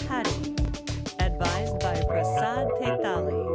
Hadi, advised by Prasad Thaitali.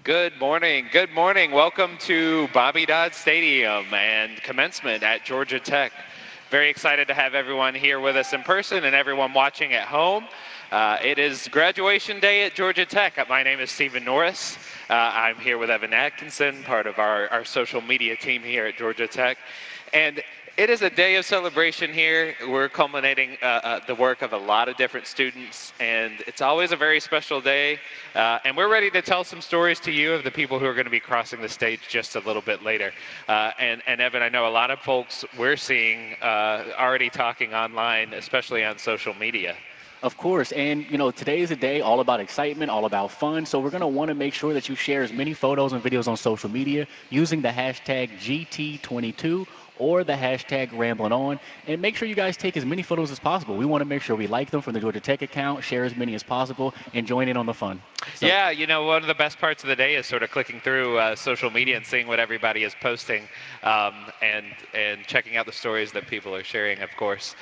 Good morning. Good morning. Welcome to Bobby Dodd Stadium and commencement at Georgia Tech. Very excited to have everyone here with us in person and everyone watching at home. It is graduation day at Georgia Tech. My name is Stephen Norris. I'm here with Evan Atkinson, part of our social media team here at Georgia Tech. And it is a day of celebration here. We're culminating the work of a lot of different students, and it's always a very special day. And we're ready to tell some stories to you of the people who are going to be crossing the stage just a little bit later. And Evan, I know a lot of folks we're seeing already talking online, especially on social media. Of course, and today is a day all about excitement, all about fun, so we're going to want to make sure that you share as many photos and videos on social media using the hashtag GT22 or the hashtag Ramblin' On, and make sure you guys take as many photos as possible. We want to make sure we like them from the Georgia Tech account, share as many as possible, and join in on the fun. So, yeah, one of the best parts of the day is sort of clicking through social media and seeing what everybody is posting, and checking out the stories that people are sharing, of course.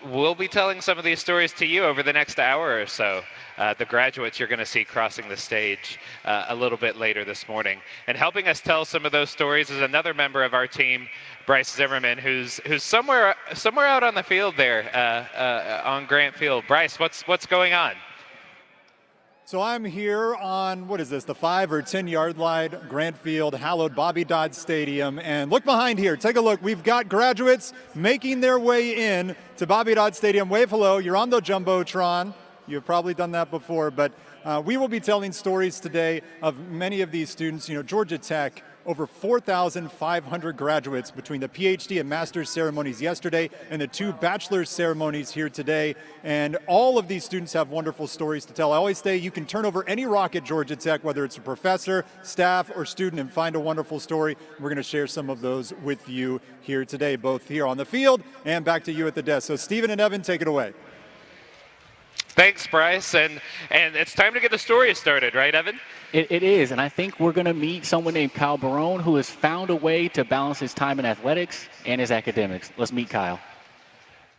We'll be telling some of these stories to you over the next hour or so. The graduates you're going to see crossing the stage a little bit later this morning. And helping us tell some of those stories is another member of our team, Bryce Zimmerman, who's somewhere out on the field there on Grant Field. Bryce, what's going on? So I'm here on, what is this, the 5 or 10 yard line, Grant Field, hallowed Bobby Dodd Stadium. And look behind here, take a look. We've got graduates making their way in to Bobby Dodd Stadium. Wave hello, you're on the Jumbotron. You've probably done that before, but we will be telling stories today of many of these students. Georgia Tech, over 4,500 graduates between the PhD and master's ceremonies yesterday and the 2 bachelor's ceremonies here today. And all of these students have wonderful stories to tell. I always say you can turn over any rock at Georgia Tech, whether it's a professor, staff, or student, and find a wonderful story. We're going to share some of those with you here today, both here on the field and back to you at the desk. So Stephen and Evan, take it away. Thanks, Bryce, and it's time to get the story started, right, Evan? It is, and I think we're going to meet someone named Kyle Barone who has found a way to balance his time in athletics and his academics. Let's meet Kyle.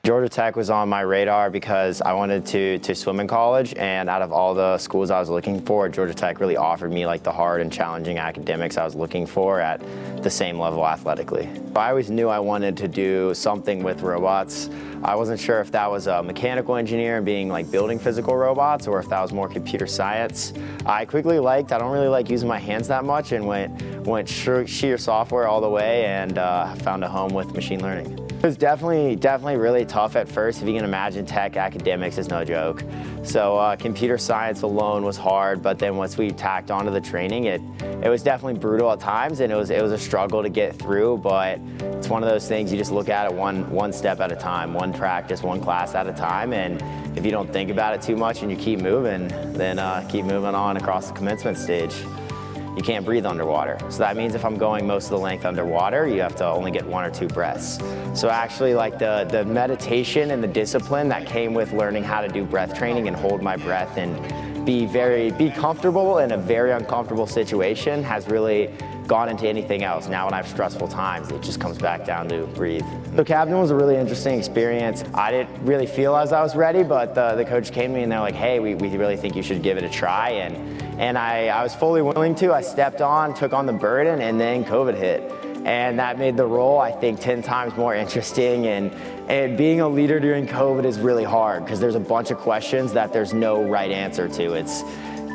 Georgia Tech was on my radar because I wanted to swim in college, and out of all the schools I was looking for, Georgia Tech really offered me like the hard and challenging academics I was looking for at the same level athletically. I always knew I wanted to do something with robots. I wasn't sure if that was a mechanical engineer and being like building physical robots, or if that was more computer science. I quickly I don't really like using my hands that much, and went sheer software all the way, and found a home with machine learning. It was definitely really tough at first. If you can imagine, tech academics is no joke. So computer science alone was hard, but then once we tacked onto the training, it was definitely brutal at times, and it was a struggle to get through, but it's one of those things you just look at it one step at a time, one practice, one class at a time, and if you don't think about it too much and you keep moving, then keep moving on across the commencement stage. You can't breathe underwater. So that means if I'm going most of the length underwater, you have to only get 1 or 2 breaths. So actually, like the meditation and the discipline that came with learning how to do breath training and hold my breath and be comfortable in a very uncomfortable situation has really gone into anything else. Now when I have stressful times, it just comes back down to breathe. So captain was a really interesting experience. I didn't really feel as I was ready, but the coach came to me and they're like, hey, we really think you should give it a try. And I was fully willing to. I stepped on, took on the burden, and then COVID hit. And that made the role, I think, 10 times more interesting. And being a leader during COVID is really hard because there's a bunch of questions that there's no right answer to.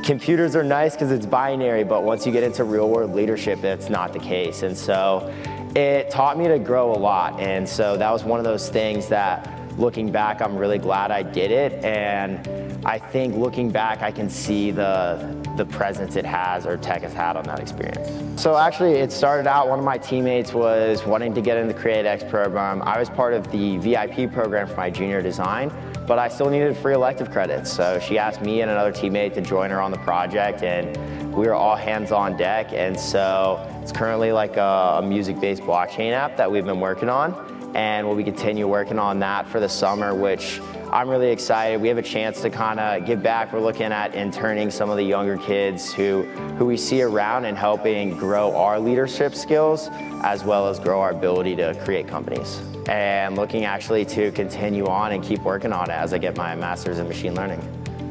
Computers are nice because it's binary, but once you get into real world leadership, that's not the case. And so it taught me to grow a lot. And so that was one of those things that, looking back, I'm really glad I did it. And I think looking back, I can see the presence it has, or Tech has had, on that experience. So actually, it started out, one of my teammates was wanting to get in the CreateX program. I was part of the VIP program for my junior design, but I still needed free elective credits. So she asked me and another teammate to join her on the project, and we were all hands on deck. And so it's currently like a music-based blockchain app that we've been working on, and we'll be continue working on that for the summer, which I'm really excited. We have a chance to kind of give back. We're looking at interning some of the younger kids who we see around and helping grow our leadership skills, as well as grow our ability to create companies. And looking actually to continue on and keep working on it as I get my master's in machine learning.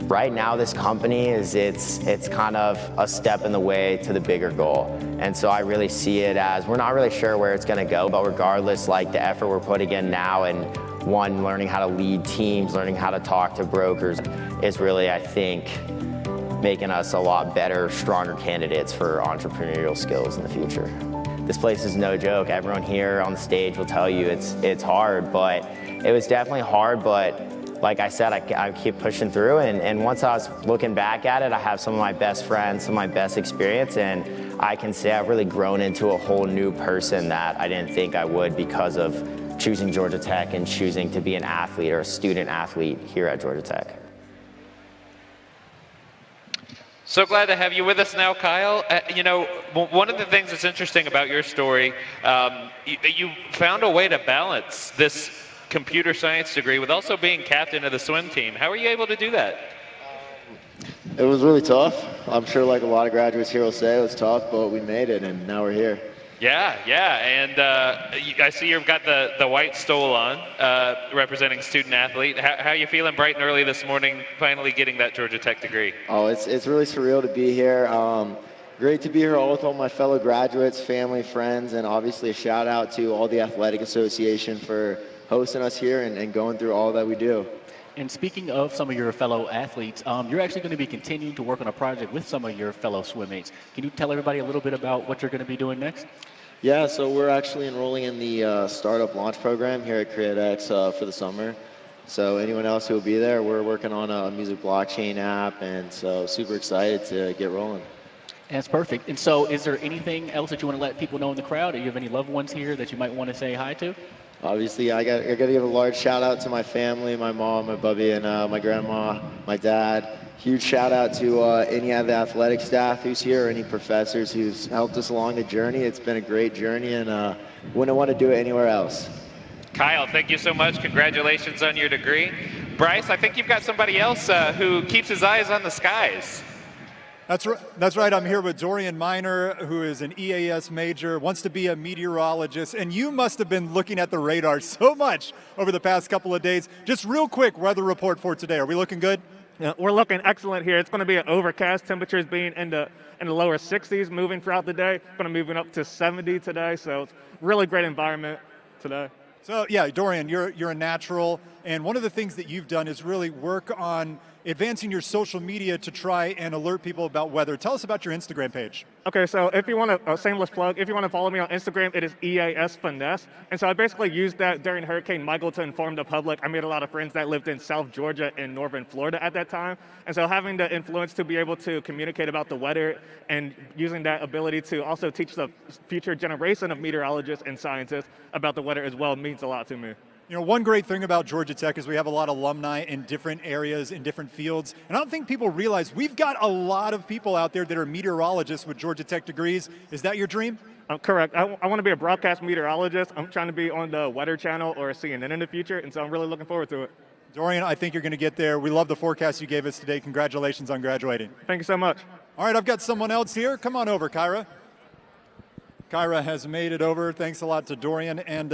Right now, this company it's kind of a step in the way to the bigger goal. And so I really see it as, we're not really sure where it's gonna go, but regardless, like the effort we're putting in now, and one, learning how to lead teams, learning how to talk to brokers, is really, I think, making us a lot better, stronger candidates for entrepreneurial skills in the future. This place is no joke. Everyone here on the stage will tell you it's hard, but it was definitely hard, but like I said, I keep pushing through, and once I was looking back at it, I have some of my best friends, some of my best experience, and I can say I've really grown into a whole new person that I didn't think I would because of choosing Georgia Tech and choosing to be an athlete or a student athlete here at Georgia Tech. So glad to have you with us now, Kyle. You know, one of the things that's interesting about your story, you found a way to balance this computer science degree with also being captain of the swim team. How were you able to do that? It was really tough. I'm sure, like a lot of graduates here will say, it was tough, but we made it, and now we're here. Yeah, and I see you've got the white stole on, representing student athlete. How are you feeling bright and early this morning, finally getting that Georgia Tech degree? Oh, it's really surreal to be here. Great to be here all with all my fellow graduates, family, friends, and obviously a shout out to all the Athletic Association for hosting us here and going through all that we do. And speaking of some of your fellow athletes, you're actually going to be continuing to work on a project with some of your fellow swimmates. Can you tell everybody a little bit about what you're going to be doing next? Yeah, so we're actually enrolling in the startup launch program here at CreateX for the summer. So anyone else who will be there, we're working on a music blockchain app, and so super excited to get rolling. That's perfect. And so is there anything else that you want to let people know in the crowd? Do you have any loved ones here that you might want to say hi to? Obviously, I got to give a large shout out to my family, my mom, my Bobby, and my grandma, my dad. Huge shout out to any of the athletic staff who's here, or any professors who's helped us along the journey. It's been a great journey, and wouldn't want to do it anywhere else. Kyle, thank you so much. Congratulations on your degree. Bryce, I think you've got somebody else who keeps his eyes on the skies. That's right. I'm here with Dorian Miner, who is an EAS major, wants to be a meteorologist, and you must have been looking at the radar so much over the past couple of days. Just real quick, weather report for today. Are we looking good? Yeah, we're looking excellent here. It's going to be an overcast. Temperatures being in the lower 60s, moving throughout the day. Going to moving up to 70 today, so it's really great environment today. So yeah, Dorian, you're a natural, and one of the things that you've done is really work on advancing your social media to try and alert people about weather. Tell us about your Instagram page. Okay, so if you want a shameless plug, if you want to follow me on Instagram, it is EAS Finesse. And so I basically used that during Hurricane Michael to inform the public. I made a lot of friends that lived in South Georgia and Northern Florida at that time. And so having the influence to be able to communicate about the weather and using that ability to also teach the future generation of meteorologists and scientists about the weather as well means a lot to me. You know, one great thing about Georgia Tech is we have a lot of alumni in different areas, in different fields, and I don't think people realize we've got a lot of people out there that are meteorologists with Georgia Tech degrees. Is that your dream? Correct. I want to be a broadcast meteorologist. I'm trying to be on the Weather Channel or CNN in the future, and so I'm really looking forward to it. Dorian, I think you're going to get there. We love the forecast you gave us today. Congratulations on graduating. Thank you so much. All right, I've got someone else here. Come on over, Kyra. Kyra has made it over. Thanks a lot to Dorian. And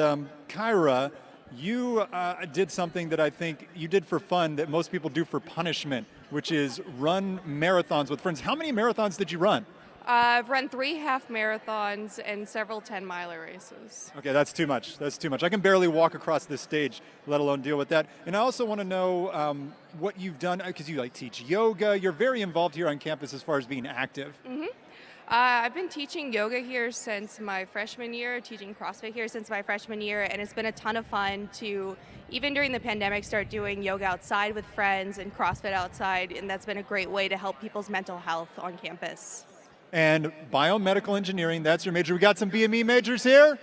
Kyra, you did something that I think you did for fun that most people do for punishment, which is run marathons with friends. How many marathons did you run? I've run 3 half marathons and several 10-miler races. Okay, that's too much. That's too much. I can barely walk across this stage, let alone deal with that. And I also want to know what you've done, because you teach yoga. You're very involved here on campus as far as being active. Mm-hmm. I've been teaching yoga here since my freshman year, teaching CrossFit here since my freshman year, and it's been a ton of fun to, even during the pandemic, start doing yoga outside with friends and CrossFit outside, and that's been a great way to help people's mental health on campus. And biomedical engineering, that's your major. We got some BME majors here?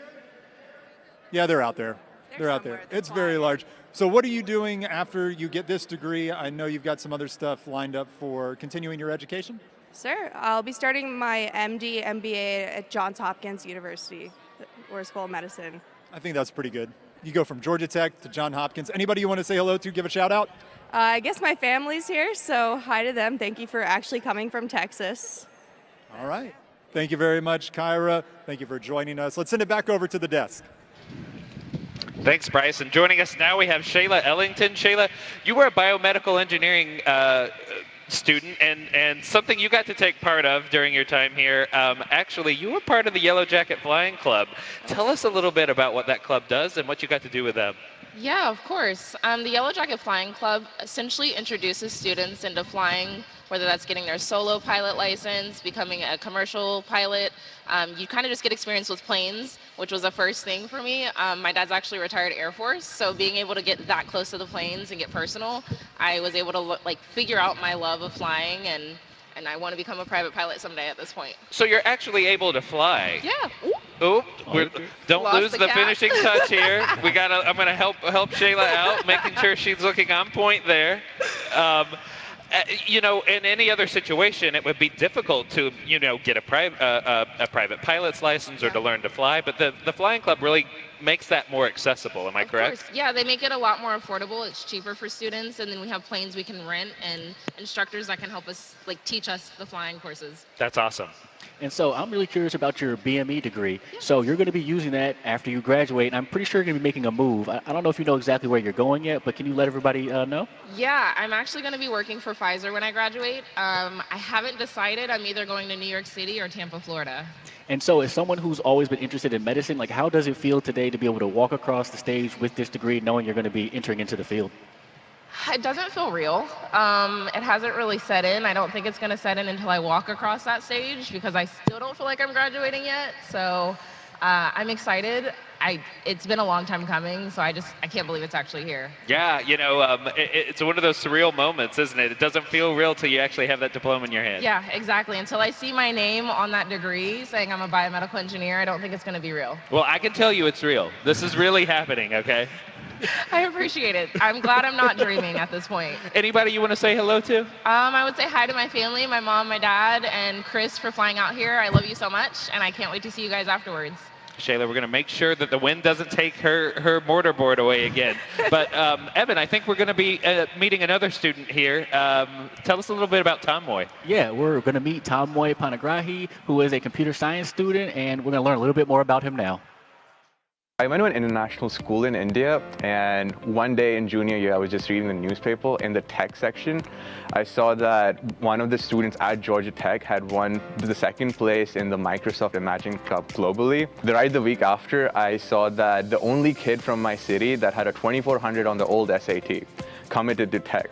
Yeah, they're out there. They're out there. It's very large. So what are you doing after you get this degree? I know you've got some other stuff lined up for continuing your education. Sir, I'll be starting my MD, MBA at Johns Hopkins University, or School of Medicine. I think that's pretty good. You go from Georgia Tech to Johns Hopkins. Anybody you want to say hello to, give a shout out? I guess my family's here, so hi to them. Thank you for actually coming from Texas. All right. Thank you very much, Kyra. Thank you for joining us. Let's send it back over to the desk. Thanks, Bryce. And joining us now, we have Shayla Ellington. Shayla, you were a biomedical engineering student, and something you got to take part of during your time here. Actually, you were part of the Yellow Jacket Flying Club. Tell us a little bit about what that club does and what you got to do with them. Yeah, of course. The Yellow Jacket Flying Club essentially introduces students into flying, whether that's getting their solo pilot license, becoming a commercial pilot. You kind of just get experience with planes, which was the first thing for me. My dad's actually retired Air Force, so being able to get that close to the planes and get personal, I was able to figure out my love of flying, and I want to become a private pilot someday at this point. So you're actually able to fly. Yeah. Oh, don't Lost lose the the cat. finishing touch here. I'm gonna help Shayla out, making sure she's looking on point there. You know, in any other situation, it would be difficult to, get a private pilot's license or to learn to fly. But the Flying Club really makes that more accessible. Am I correct? Of course. Yeah, they make it a lot more affordable. It's cheaper for students, and then we have planes we can rent and instructors that can help us, teach us the flying courses. That's awesome. And so I'm really curious about your BME degree. So you're going to be using that after you graduate, and I'm pretty sure you're going to be making a move. I don't know if you know exactly where you're going yet, but can you let everybody know? Yeah, I'm actually going to be working for Pfizer when I graduate. I haven't decided. I'm either going to New York City or Tampa, Florida. And so as someone who's always been interested in medicine, how does it feel today to be able to walk across the stage with this degree knowing you're going to be entering into the field? It doesn't feel real. It hasn't really set in. I don't think it's going to set in until I walk across that stage because I still don't feel like I'm graduating yet. So I'm excited. It's been a long time coming, so I can't believe it's actually here. Yeah, it's one of those surreal moments, isn't it? It doesn't feel real till you actually have that diploma in your hand. Yeah, exactly. Until I see my name on that degree saying I'm a biomedical engineer, I don't think it's going to be real. Well, I can tell you it's real. This is really happening, okay? I appreciate it. I'm glad I'm not dreaming at this point. Anybody you want to say hello to? I would say hi to my family, my mom, my dad, and Chris for flying out here. I love you so much, and I can't wait to see you guys afterwards. Shayla, we're going to make sure that the wind doesn't take her mortarboard away again. But Evan, I think we're going to be meeting another student here. Tell us a little bit about Tom Moy. Yeah, we're going to meet Tom Moy Panagrahi, who is a computer science student, and we're going to learn a little bit more about him now. I went to an international school in India, and one day in junior year, I was just reading the newspaper. In the tech section, I saw that one of the students at Georgia Tech had won the second place in the Microsoft Imagine Cup globally. Right the week after, I saw that the only kid from my city that had a 2400 on the old SAT committed to tech.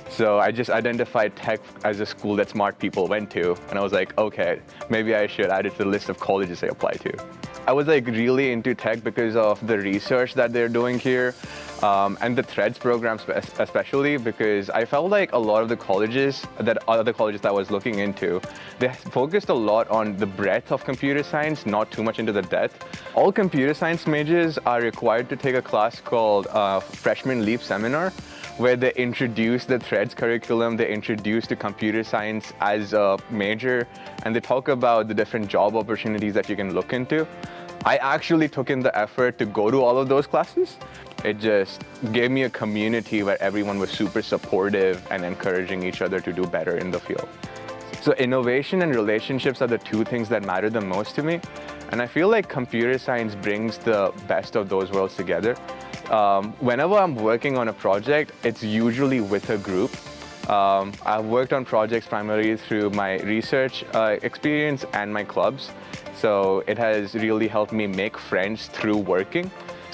So I just identified tech as a school that smart people went to, and I was like, okay, maybe I should add it to the list of colleges I apply to. I was really into tech because of the research that they're doing here, and the Threads program especially, because I felt like a lot of the colleges, other colleges that I was looking into, they focused a lot on the breadth of computer science, not too much into the depth. All computer science majors are required to take a class called Freshman Leap Seminar, where they introduce the Threads curriculum, they introduce the computer science as a major, and they talk about the different job opportunities that you can look into. I actually took in the effort to go to all of those classes. It just gave me a community where everyone was super supportive and encouraging each other to do better in the field. So innovation and relationships are the two things that matter the most to me. And I feel like computer science brings the best of those worlds together. Whenever I'm working on a project, it's usually with a group. I've worked on projects primarily through my research experience and my clubs. So it has really helped me make friends through working.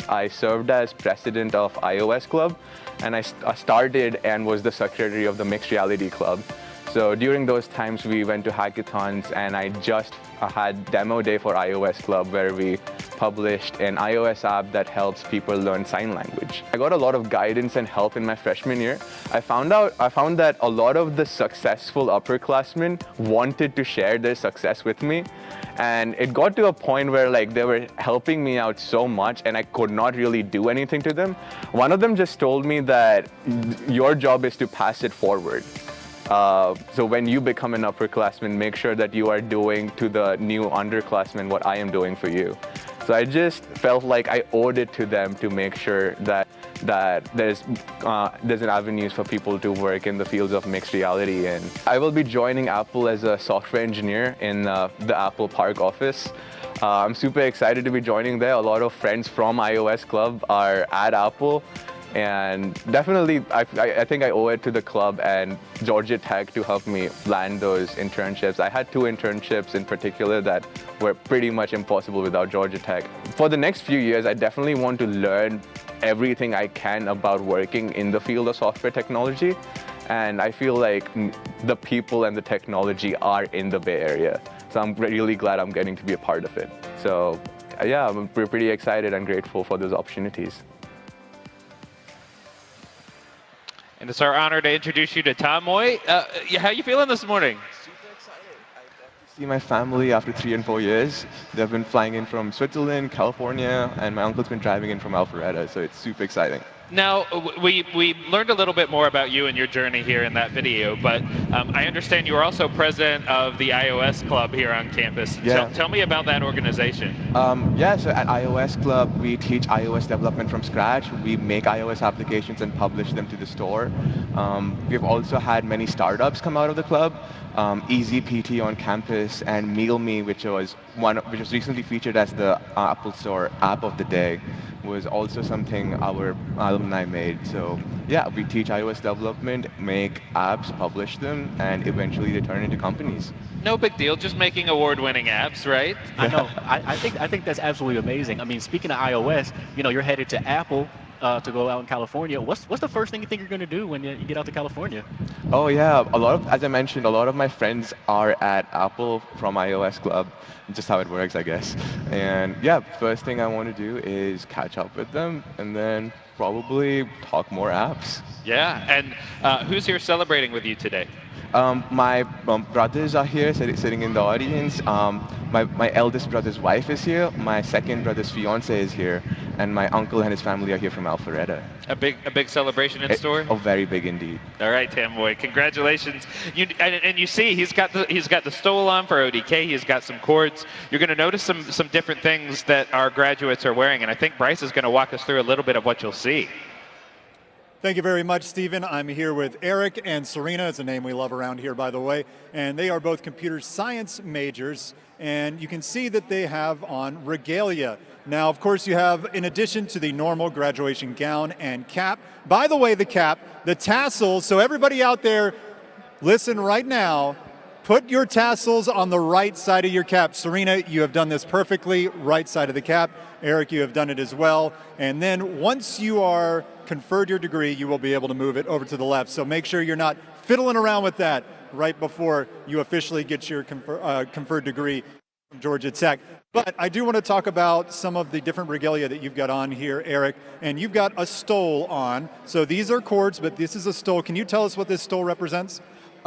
I served as president of iOS Club, and I started and was the secretary of the Mixed Reality Club. So during those times, we went to hackathons, and I just had demo day for iOS Club, where we published an iOS app that helps people learn sign language. I got a lot of guidance and help in my freshman year. I found that a lot of the successful upperclassmen wanted to share their success with me. And it got to a point where like they were helping me out so much and I could not really do anything to them. One of them just told me that your job is to pass it forward. So when you become an upperclassman, make sure that you are doing to the new underclassmen what I am doing for you. So I just felt like I owed it to them to make sure that there's an avenues for people to work in the fields of mixed reality. And I will be joining Apple as a software engineer in the Apple Park office. I'm super excited to be joining there. A lot of friends from iOS Club are at Apple. And definitely, I think I owe it to the club and Georgia Tech to help me land those internships. I had 2 internships in particular that were pretty much impossible without Georgia Tech. For the next few years, I definitely want to learn everything I can about working in the field of software technology. And I feel like the people and the technology are in the Bay Area. So I'm really glad I'm getting to be a part of it. So yeah, we're pretty excited and grateful for those opportunities. And it's our honor to introduce you to Tom Moy. How you feeling this morning? Super excited. I got to see my family after 3 and 4 years. They've been flying in from Switzerland, California, and my uncle's been driving in from Alpharetta, so it's super exciting. Now, we learned a little bit more about you and your journey here in that video, but I understand you are also president of the iOS Club here on campus. Yeah. Tell me about that organization. Yeah, so at iOS Club, we teach iOS development from scratch. We make iOS applications and publish them to the store. We've also had many startups come out of the club. Easy PT on campus and Meal Me, which was recently featured as the Apple Store app of the day, was also something our alumni made. So yeah, we teach iOS development, make apps, publish them, and eventually they turn into companies. No big deal, just making award-winning apps, right? I know. I think that's absolutely amazing. I mean, speaking of iOS, you know, you're headed to Apple to go out in California. What's the first thing you think you're going to do when you get out to California? Oh yeah, as I mentioned, a lot of my friends are at Apple from iOS Club. Just how it works, I guess. And yeah, first thing I want to do is catch up with them and then probably talk more apps. Yeah, and who's here celebrating with you today? My brothers are here sitting in the audience. My eldest brother's wife is here. My second brother's fiance is here. And my uncle and his family are here from Alpharetta. A big celebration in store? Oh, very big indeed. All right, Tam Boy, congratulations. And you see, he's got the stole on for ODK. He's got some cords. You're going to notice some different things that our graduates are wearing, and I think Bryce is going to walk us through a little bit of what you'll see. Thank you very much, Stephen. I'm here with Eric and Serena. It's a name we love around here, by the way. And they are both computer science majors. And you can see that they have on regalia. Now, of course, you have, in addition to the normal graduation gown and cap, by the way, the cap, the tassels. So everybody out there, listen right now. Put your tassels on the right side of your cap. Serena, you have done this perfectly, right side of the cap. Eric, you have done it as well. And then once you are conferred your degree, you will be able to move it over to the left. So make sure you're not fiddling around with that right before you officially get your conferred degree from Georgia Tech. But I do want to talk about some of the different regalia that you've got on here, Eric. And you've got a stole on. So these are cords, but this is a stole. Can you tell us what this stole represents?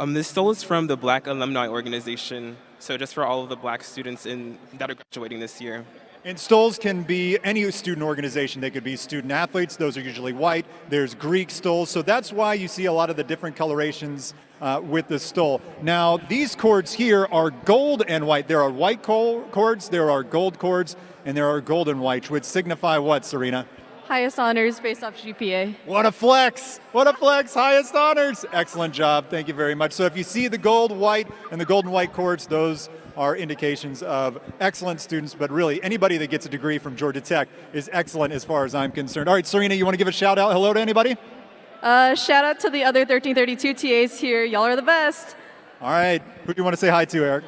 This stole is from the Black Alumni organization, so just for all of the Black students that are graduating this year. And stoles can be any student organization. They could be student athletes. Those are usually white. There's Greek stoles. So that's why you see a lot of the different colorations with the stole. Now, these cords here are gold and white. There are white cords, there are gold cords, and there are gold and white, which signify what, Serena? Highest honors based off GPA. What a flex! What a flex! Highest honors! Excellent job. Thank you very much. So if you see the gold, white, and the gold and white courts, those are indications of excellent students, but really anybody that gets a degree from Georgia Tech is excellent as far as I'm concerned. All right, Serena, you want to give a shout out, hello to anybody? Shout out to the other 1332 TAs here. Y'all are the best. All right, who do you want to say hi to, Eric?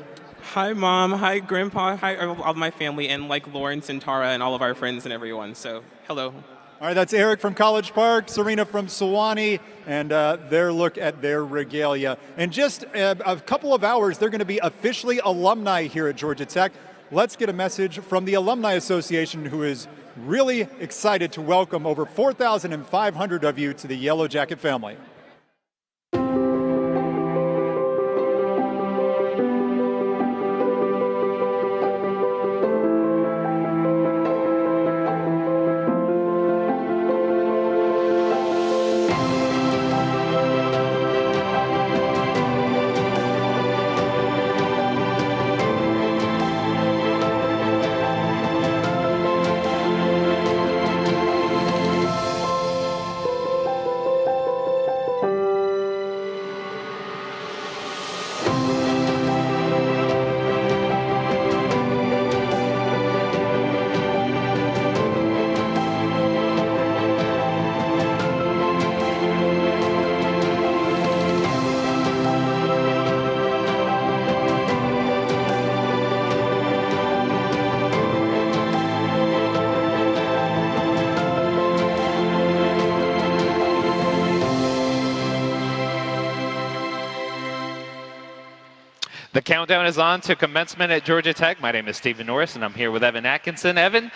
Hi, Mom. Hi, Grandpa. Hi, all of my family, and like Lawrence and Tara and all of our friends and everyone. So, hello. All right, that's Eric from College Park, Serena from Sewanee, and their look at their regalia. In just a couple of hours, they're going to be officially alumni here at Georgia Tech. Let's get a message from the Alumni Association, who is really excited to welcome over 4,500 of you to the Yellow Jacket family. The countdown is on to commencement at Georgia Tech. My name is Stephen Norris, and I'm here with Evan Atkinson. Evan,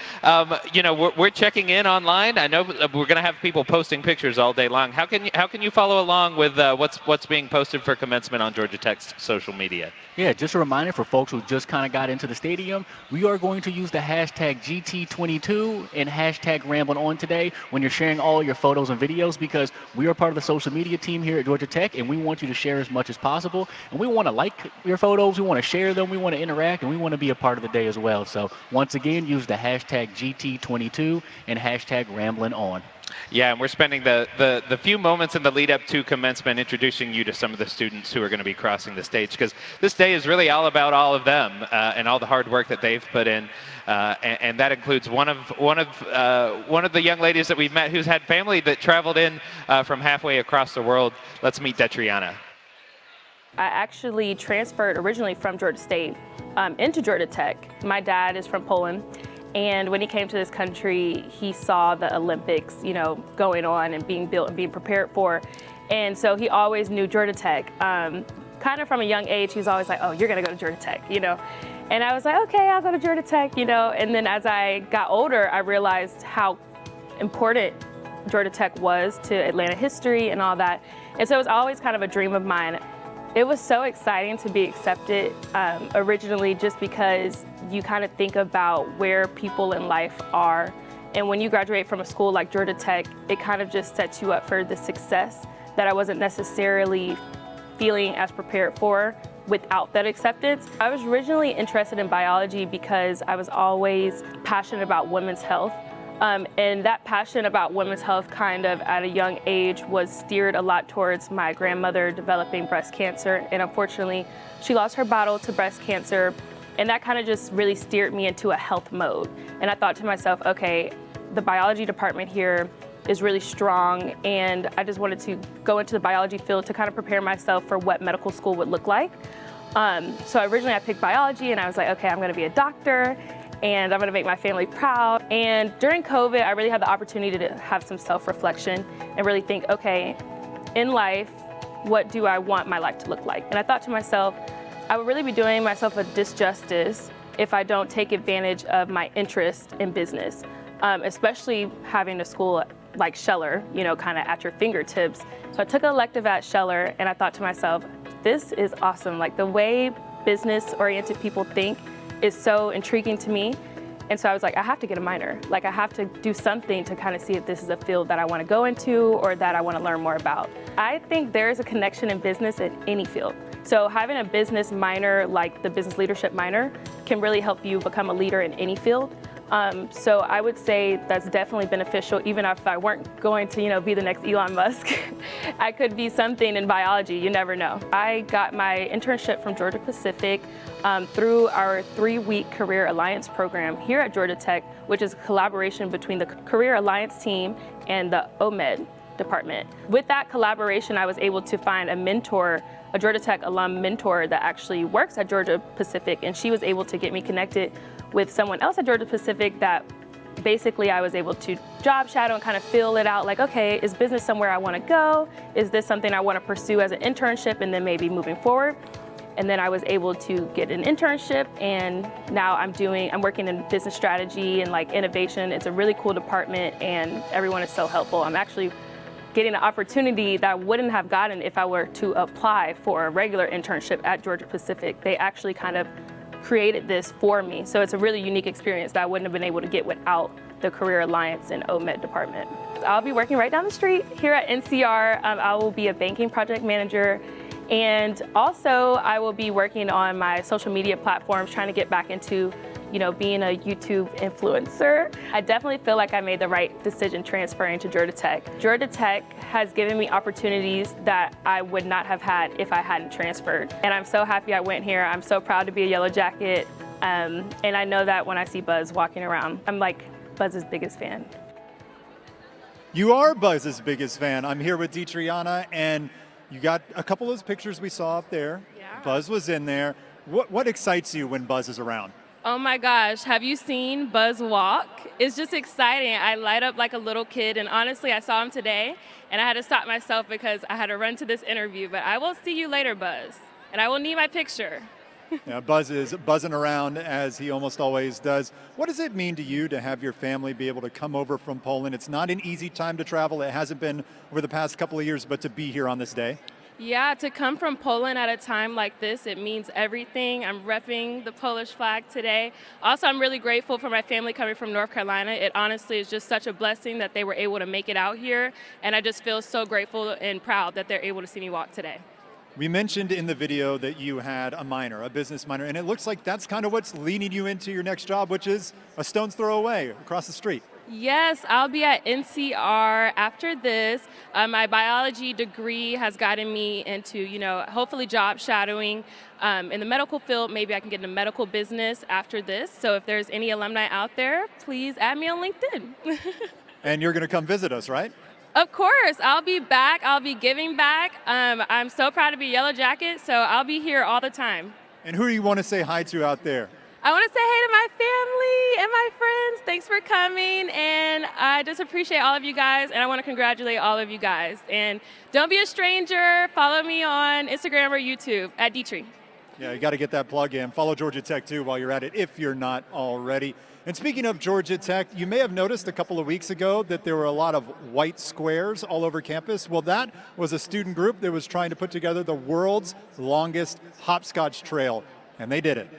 you know, we're checking in online. I know we're going to have people posting pictures all day long. How can you follow along with what's being posted for commencement on Georgia Tech's social media? Yeah, just a reminder for folks who just kind of got into the stadium, we are going to use the hashtag GT22 and hashtag Rambling On today when you're sharing all your photos and videos, because we are part of the social media team here at Georgia Tech, and we want you to share as much as possible. And we want to like your photos, we want to share them, we want to interact, and we want to be a part of the day as well. So once again, use the hashtag GT22 and hashtag Rambling On. Yeah, and we're spending the few moments in the lead up to commencement introducing you to some of the students who are going to be crossing the stage, because this day is really all about all of them and all the hard work that they've put in, and that includes one of the young ladies that we've met who's had family that traveled in from halfway across the world. Let's meet Detriana. I actually transferred originally from Georgia State into Georgia Tech. My dad is from Poland. And when he came to this country, he saw the Olympics, you know, going on and being built and being prepared for. And so he always knew Georgia Tech. Kind of from a young age, he was always like, oh, you're going to go to Georgia Tech, you know. And I was like, okay, I'll go to Georgia Tech, you know. And then as I got older, I realized how important Georgia Tech was to Atlanta history and all that. And so it was always kind of a dream of mine. It was so exciting to be accepted originally, just because you kind of think about where people in life are. And when you graduate from a school like Georgia Tech, it kind of just sets you up for the success that I wasn't necessarily feeling as prepared for without that acceptance. I was originally interested in biology because I was always passionate about women's health. And that passion about women's health kind of at a young age was steered a lot towards my grandmother developing breast cancer. And unfortunately, she lost her battle to breast cancer. And that kind of just really steered me into a health mode. And I thought to myself, okay, the biology department here is really strong. And I just wanted to go into the biology field to kind of prepare myself for what medical school would look like. So originally I picked biology, and I was like, okay, I'm going to be a doctor, and I'm going to make my family proud. And during COVID, I really had the opportunity to have some self-reflection and really think, okay, in life, what do I want my life to look like? And I thought to myself, I would really be doing myself a disjustice if I don't take advantage of my interest in business, especially having a school like Scheller, you know, kind of at your fingertips. So I took an elective at Scheller, and I thought to myself, this is awesome. Like, the way business-oriented people think is so intriguing to me. And so I was like, I have to get a minor. Like, I have to do something to kind of see if this is a field that I want to go into or that I want to learn more about. I think there is a connection in business in any field. So having a business minor, like the business leadership minor, can really help you become a leader in any field. So I would say that's definitely beneficial, even if I weren't going to, be the next Elon Musk. I could be something in biology, you never know. I got my internship from Georgia Pacific through our 3-week Career Alliance program here at Georgia Tech, which is a collaboration between the Career Alliance team and the OMED department. With that collaboration, I was able to find a mentor, a Georgia Tech alum mentor that actually works at Georgia Pacific, and she was able to get me connected with someone else at Georgia Pacific that basically I was able to job shadow and kind of feel it out, like, okay, is business somewhere I want to go? Is this something I want to pursue as an internship and then maybe moving forward? And then I was able to get an internship, and now I'm working in business strategy and like innovation. It's a really cool department and everyone is so helpful. I'm actually getting an opportunity that I wouldn't have gotten if I were to apply for a regular internship at Georgia Pacific. They actually kind of created this for me. So it's a really unique experience that I wouldn't have been able to get without the Career Alliance and OMED department. I'll be working right down the street here at NCR. I will be a banking project manager. And also I will be working on my social media platforms, trying to get back into being a YouTube influencer. I definitely feel like I made the right decision transferring to Georgia Tech. Georgia Tech has given me opportunities that I would not have had if I hadn't transferred. And I'm so happy I went here. I'm so proud to be a Yellow Jacket. And I know that when I see Buzz walking around, I'm like Buzz's biggest fan. You are Buzz's biggest fan. I'm here with Detriana, and you got a couple of those pictures we saw up there. Yeah. Buzz was in there. What excites you when Buzz is around? Oh my gosh, have you seen Buzz walk? It's just exciting. I light up like a little kid, and honestly, I saw him today, and I had to stop myself because I had to run to this interview, but I will see you later, Buzz, and I will need my picture. Yeah, Buzz is buzzing around as he almost always does. What does it mean to you to have your family be able to come over from Poland? It's not an easy time to travel. It hasn't been over the past couple of years, but to be here on this day? Yeah, to come from Poland at a time like this, it means everything. I'm repping the Polish flag today. Also, I'm really grateful for my family coming from North Carolina. It honestly is just such a blessing that they were able to make it out here, and I just feel so grateful and proud that they're able to see me walk today. We mentioned in the video that you had a minor, a business minor, and it looks like that's kind of what's leading you into your next job, which is a stone's throw away across the street. Yes, I'll be at NCR after this. My biology degree has gotten me into, hopefully job shadowing in the medical field. Maybe I can get into medical business after this. So if there's any alumni out there, please add me on LinkedIn. And you're going to come visit us, right? Of course, I'll be back. I'll be giving back. I'm so proud to be Yellow Jacket, so I'll be here all the time. And who do you want to say hi to out there? I want to say hey to my family and my friends. Thanks for coming, and I just appreciate all of you guys, and I want to congratulate all of you guys. And don't be a stranger. Follow me on Instagram or YouTube at Detri. Yeah, you got to get that plug in. Follow Georgia Tech too while you're at it, if you're not already. And speaking of Georgia Tech, you may have noticed a couple of weeks ago that there were a lot of white squares all over campus. Well, that was a student group that was trying to put together the world's longest hopscotch trail, and they did it.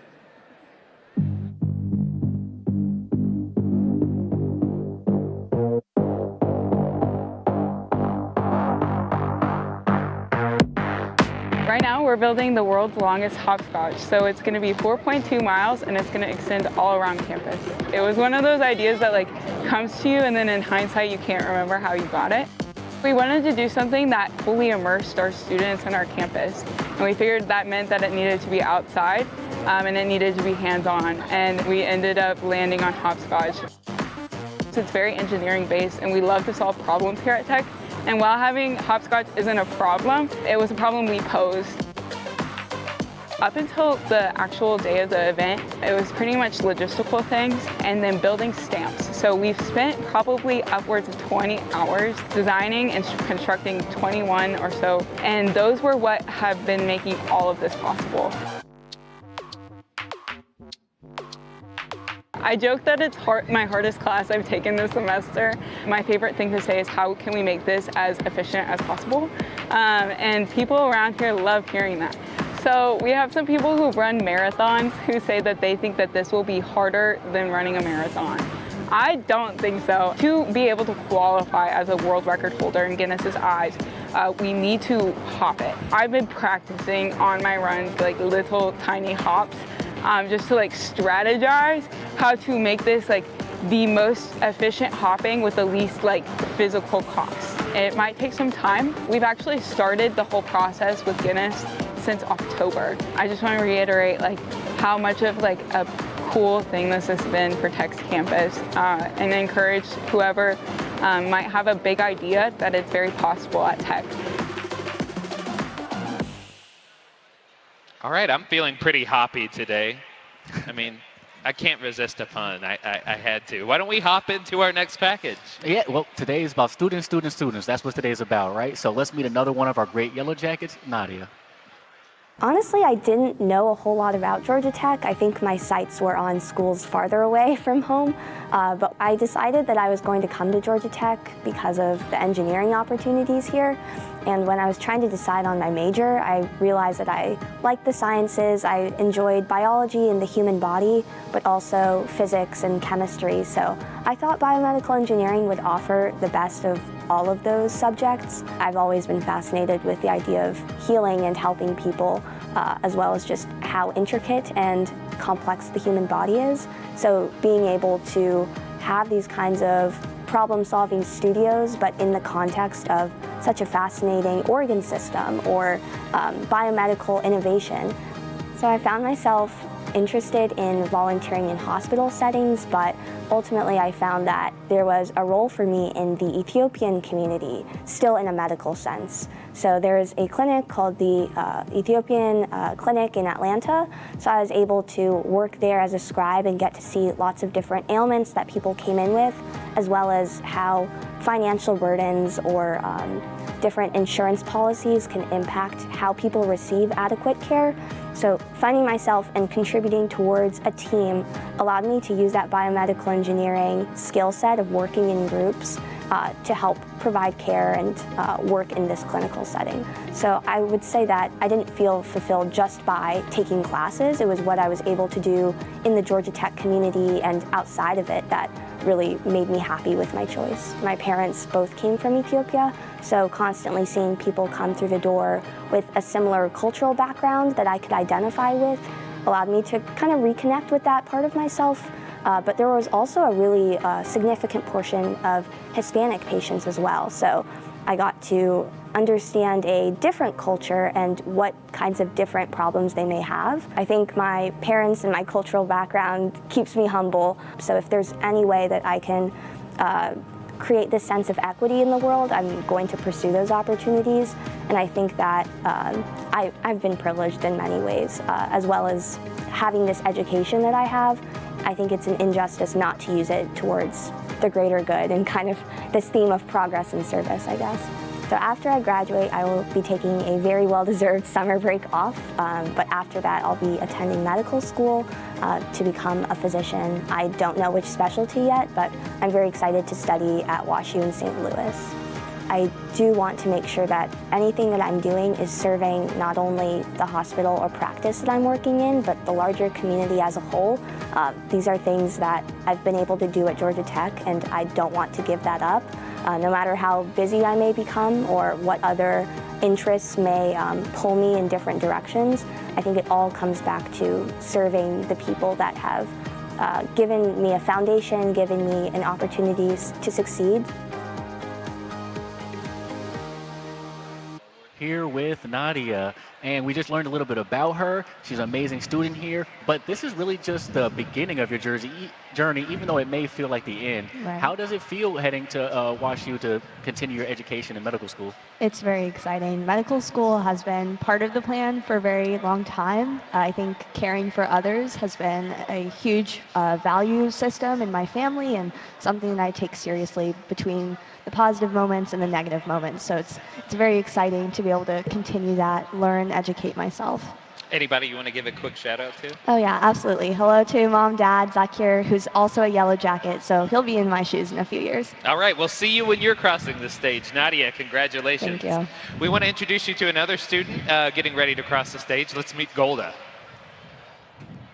Right now we're building the world's longest hopscotch, so it's going to be 4.2 miles and it's going to extend all around campus. It was one of those ideas that comes to you and then in hindsight you can't remember how you got it. We wanted to do something that fully immersed our students in our campus, and we figured that meant that it needed to be outside and it needed to be hands-on, and we ended up landing on hopscotch. So it's very engineering based, and we love to solve problems here at Tech. And while having hopscotch isn't a problem, it was a problem we posed. Up until the actual day of the event, it was pretty much logistical things and then building stamps. So we've spent probably upwards of 20 hours designing and constructing 21 or so, and those were what have been making all of this possible. I joke that it's my hardest class I've taken this semester. My favorite thing to say is how can we make this as efficient as possible? And people around here love hearing that. So we have some people who run marathons who say that they think that this will be harder than running a marathon. I don't think so. To be able to qualify as a world record holder in Guinness's eyes, we need to hop it. I've been practicing on my runs little tiny hops just to strategize how to make this the most efficient hopping with the least like physical cost. It might take some time. We've actually started the whole process with Guinness since October. I just want to reiterate like how much of like a cool thing this has been for Tech's campus, and encourage whoever might have a big idea that it's very possible at Tech. All right, I'm feeling pretty hoppy today. I mean, I can't resist a pun. I had to. Why don't we hop into our next package? Yeah, well, today is about students, students, students. That's what today's about, right? So let's meet another one of our great Yellow Jackets, Nadia. Honestly, I didn't know a whole lot about Georgia Tech. I think my sights were on schools farther away from home, but I decided that I was going to come to Georgia Tech because of the engineering opportunities here. And when I was trying to decide on my major, I realized that I liked the sciences. I enjoyed biology and the human body, but also physics and chemistry. So I thought biomedical engineering would offer the best of all of those subjects. I've always been fascinated with the idea of healing and helping people, as well as just how intricate and complex the human body is. So being able to have these kinds of problem-solving studios, but in the context of such a fascinating organ system or biomedical innovation. So I found myself interested in volunteering in hospital settings, but ultimately I found that there was a role for me in the Ethiopian community, still in a medical sense. So there's a clinic called the Ethiopian Clinic in Atlanta. So I was able to work there as a scribe and get to see lots of different ailments that people came in with, as well as how financial burdens or different insurance policies can impact how people receive adequate care. So finding myself and contributing towards a team allowed me to use that biomedical engineering skill set of working in groups to help provide care and work in this clinical setting. So I would say that I didn't feel fulfilled just by taking classes. It was what I was able to do in the Georgia Tech community and outside of it that really made me happy with my choice. My parents both came from Ethiopia, so constantly seeing people come through the door with a similar cultural background that I could identify with allowed me to kind of reconnect with that part of myself. But there was also a really significant portion of Hispanic patients as well. So I got to understand a different culture and what kinds of different problems they may have. I think my parents and my cultural background keeps me humble. So if there's any way that I can create this sense of equity in the world, I'm going to pursue those opportunities. And I think that I've been privileged in many ways, as well as having this education that I have. I think it's an injustice not to use it towards the greater good and kind of this theme of progress and service, I guess. So after I graduate, I will be taking a very well-deserved summer break off, but after that I'll be attending medical school to become a physician. I don't know which specialty yet, but I'm very excited to study at WashU in St. Louis. I do want to make sure that anything that I'm doing is serving not only the hospital or practice that I'm working in, but the larger community as a whole. These are things that I've been able to do at Georgia Tech, and I don't want to give that up. No matter how busy I may become or what other interests may pull me in different directions, I think it all comes back to serving the people that have given me a foundation, given me an opportunity to succeed. Here with Nadia, and we just learned a little bit about her. She's an amazing student here, but this is really just the beginning of your journey, even though it may feel like the end. Right. How does it feel heading to WashU to continue your education in medical school? It's very exciting. Medical school has been part of the plan for a very long time. I think caring for others has been a huge value system in my family and something that I take seriously between the positive moments and the negative moments. So it's very exciting to be able to continue that, learn, educate myself. Anybody you want to give a quick shout out to? Oh yeah, absolutely. Hello to Mom, Dad, Zakir, who's also a Yellow Jacket, so he'll be in my shoes in a few years. All right, we'll see you when you're crossing the stage. Nadia, congratulations. Thank you. We want to introduce you to another student getting ready to cross the stage. Let's meet Golda.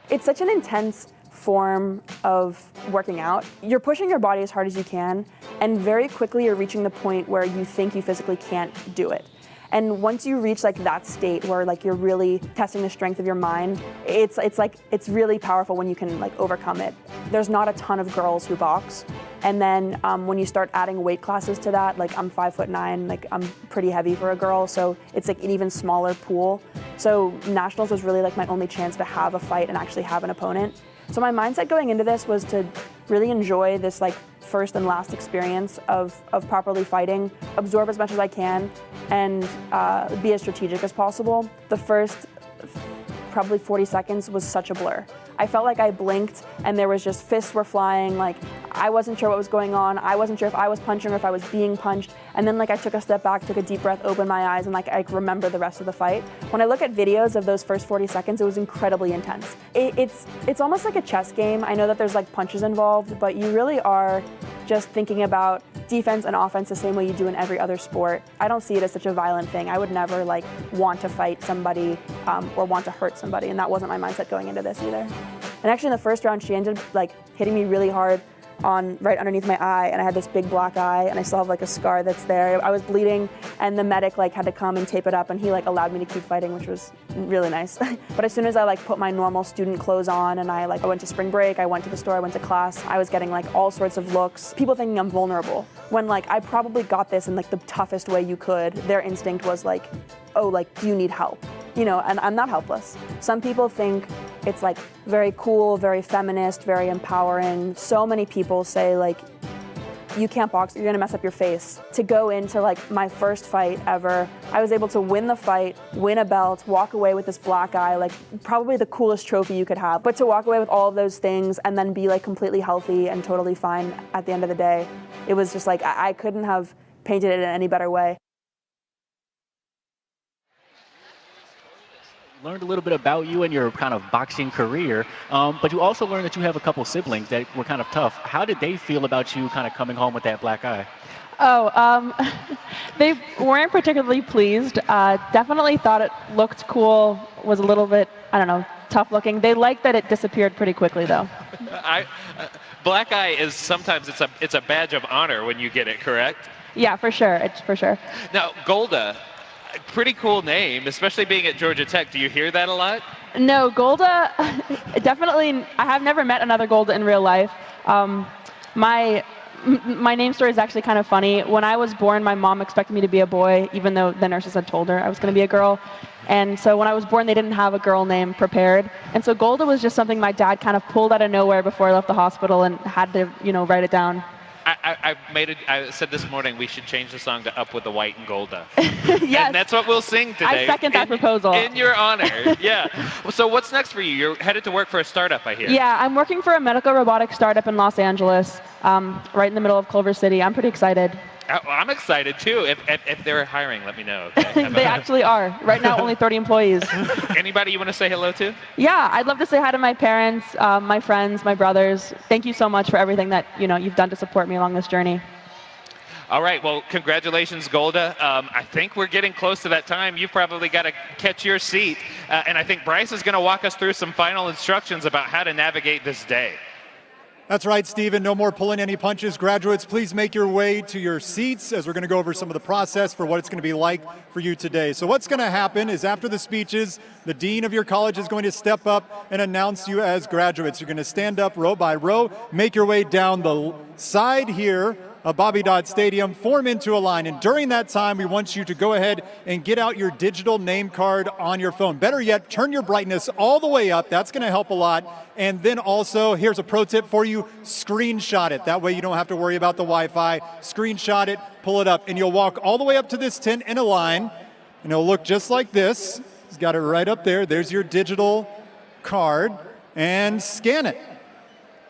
It's such an intense form of working out. You're pushing your body as hard as you can, and very quickly you're reaching the point where you think you physically can't do it. And once you reach like that state where like you're really testing the strength of your mind, it's really powerful when you can like overcome it. There's not a ton of girls who box. And then when you start adding weight classes to that, like I'm 5'9", like I'm pretty heavy for a girl, so it's like an even smaller pool. So nationals was really like my only chance to have a fight and actually have an opponent. So my mindset going into this was to really enjoy this like first and last experience of properly fighting, absorb as much as I can, and be as strategic as possible. The first probably 40 seconds was such a blur. I felt like I blinked and there was just fists were flying, like I wasn't sure what was going on. I wasn't sure if I was punching or if I was being punched. And then like I took a step back, took a deep breath, opened my eyes, and like I remember the rest of the fight. When I look at videos of those first 40 seconds, it was incredibly intense. It's almost like a chess game. I know that there's like punches involved, but you really are just thinking about defense and offense the same way you do in every other sport. I don't see it as such a violent thing. I would never like want to fight somebody or want to hurt somebody, and that wasn't my mindset going into this either. And actually in the first round, she ended up like hitting me really hard right underneath my eye, and I had this big black eye, and I still have like a scar that's there. I was bleeding, and the medic like had to come and tape it up, and he like allowed me to keep fighting, which was really nice. But as soon as I like put my normal student clothes on, and I went to spring break, I went to the store, I went to class, I was getting like all sorts of looks, people thinking I'm vulnerable. When like I probably got this in like the toughest way you could, their instinct was like, oh, like, do you need help? You know, and I'm not helpless. Some people think it's like very cool, very feminist, very empowering. So many people say like, you can't box, you're gonna mess up your face. To go into like my first fight ever, I was able to win the fight, win a belt, walk away with this black eye, like probably the coolest trophy you could have. But to walk away with all of those things and then be like completely healthy and totally fine at the end of the day, it was just like, I couldn't have painted it in any better way. Learned a little bit about you and your kind of boxing career, but you also learned that you have a couple siblings that were kind of tough. How did they feel about you kind of coming home with that black eye? Oh, they weren't particularly pleased. Definitely thought it looked cool, was a little bit, I don't know, tough looking. They liked that it disappeared pretty quickly though. Black eye is sometimes it's a badge of honor when you get it, correct? Yeah, for sure, it's for sure. Now, Golda, pretty cool name, especially being at Georgia Tech. Do you hear that a lot? No, Golda, definitely, I have never met another Golda in real life. My name story is actually kind of funny. When I was born, my mom expected me to be a boy, even though the nurses had told her I was going to be a girl. And so when I was born, they didn't have a girl name prepared. And so Golda was just something my dad kind of pulled out of nowhere before I left the hospital and had to, write it down. I said this morning we should change the song to Up with the White and Golda. Yes. And that's what we'll sing today. I second that proposal. In your honor, yeah. So what's next for you? You're headed to work for a startup, I hear. Yeah, I'm working for a medical robotics startup in Los Angeles, right in the middle of Culver City. I'm pretty excited. I'm excited too. If they're hiring, let me know. Okay? They actually are. Right now, only 30 employees. Anybody you want to say hello to? Yeah, I'd love to say hi to my parents, my friends, my brothers. Thank you so much for everything that you've done to support me along this journey. All right, well, congratulations, Golda. I think we're getting close to that time. You've probably got to catch your seat. And I think Bryce is going to walk us through some final instructions about how to navigate this day. That's right, Stephen. No more pulling any punches. Graduates, please make your way to your seats as we're going to go over some of the process for what it's going to be like for you today. So what's going to happen is after the speeches, the dean of your college is going to step up and announce you as graduates. You're going to stand up row by row, make your way down the side here of Bobby Dodd Stadium, form into a line. And during that time, we want you to go ahead and get out your digital name card on your phone. Better yet, turn your brightness all the way up. That's going to help a lot. And then also, here's a pro tip for you, screenshot it. That way you don't have to worry about the Wi-Fi. Screenshot it, pull it up, and you'll walk all the way up to this tent in a line, and it'll look just like this. He's got it right up there. There's your digital card, and scan it.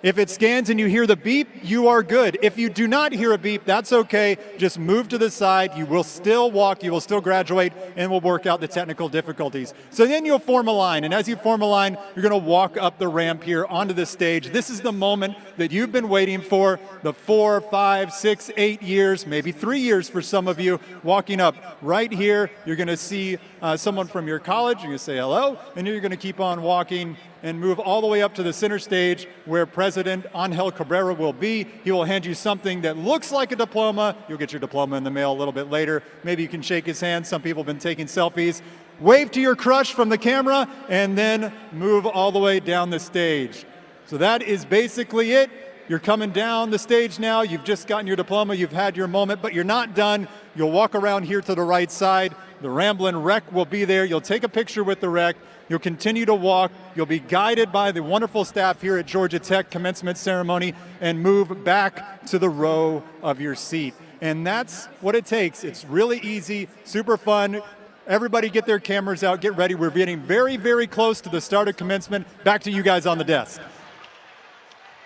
If it scans and you hear the beep, you are good. If you do not hear a beep, that's okay. Just move to the side. You will still walk, you will still graduate, and we'll work out the technical difficulties. So then you'll form a line, and as you form a line, you're going to walk up the ramp here onto the stage. This is the moment that you've been waiting for, the 4, 5, 6, 8 years, maybe 3 years for some of you, walking up right here. You're going to see someone from your college. You're going to say hello, and you're going to keep on walking and move all the way up to the center stage where President Angel Cabrera will be. He will hand you something that looks like a diploma. You'll get your diploma in the mail a little bit later. Maybe you can shake his hand. Some people have been taking selfies. Wave to your crush from the camera, and then move all the way down the stage. So that is basically it. You're coming down the stage now. You've just gotten your diploma. You've had your moment, but you're not done. You'll walk around here to the right side. The Ramblin' Rec will be there. You'll take a picture with the rec. You'll continue to walk. You'll be guided by the wonderful staff here at Georgia Tech commencement ceremony and move back to the row of your seat. And that's what it takes. It's really easy, super fun. Everybody get their cameras out, get ready. We're getting very, very close to the start of commencement. Back to you guys on the desk.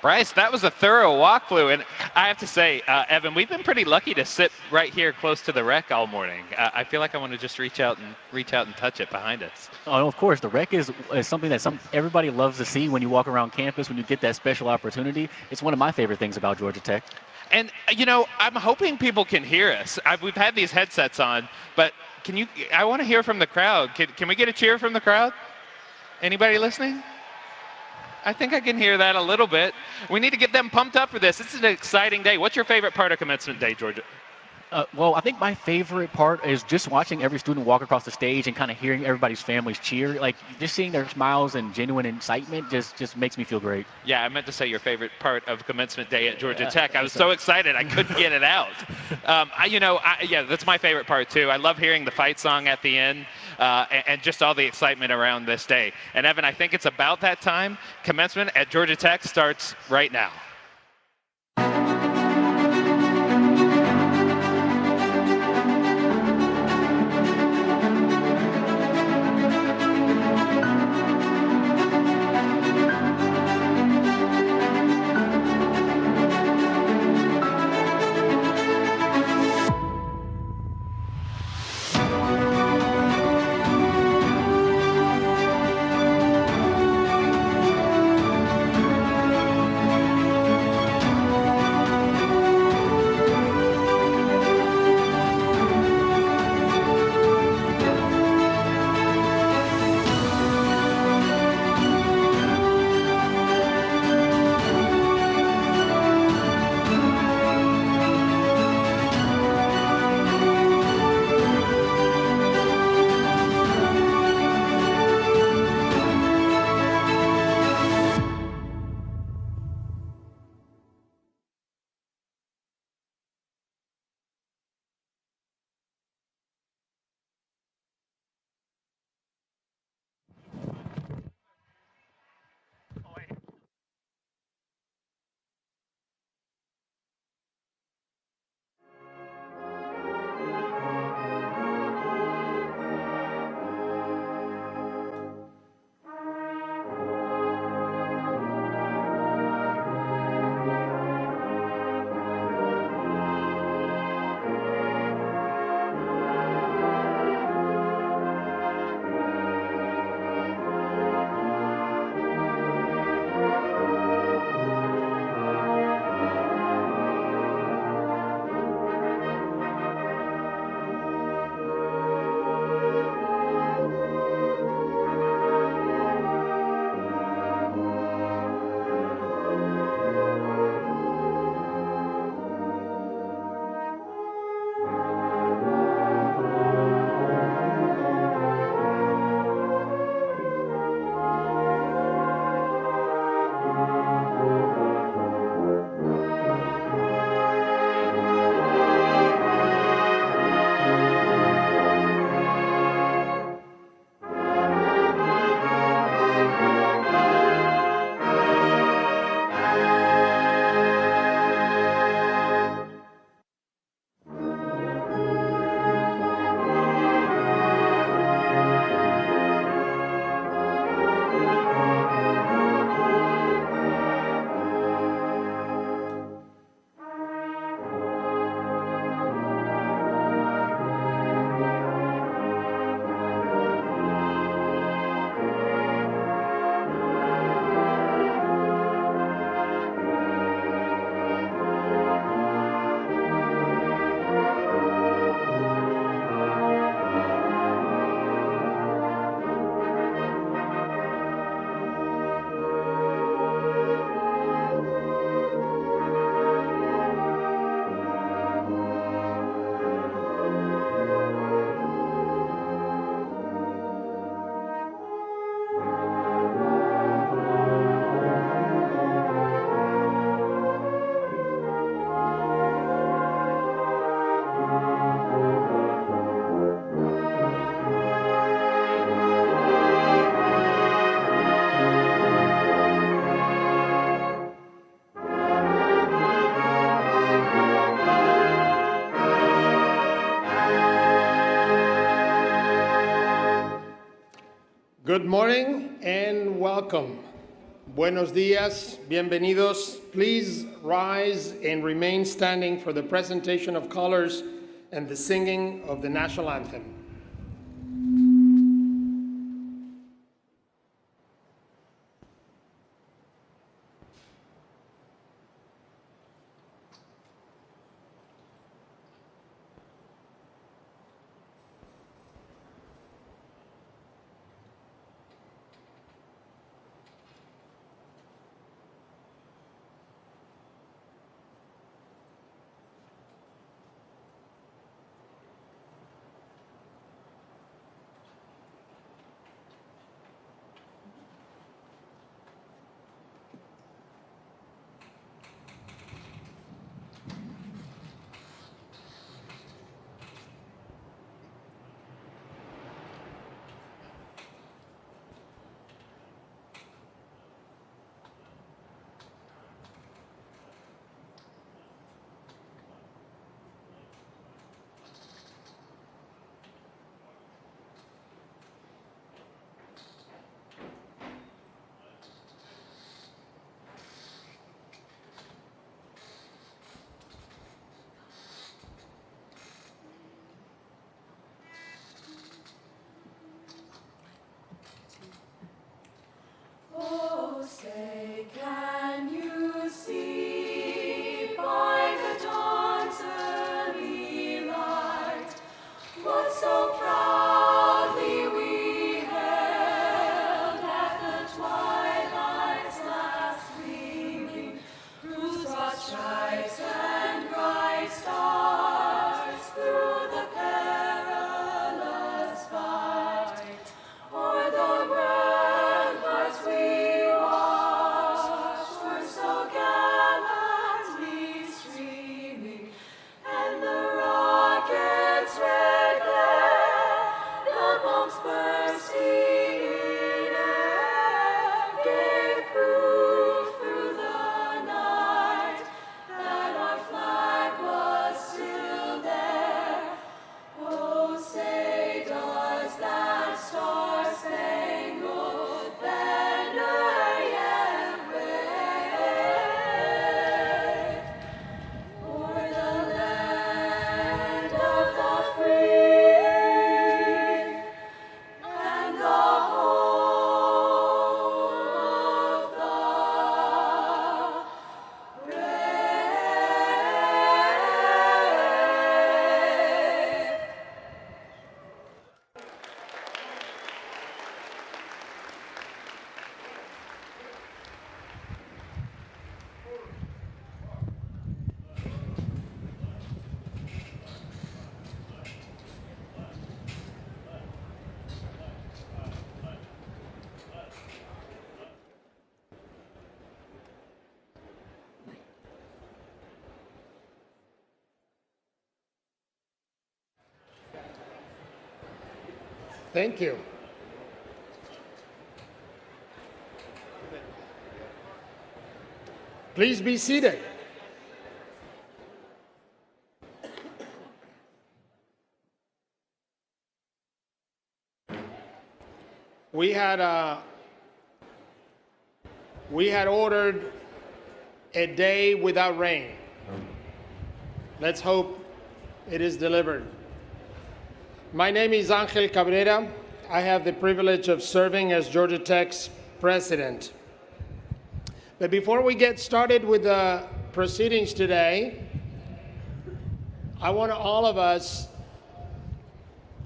Bryce, that was a thorough walkthrough, and I have to say, Evan, we've been pretty lucky to sit right here close to the rec all morning. I feel like I want to just reach out and touch it behind us. Oh, of course, the rec is something that everybody loves to see when you walk around campus, when you get that special opportunity. It's one of my favorite things about Georgia Tech. And, you know, I'm hoping people can hear us. We've had these headsets on, but I want to hear from the crowd. Can we get a cheer from the crowd? Anybody listening? I think I can hear that a little bit. We need to get them pumped up for this. This is an exciting day. What's your favorite part of commencement day, Georgia? Well, I think my favorite part is just watching every student walk across the stage and kind of hearing everybody's families cheer. Like, just seeing their smiles and genuine excitement just makes me feel great. Yeah, I meant to say your favorite part of commencement day at Georgia Tech. I was so excited I couldn't get it out. Yeah, that's my favorite part too. I love hearing the fight song at the end and just all the excitement around this day. And Evan, I think it's about that time. Commencement at Georgia Tech starts right now. Good morning and welcome. Buenos dias, bienvenidos. Please rise and remain standing for the presentation of colors and the singing of the national anthem. Oh, say, can you see by the dawn's early light what so proudly we hailed at the twilight's last gleaming, whose broad stripes and bright stars through the perilous fight o'er the ramparts we watched were so gallantly streaming, and the rockets' red glare, the bombs bursting in air, gave proof through the night that our flag was still there. Oh, say does that star-spangled banner yet wave o'er the land of the free and the home of the brave? Thank you. Please be seated. We had ordered a day without rain. Let's hope it is delivered. My name is Angel Cabrera. I have the privilege of serving as Georgia Tech's president. But before we get started with the proceedings today, I want all of us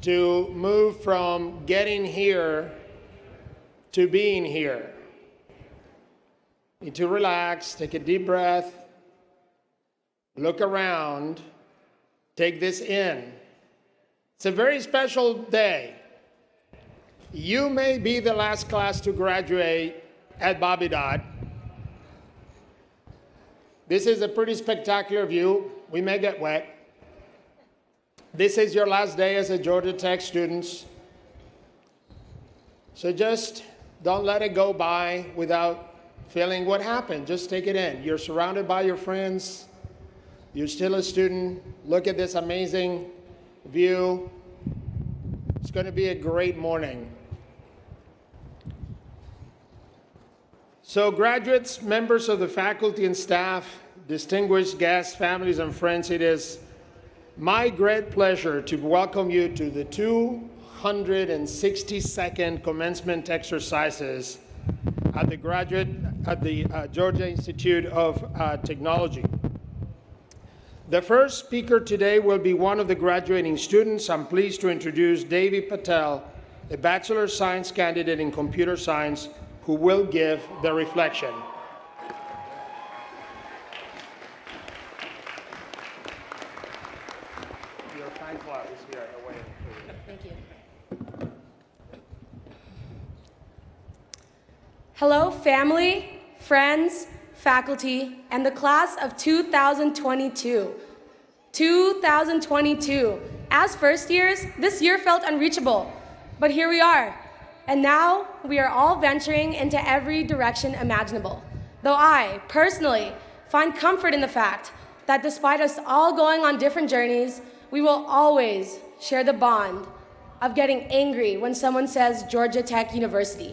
to move from getting here to being here. You need to relax, take a deep breath, look around, take this in. It's a very special day. You may be the last class to graduate at Bobby Dodd. This is a pretty spectacular view. We may get wet. This is your last day as a Georgia Tech student. So just don't let it go by without feeling what happened. Just take it in. You're surrounded by your friends. You're still a student. Look at this amazing view. It's going to be a great morning. So graduates, members of the faculty and staff, distinguished guests, families, and friends, it is my great pleasure to welcome you to the 262nd commencement exercises at the Georgia Institute of Technology. The first speaker today will be one of the graduating students. I'm pleased to introduce Devi Patel, a Bachelor of Science candidate in computer science, who will give the reflection. Your fan club is here away. Thank you. Hello, family, friends, faculty, and the class of 2022. 2022. As first years, this year felt unreachable, but here we are. And now we are all venturing into every direction imaginable. Though I, personally, find comfort in the fact that despite us all going on different journeys, we will always share the bond of getting angry when someone says Georgia Tech University.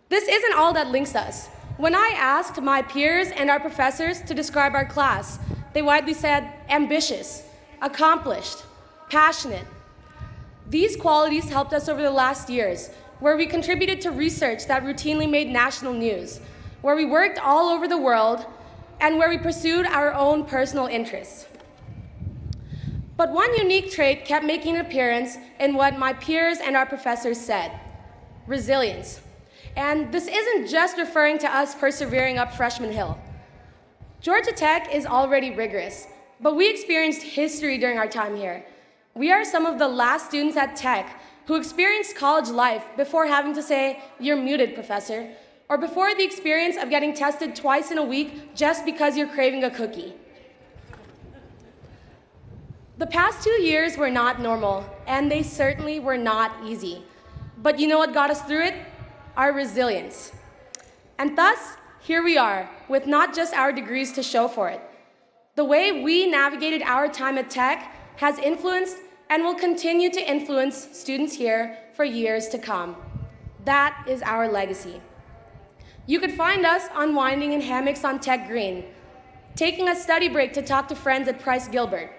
This isn't all that links us. When I asked my peers and our professors to describe our class, they widely said ambitious, accomplished, passionate. These qualities helped us over the last years, where we contributed to research that routinely made national news, where we worked all over the world, and where we pursued our own personal interests. But one unique trait kept making an appearance in what my peers and our professors said: resilience. And this isn't just referring to us persevering up Freshman Hill. Georgia Tech is already rigorous, but we experienced history during our time here. We are some of the last students at Tech who experienced college life before having to say, "You're muted, professor," or before the experience of getting tested twice in a week just because you're craving a cookie. The past 2 years were not normal, and they certainly were not easy. But you know what got us through it? Our resilience. And thus, here we are, with not just our degrees to show for it. The way we navigated our time at Tech has influenced and will continue to influence students here for years to come. That is our legacy. You could find us unwinding in hammocks on Tech Green, taking a study break to talk to friends at Price Gilbert,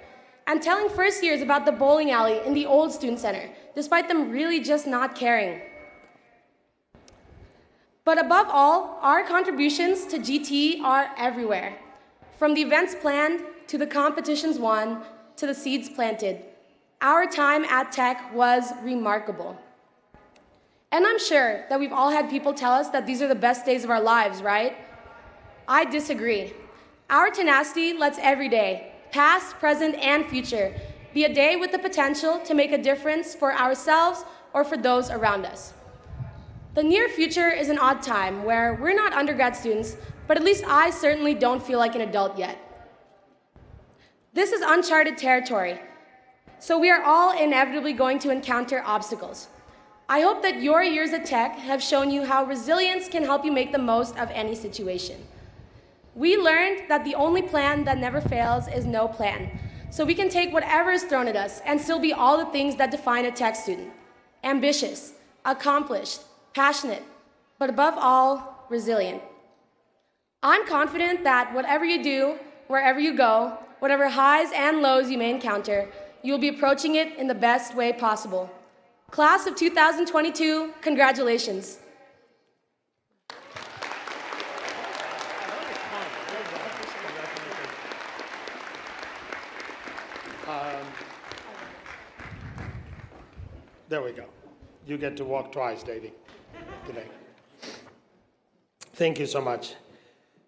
and telling first years about the bowling alley in the old student center, despite them really just not caring. But above all, our contributions to GT are everywhere. From the events planned, to the competitions won, to the seeds planted. Our time at Tech was remarkable. And I'm sure that we've all had people tell us that these are the best days of our lives, right? I disagree. Our tenacity lets every day, past, present, and future, be a day with the potential to make a difference for ourselves or for those around us. The near future is an odd time where we're not undergrad students, but at least I certainly don't feel like an adult yet. This is uncharted territory, so we are all inevitably going to encounter obstacles. I hope that your years at Tech have shown you how resilience can help you make the most of any situation. We learned that the only plan that never fails is no plan, so we can take whatever is thrown at us and still be all the things that define a Tech student: ambitious, accomplished, passionate, but above all, resilient. I'm confident that whatever you do, wherever you go, whatever highs and lows you may encounter, you will be approaching it in the best way possible. Class of 2022, congratulations. There we go. You get to walk twice, Davey, today. Thank you so much.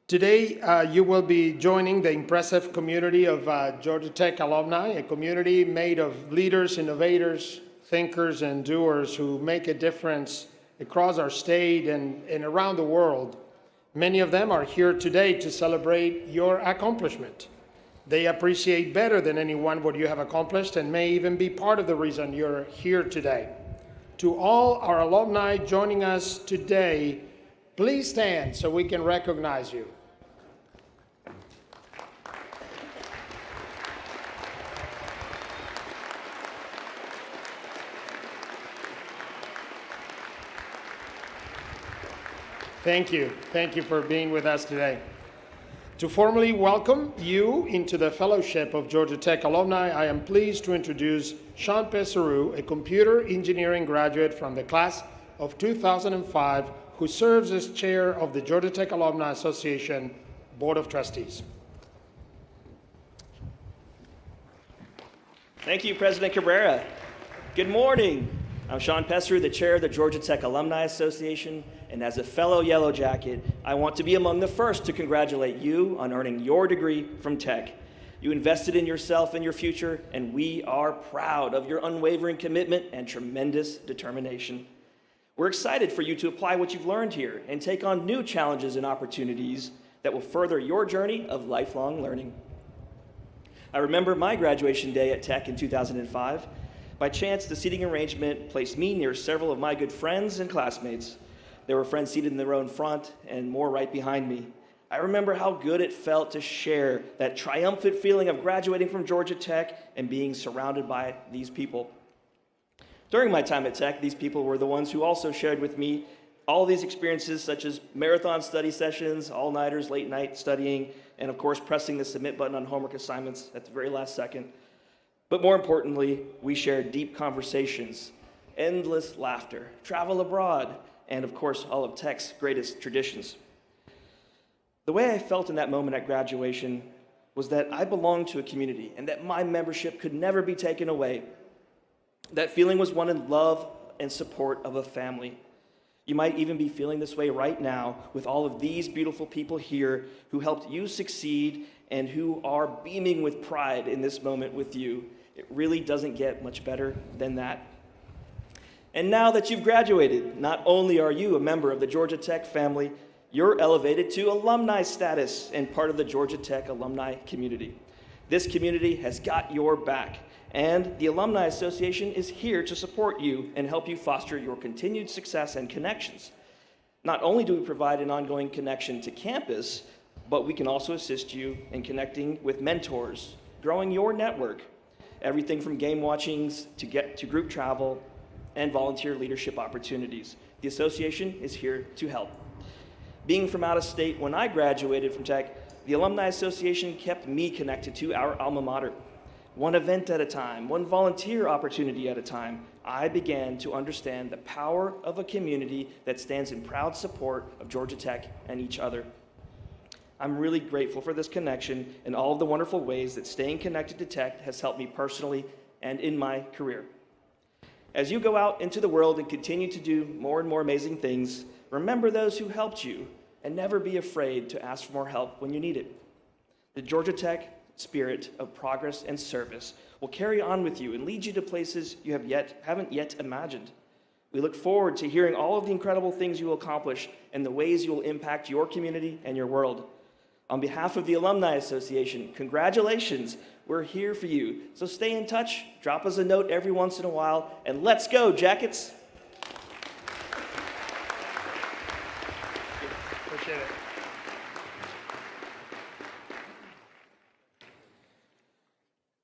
Today, you will be joining the impressive community of Georgia Tech alumni, a community made of leaders, innovators, thinkers, and doers who make a difference across our state and around the world. Many of them are here today to celebrate your accomplishment. They appreciate better than anyone what you have accomplished and may even be part of the reason you're here today. To all our alumni joining us today, please stand so we can recognize you. Thank you. Thank you for being with us today. To formally welcome you into the Fellowship of Georgia Tech Alumni, I am pleased to introduce Sean Pesseru, a computer engineering graduate from the class of 2005, who serves as chair of the Georgia Tech Alumni Association Board of Trustees. Thank you, President Cabrera. Good morning. I'm Sean Pesseru, the chair of the Georgia Tech Alumni Association, and as a fellow Yellow Jacket, I want to be among the first to congratulate you on earning your degree from Tech. You invested in yourself and your future, and we are proud of your unwavering commitment and tremendous determination. We're excited for you to apply what you've learned here and take on new challenges and opportunities that will further your journey of lifelong learning. I remember my graduation day at Tech in 2005. By chance, the seating arrangement placed me near several of my good friends and classmates. There were friends seated in their own front and more right behind me. I remember how good it felt to share that triumphant feeling of graduating from Georgia Tech and being surrounded by these people. During my time at Tech, these people were the ones who also shared with me all these experiences, such as marathon study sessions, all-nighters, late-night studying, and of course, pressing the submit button on homework assignments at the very last second. But more importantly, we shared deep conversations, endless laughter, travel abroad, and of course, all of Tech's greatest traditions. The way I felt in that moment at graduation was that I belonged to a community and that my membership could never be taken away. That feeling was one in love and support of a family. You might even be feeling this way right now with all of these beautiful people here who helped you succeed and who are beaming with pride in this moment with you. It really doesn't get much better than that. And now that you've graduated, not only are you a member of the Georgia Tech family, you're elevated to alumni status and part of the Georgia Tech alumni community. This community has got your back, and the Alumni Association is here to support you and help you foster your continued success and connections. Not only do we provide an ongoing connection to campus, but we can also assist you in connecting with mentors, growing your network, everything from game watchings to group travel and volunteer leadership opportunities. The association is here to help. Being from out of state, when I graduated from Tech, the Alumni Association kept me connected to our alma mater. One event at a time, one volunteer opportunity at a time, I began to understand the power of a community that stands in proud support of Georgia Tech and each other. I'm really grateful for this connection and all of the wonderful ways that staying connected to Tech has helped me personally and in my career. As you go out into the world and continue to do more and more amazing things, remember those who helped you and never be afraid to ask for more help when you need it. The Georgia Tech spirit of progress and service will carry on with you and lead you to places you haven't yet imagined. We look forward to hearing all of the incredible things you will accomplish and the ways you will impact your community and your world. On behalf of the Alumni Association, congratulations. We're here for you. So stay in touch, drop us a note every once in a while, and let's go, Jackets. Appreciate it.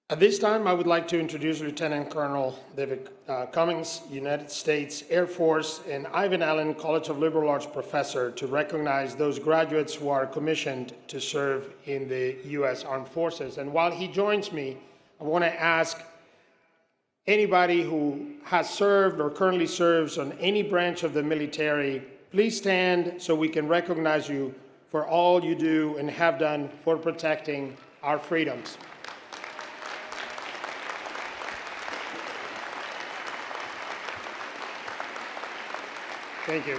At this time, I would like to introduce Lieutenant Colonel David Cummings, United States Air Force and Ivan Allen College of Liberal Arts professor, to recognize those graduates who are commissioned to serve in the U.S. Armed Forces. And while he joins me, I want to ask anybody who has served or currently serves on any branch of the military, please stand so we can recognize you for all you do and have done for protecting our freedoms. Thank you.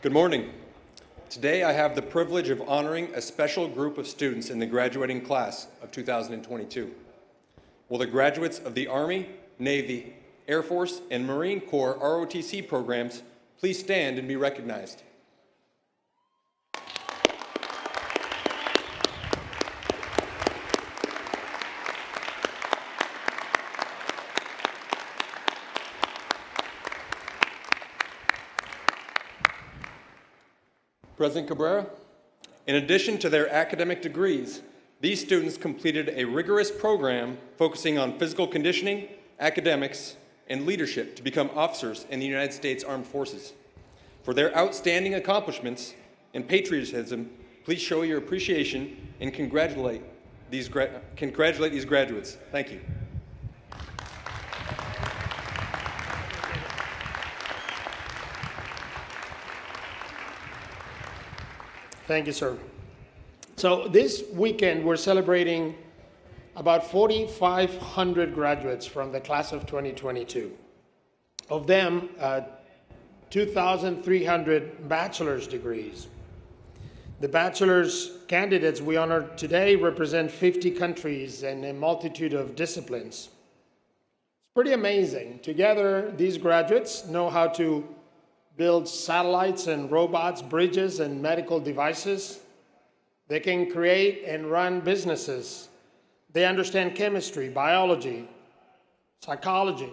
Good morning. Today I have the privilege of honoring a special group of students in the graduating class of 2022. Will the graduates of the Army, Navy, Air Force, and Marine Corps ROTC programs please stand and be recognized? President Cabrera, in addition to their academic degrees, These students completed a rigorous program focusing on physical conditioning, academics, and leadership to become officers in the United States Armed Forces. For their outstanding accomplishments and patriotism, please show your appreciation and congratulate these graduates. Thank you. Thank you, sir. So this weekend, we're celebrating about 4,500 graduates from the class of 2022. Of them, 2,300 bachelor's degrees. The bachelor's candidates we honor today represent 50 countries and a multitude of disciplines. It's pretty amazing. Together, these graduates know how to build satellites and robots, bridges and medical devices. They can create and run businesses. They understand chemistry, biology, psychology.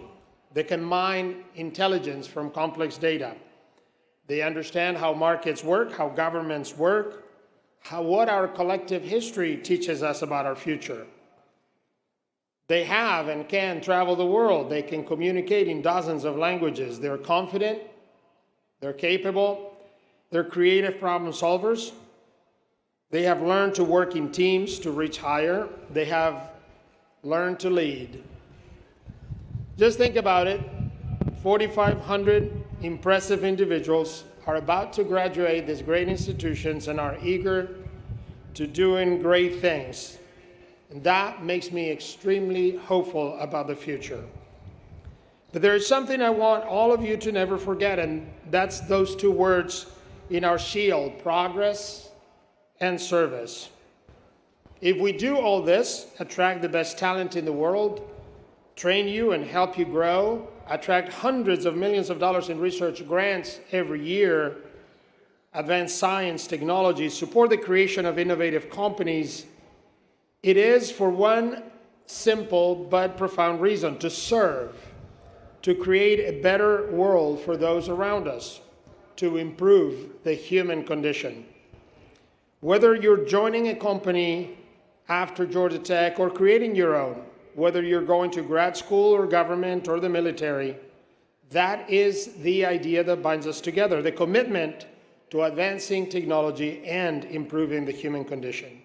They can mine intelligence from complex data. They understand how markets work, how governments work, what our collective history teaches us about our future. They have and can travel the world. They can communicate in dozens of languages. They're confident, they're capable, they're creative problem solvers. They have learned to work in teams to reach higher. They have learned to lead. Just think about it. 4,500 impressive individuals are about to graduate these great institutions and are eager to doing great things. And that makes me extremely hopeful about the future. But there is something I want all of you to never forget, and that's those two words in our shield: progress and service. If we do all this, attract the best talent in the world, train you and help you grow, attract hundreds of millions of dollars in research grants every year, advance science, technology, support the creation of innovative companies, it is for one simple but profound reason: to serve, to create a better world for those around us, to improve the human condition. Whether you're joining a company after Georgia Tech or creating your own, whether you're going to grad school or government or the military, that is the idea that binds us together: the commitment to advancing technology and improving the human condition.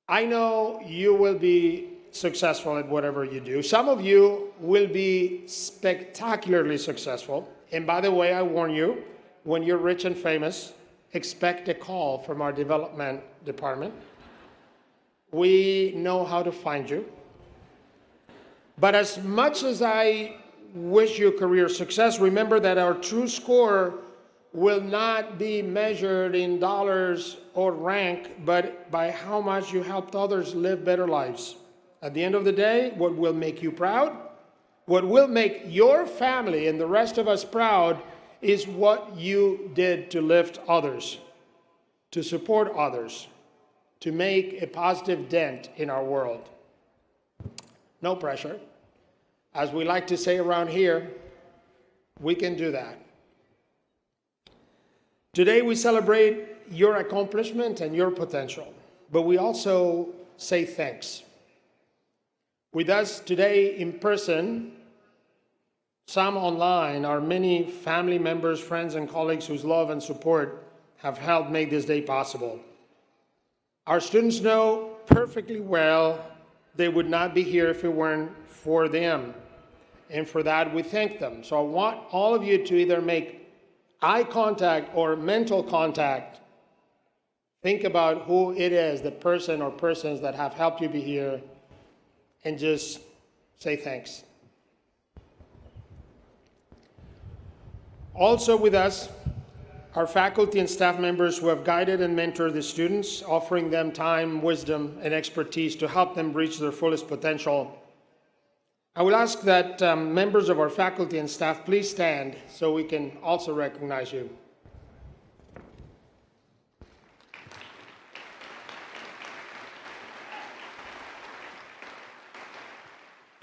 I know you will be successful at whatever you do. Some of you will be spectacularly successful. And by the way, I warn you, when you're rich and famous, expect a call from our development department. We know how to find you. But as much as I wish you career success, remember that our true score will not be measured in dollars or rank, but by how much you helped others live better lives. At the end of the day, what will make you proud, what will make your family and the rest of us proud, is what you did to lift others, to support others, to make a positive dent in our world. No pressure. As we like to say around here, we can do that. Today we celebrate your accomplishment and your potential, but we also say thanks. With us today in person, some online, are many family members, friends, and colleagues whose love and support have helped make this day possible. Our students know perfectly well they would not be here if it weren't for them. And for that, we thank them. So I want all of you to either make eye contact or mental contact. Think about who it is, the person or persons that have helped you be here, and just say thanks. Also with us, our faculty and staff members who have guided and mentored the students, offering them time, wisdom, and expertise to help them reach their fullest potential. I will ask that members of our faculty and staff please stand so we can also recognize you.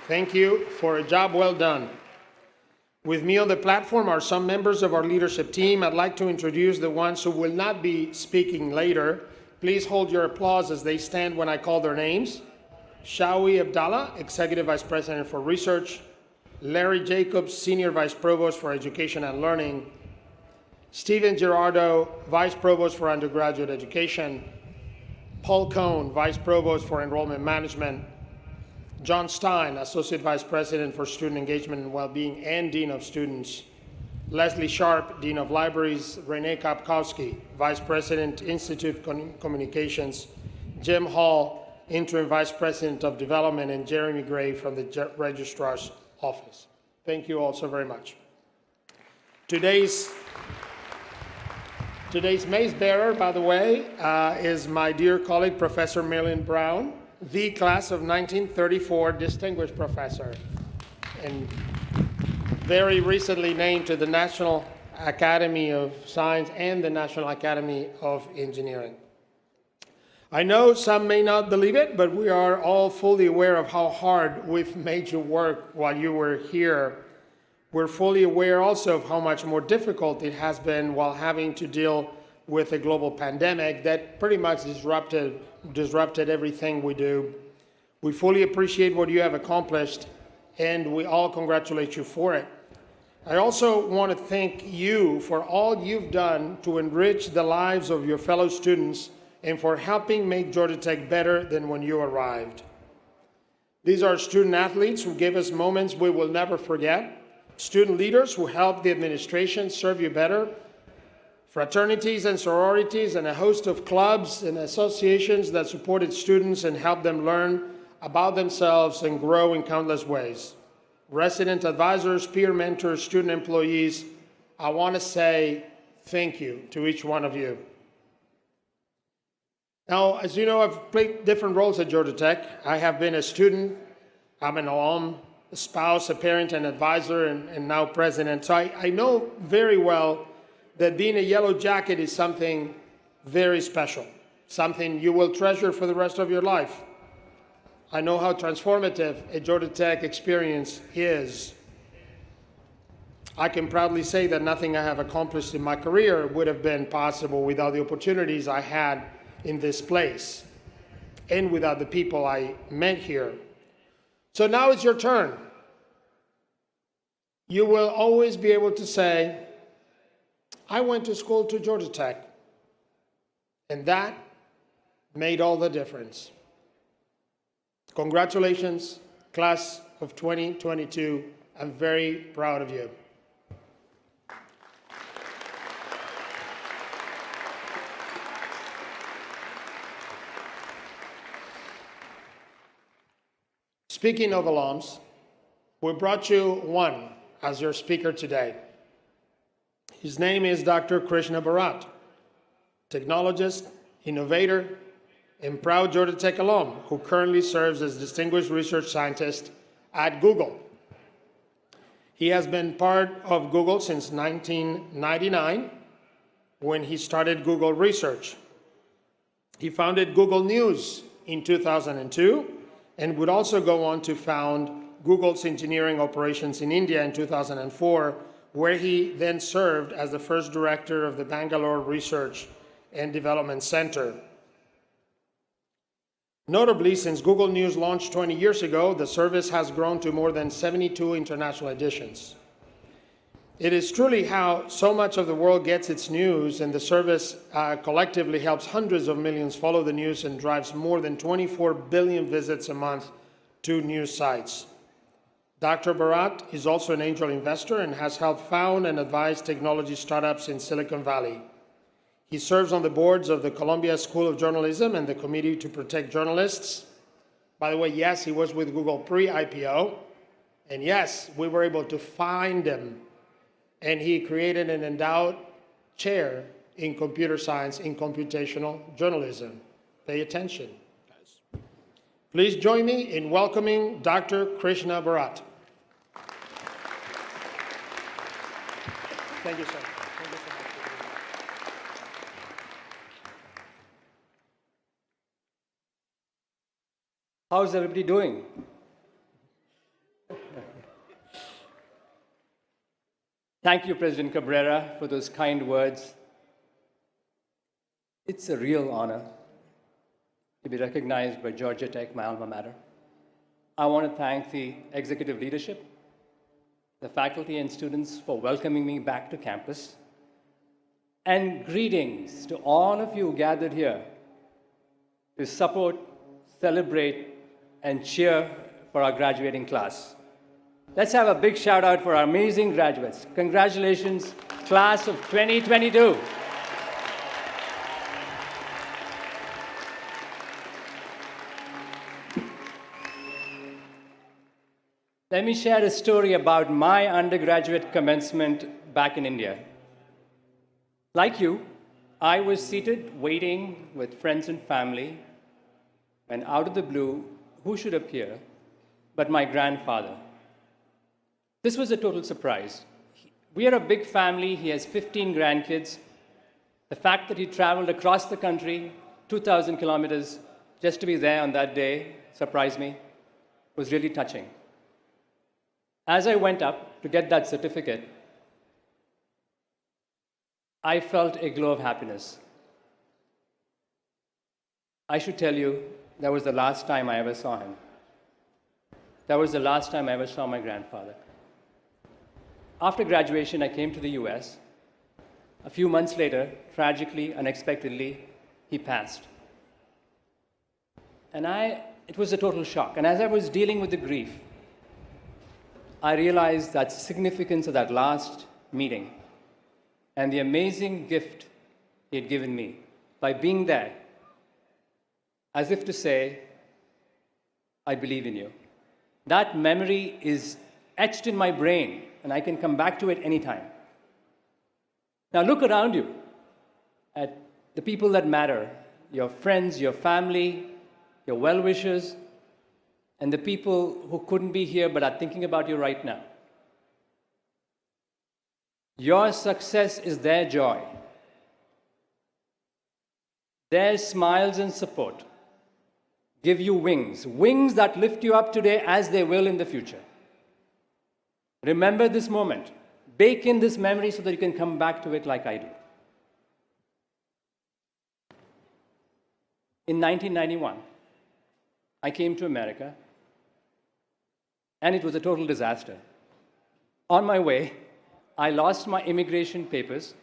Thank you for a job well done. With me on the platform are some members of our leadership team. I'd like to introduce the ones who will not be speaking later. Please hold your applause as they stand when I call their names. Shawi Abdallah, Executive Vice President for Research. Larry Jacobs, Senior Vice Provost for Education and Learning. Stephen Gerardo, Vice Provost for Undergraduate Education. Paul Cohn, Vice Provost for Enrollment Management. John Stein, Associate Vice President for Student Engagement and Wellbeing and Dean of Students. Leslie Sharp, Dean of Libraries. Renee Kapkowski, Vice President, Institute Communications. Jim Hall, Interim Vice President of Development, and Jeremy Gray from the Registrar's Office. Thank you all so very much. Today's mace bearer, by the way, is my dear colleague, Professor Marilyn Brown, the class of 1934 distinguished professor, and very recently named to the National Academy of Science and the National Academy of Engineering. I know some may not believe it, but we are all fully aware of how hard we've made you work while you were here. We're fully aware also of how much more difficult it has been while having to deal with a global pandemic that pretty much disrupted everything we do. We fully appreciate what you have accomplished, and we all congratulate you for it. I also want to thank you for all you've done to enrich the lives of your fellow students and for helping make Georgia Tech better than when you arrived. These are student athletes who gave us moments we will never forget, student leaders who helped the administration serve you better, fraternities and sororities, and a host of clubs and associations that supported students and helped them learn about themselves and grow in countless ways. Resident advisors, peer mentors, student employees, I want to say thank you to each one of you. Now, as you know, I've played different roles at Georgia Tech. I have been a student, I'm an alum, a spouse, a parent, an advisor, and now president. So I know very well that being a yellow jacket is something very special, something you will treasure for the rest of your life. I know how transformative a Georgia Tech experience is. I can proudly say that nothing I have accomplished in my career would have been possible without the opportunities I had in this place and without the people I met here. So now it's your turn. You will always be able to say, I went to school to Georgia Tech, and that made all the difference. Congratulations, class of 2022. I'm very proud of you. Speaking of alums, we brought you one as your speaker today. His name is Dr. Krishna Bharat, technologist, innovator, and proud Georgia Tech alum who currently serves as Distinguished Research Scientist at Google. He has been part of Google since 1999 when he started Google Research. He founded Google News in 2002 and would also go on to found Google's engineering operations in India in 2004, where he then served as the first director of the Bangalore Research and Development Center. Notably, since Google News launched 20 years ago, the service has grown to more than 72 international editions. It is truly how so much of the world gets its news, and the service collectively helps hundreds of millions follow the news and drives more than 24 billion visits a month to news sites. Dr. Bharat is also an angel investor and has helped found and advise technology startups in Silicon Valley. He serves on the boards of the Columbia School of Journalism and the Committee to Protect Journalists. By the way, yes, he was with Google pre-IPO. And yes, we were able to find him. And he created an endowed chair in computer science in computational journalism. Pay attention, guys. Please join me in welcoming Dr. Krishna Bharat. Thank you, sir. Thank you so much. How's everybody doing? Thank you, President Cabrera, for those kind words. It's a real honor to be recognized by Georgia Tech, my alma mater. I want to thank the executive leadership, the faculty and students for welcoming me back to campus, and greetings to all of you gathered here to support, celebrate, and cheer for our graduating class. Let's have a big shout out for our amazing graduates. Congratulations, class of 2022. Let me share a story about my undergraduate commencement back in India. Like you, I was seated waiting with friends and family, and out of the blue, who should appear but my grandfather. This was a total surprise. We are a big family. He has 15 grandkids. The fact that he traveled across the country, 2,000 kilometers, just to be there on that day, surprised me, was really touching. As I went up to get that certificate, I felt a glow of happiness. I should tell you, that was the last time I ever saw him. That was the last time I ever saw my grandfather. After graduation, I came to the US. A few months later, tragically, unexpectedly, he passed. And it was a total shock. And as I was dealing with the grief, I realized that significance of that last meeting and the amazing gift he had given me by being there, as if to say, I believe in you. That memory is etched in my brain, and I can come back to it anytime. Now look around you at the people that matter, your friends, your family, your well-wishers, and the people who couldn't be here but are thinking about you right now. Your success is their joy. Their smiles and support give you wings, wings that lift you up today as they will in the future. Remember this moment. Bake in this memory so that you can come back to it like I do. In 1991, I came to America, and it was a total disaster. On my way, I lost my immigration papers.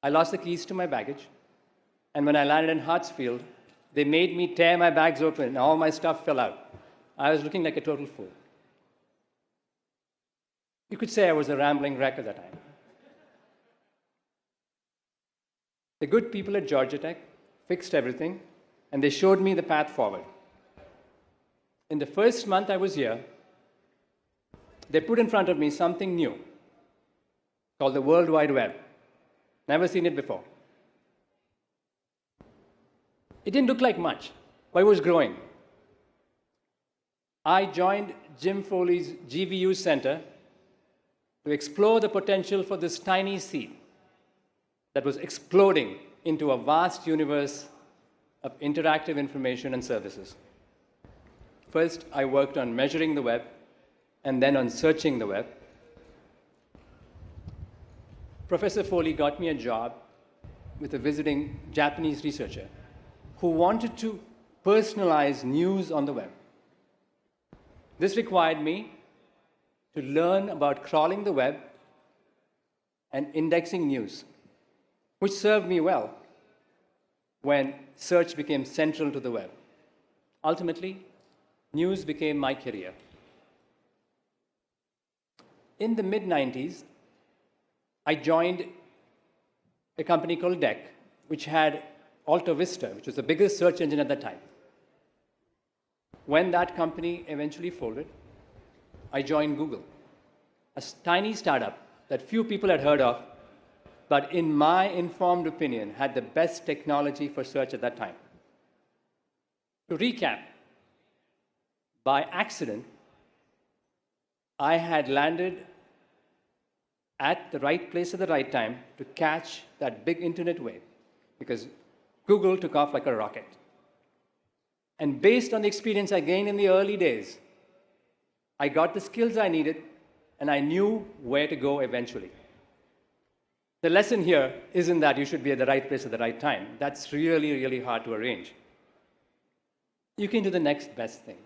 I lost the keys to my baggage. And when I landed in Hartsfield, they made me tear my bags open, and all my stuff fell out. I was looking like a total fool. You could say I was a rambling wreck at that time. The good people at Georgia Tech fixed everything, and they showed me the path forward. In the first month I was here, they put in front of me something new called the World Wide Web. Never seen it before. It didn't look like much, but it was growing. I joined Jim Foley's GVU Center to explore the potential for this tiny seed that was exploding into a vast universe of interactive information and services. First, I worked on measuring the web, and then on searching the web. Professor Foley got me a job with a visiting Japanese researcher who wanted to personalize news on the web. This required me to learn about crawling the web and indexing news, which served me well when search became central to the web. Ultimately, news became my career. In the mid-90s, I joined a company called DEC, which had Alta Vista, which was the biggest search engine at that time. When that company eventually folded, I joined Google, a tiny startup that few people had heard of, but in my informed opinion, had the best technology for search at that time. To recap, by accident, I had landed at the right place at the right time to catch that big internet wave, because Google took off like a rocket. And based on the experience I gained in the early days, I got the skills I needed, and I knew where to go eventually. The lesson here isn't that you should be at the right place at the right time. That's really, really hard to arrange. you can do the next best thing.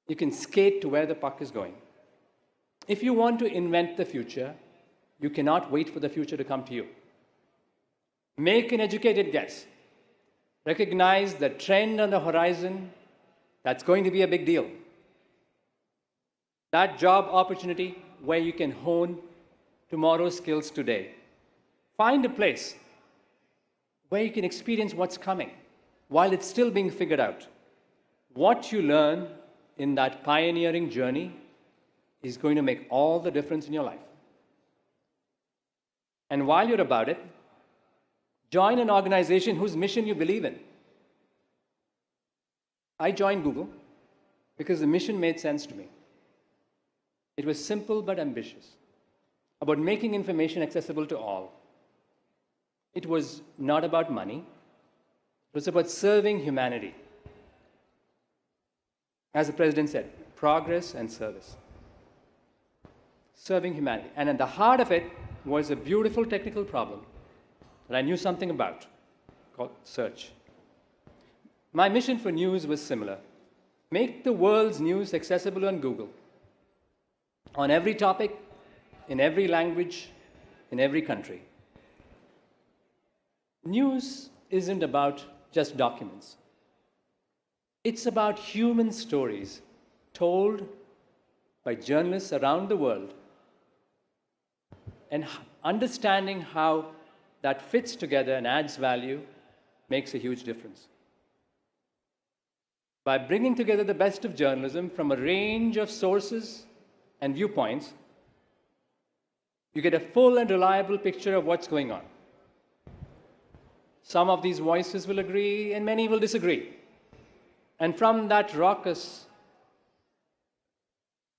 You can skate to where the puck is going. If you want to invent the future, you cannot wait for the future to come to you. Make an educated guess. Recognize the trend on the horizon. That's going to be a big deal. That job opportunity where you can hone tomorrow's skills today. Find a place where you can experience what's coming while it's still being figured out. What you learn in that pioneering journey is going to make all the difference in your life. And while you're about it, join an organization whose mission you believe in. I joined Google because the mission made sense to me. It was simple but ambitious, about making information accessible to all. It was not about money. It was about serving humanity. As the president said, progress and service. Serving humanity. And at the heart of it was a beautiful technical problem that I knew something about, called search. My mission for news was similar. Make the world's news accessible on Google, on every topic, in every language, in every country. News isn't about just documents. It's about human stories told by journalists around the world, and understanding how that fits together and adds value makes a huge difference. By bringing together the best of journalism from a range of sources and viewpoints, you get a full and reliable picture of what's going on. Some of these voices will agree and many will disagree. And from that raucous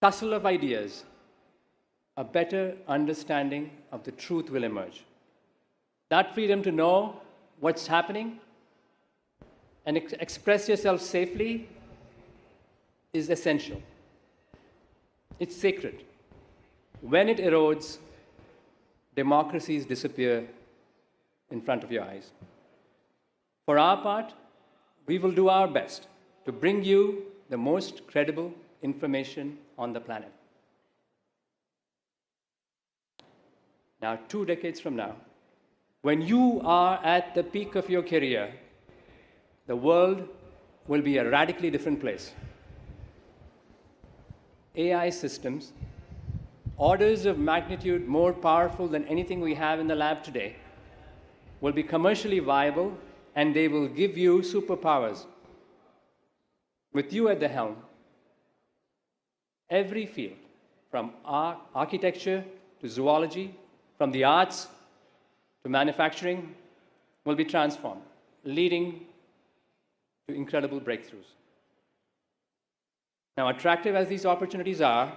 tussle of ideas, a better understanding of the truth will emerge. That freedom to know what's happening and express yourself safely is essential. It's sacred. When it erodes, democracies disappear in front of your eyes. For our part, we will do our best to bring you the most credible information on the planet. Now, 2 decades from now, when you are at the peak of your career, the world will be a radically different place. AI systems, orders of magnitude more powerful than anything we have in the lab today, will be commercially viable, and they will give you superpowers. With you at the helm, every field, from architecture to zoology, from the arts to manufacturing, will be transformed, leading to incredible breakthroughs. Now, attractive as these opportunities are,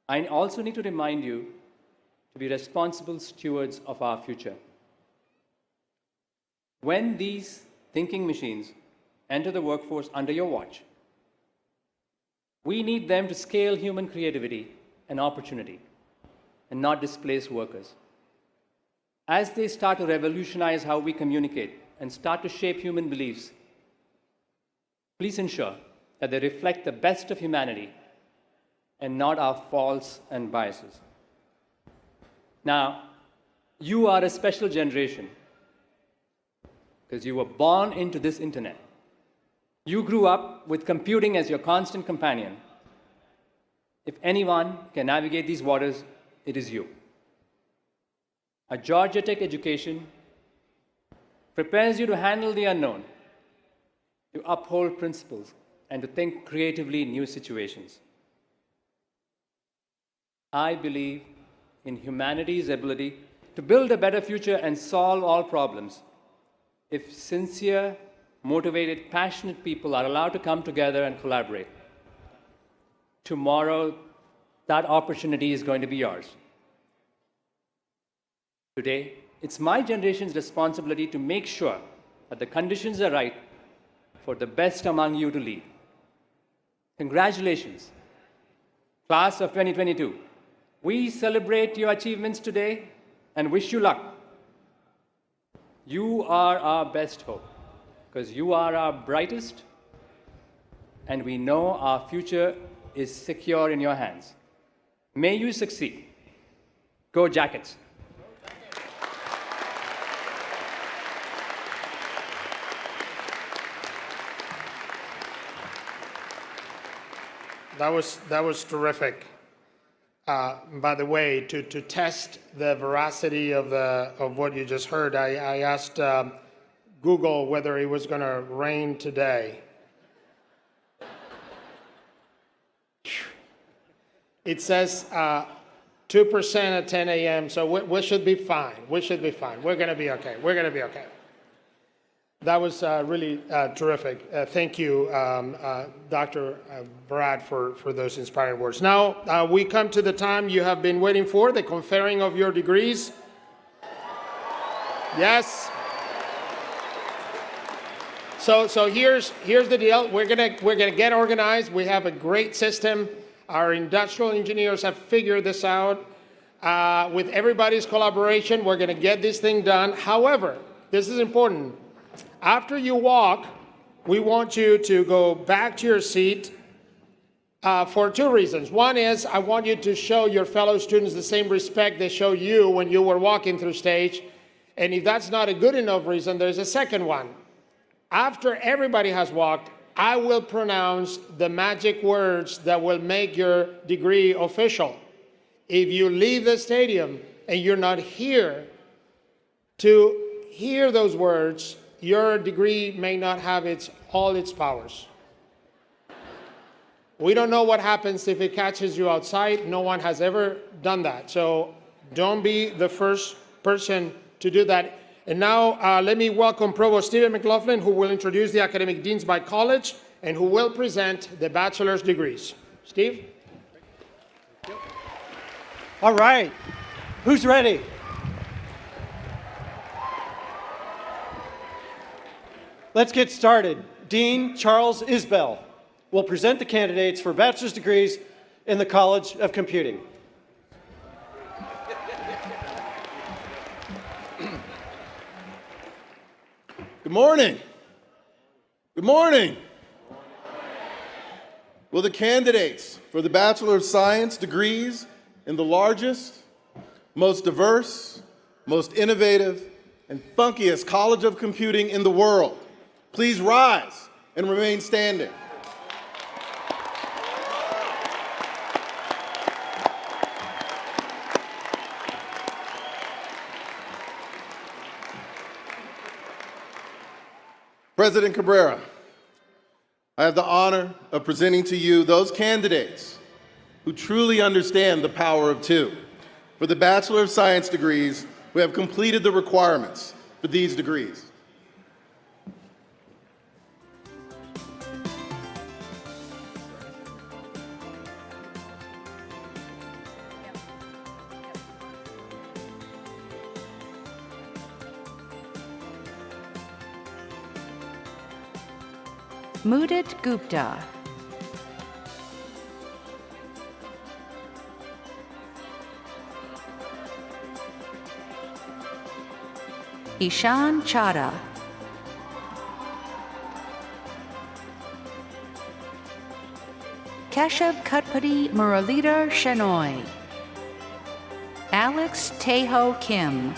I also need to remind you to be responsible stewards of our future. When these thinking machines enter the workforce under your watch, we need them to scale human creativity and opportunity and not displace workers. As they start to revolutionize how we communicate and start to shape human beliefs, please ensure that they reflect the best of humanity and not our faults and biases. Now, you are a special generation because you were born into this internet. You grew up with computing as your constant companion. If anyone can navigate these waters, it is you. A Georgia Tech education prepares you to handle the unknown, to uphold principles, and to think creatively in new situations. I believe in humanity's ability to build a better future and solve all problems if sincere, motivated, passionate people are allowed to come together and collaborate. Tomorrow, that opportunity is going to be yours. Today, it's my generation's responsibility to make sure that the conditions are right for the best among you to lead. Congratulations, class of 2022. We celebrate your achievements today and wish you luck. You are our best hope. because you are our brightest, and we know our future is secure in your hands. May you succeed. Go Jackets. That was terrific. By the way, to test the veracity of what you just heard, I asked Google whether it was going to rain today. It says 2% at 10 a.m., so we should be fine. We should be fine. We're going to be okay. We're going to be okay. That was really terrific. Thank you, Dr. Brad, for those inspiring words. Now, we come to the time you have been waiting for, the conferring of your degrees. Yes. So here's the deal. We're gonna get organized. We have a great system. Our industrial engineers have figured this out. With everybody's collaboration, we're gonna get this thing done. However, this is important. After you walk, we want you to go back to your seat for two reasons. One is I want you to show your fellow students the same respect they show you when you were walking through stage. And if that's not a good enough reason, there's a second one. After everybody has walked, I will pronounce the magic words that will make your degree official. If you leave the stadium and you're not here to hear those words, your degree may not have all its powers. We don't know what happens if it catches you outside. No one has ever done that. So don't be the first person to do that. And now let me welcome Provost Stephen McLaughlin, who will introduce the academic deans by college and who will present the bachelor's degrees. Steve? All right. Who's ready? Let's get started. Dean Charles Isbell will present the candidates for bachelor's degrees in the College of Computing. Good morning. Good morning. Will the candidates for the Bachelor of Science degrees in the largest, most diverse, most innovative, and funkiest College of Computing in the world please rise and remain standing? President Cabrera, I have the honor of presenting to you those candidates who truly understand the power of two. For the Bachelor of Science degrees, we have completed the requirements for these degrees. Mudit Gupta. Ishan Chadha. Keshav Kutpati Muralidhar Shenoy. Alex Teho Kim.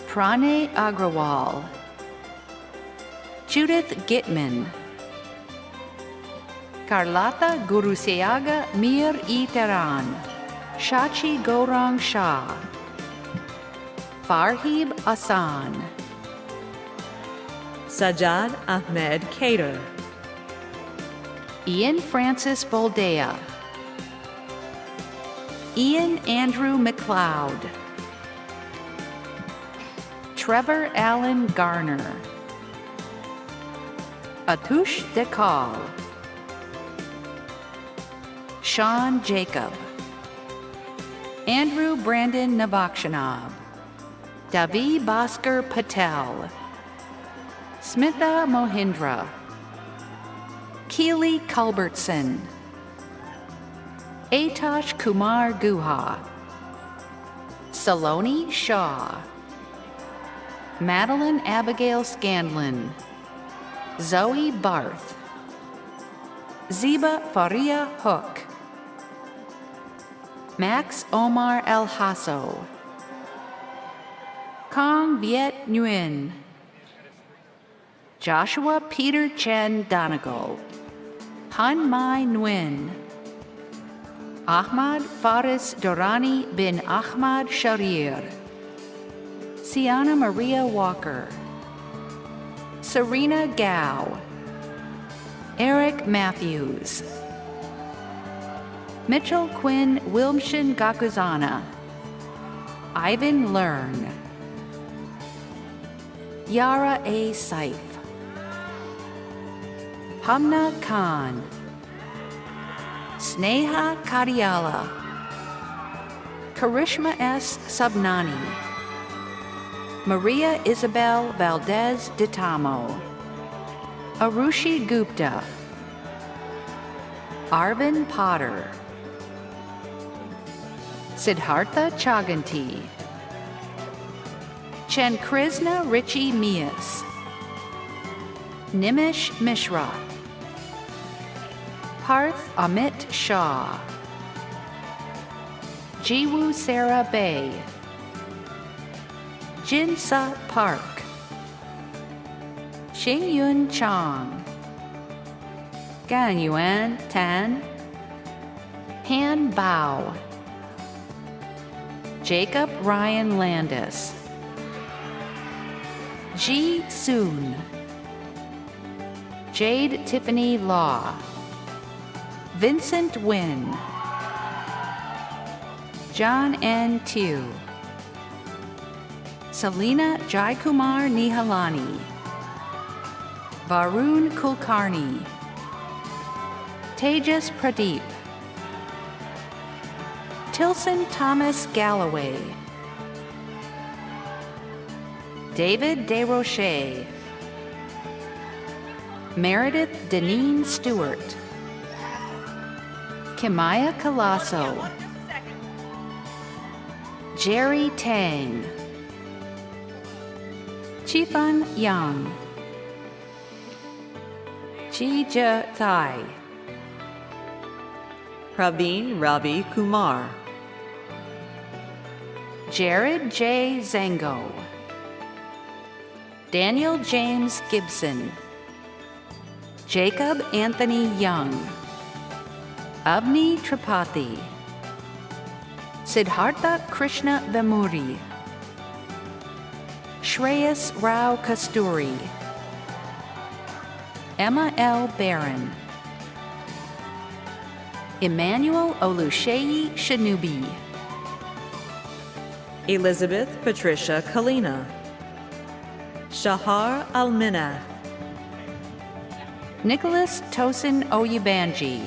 Pranay Agrawal. Judith Gitman. Carlata Guruseaga Mir E. Teran, Shachi Gaurang Shah, Farhib Hassan, Sajjad Ahmed Kader, Ian Francis Boldea, Ian Andrew McLeod, Trevor Allen Garner, Atush Dekal, Sean Jacob, Andrew Brandon Navakshanab, Davi Bhaskar Patel, Smitha Mohindra, Keely Culbertson, Atosh Kumar Guha, Saloni Shaw, Madeline Abigail Scanlon, Zoe Barth, Ziba Faria Hook, Max Omar El Hasso, Kong Viet Nguyen, Joshua Peter Chen Donegal, Han Mai Nguyen, Ahmad Faris Dorani bin Ahmad Sharir, Sienna Maria Walker, Serena Gao, Eric Matthews, Mitchell Quinn Wilmshin Gakuzana, Ivan Learn, Yara A. Saif, Hamna Khan, Sneha Kadiala, Karishma S. Subnani, Maria Isabel Valdez Ditamo, Arushi Gupta, Arvin Potter, Siddhartha Chaganti, Chankrishna Richie Mias, Nimish Mishra, Parth Amit Shah, Jiwoo Sarah Bay, Jinsa Park, Xingyun Chang, Ganyuan Tan, Han Bao, Jacob Ryan Landis, Ji Soon, Jade Tiffany Law, Vincent Wynn, John N. Tew, Selena Jaikumar Nihalani, Varun Kulkarni, Tejas Pradeep, Tilson Thomas Galloway, David Desrochers, Meredith Deneen Stewart, Kimaya Colasso, Jerry Tang, Chifan Yang, Chija Thai, Praveen Ravi Kumar, Jared J. Zango, Daniel James Gibson, Jacob Anthony Young, Avni Tripathi, Siddhartha Krishna Vemuri, Shreyas Rao Kasturi, Emma L. Barron, Emmanuel Oluseyi Shanubi, Elizabeth Patricia Kalina, Shahar Alminath, Nicholas Tosin Oyubanji,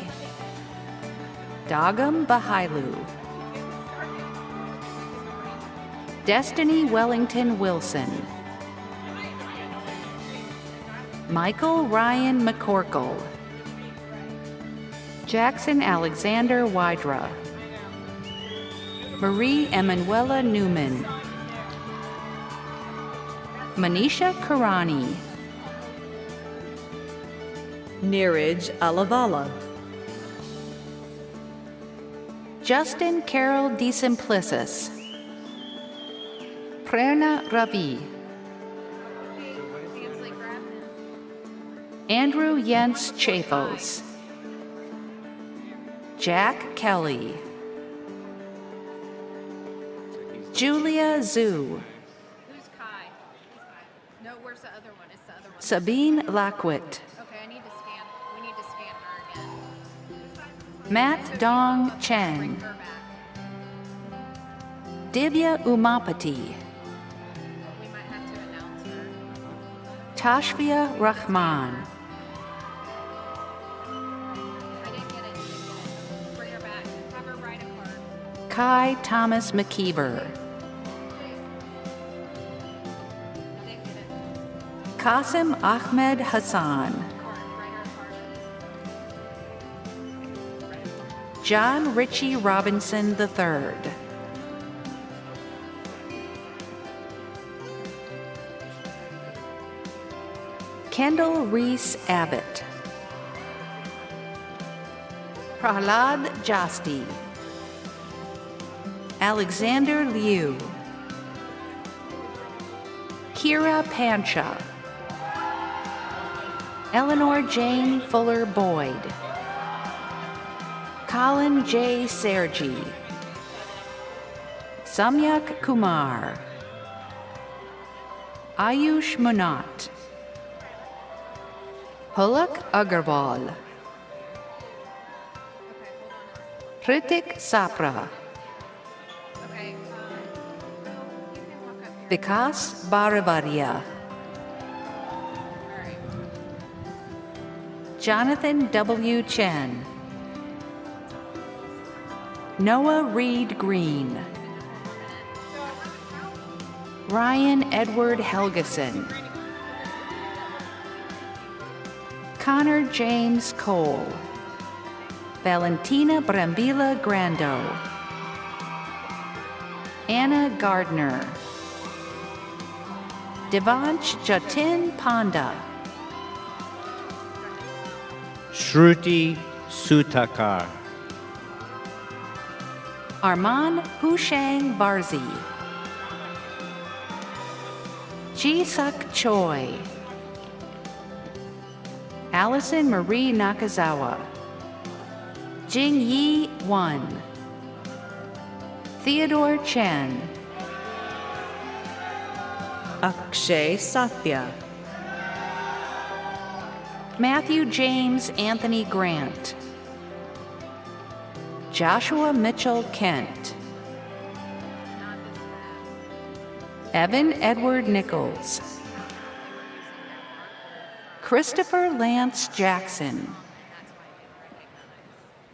Dagam Bahailu, Destiny Wellington Wilson, Michael Ryan McCorkle, Jackson Alexander Wydra, Marie Emanuela Newman, Manisha Karani, Neeraj Alavala, Justin Carroll DeSimplicis, Prerna Ravi, Andrew Jens Chafos, Jack Kelly, Julia Zhu, Who's Kai? No, where's the other one? It's the other one. Sabine Lackwit, Okay, I need to scan. We need to scan her again. Matt Dong Chen, Divya Umapati, We might have to announce her. Tashfia Rahman, I didn't get it. Bring her back. Have her write a card. Kai Thomas McKeever, Qasim Ahmed Hassan, John Ritchie Robinson III, Kendall Reese Abbott. Prahlad Jasti. Alexander Liu. Kira Pancha. Eleanor Jane Fuller Boyd. Colin J. Sergi. Samyak Kumar. Ayush Munat. Pulak Agarwal. Hritik Sapra. Vikas Baravaria. Jonathan W. Chen. Noah Reed Green. Ryan Edward Helgeson. Connor James Cole. Valentina Brambila Grando. Anna Gardner. Devansh Jatin Panda. Shruti Sutakar. Arman Hushang Barzi. Ji-Suk Choi. Allison Marie Nakazawa. Jing Yi Wan. Theodore Chen. Akshay Satya. Matthew James Anthony Grant. Joshua Mitchell Kent. Evan Edward Nichols. Christopher Lance Jackson.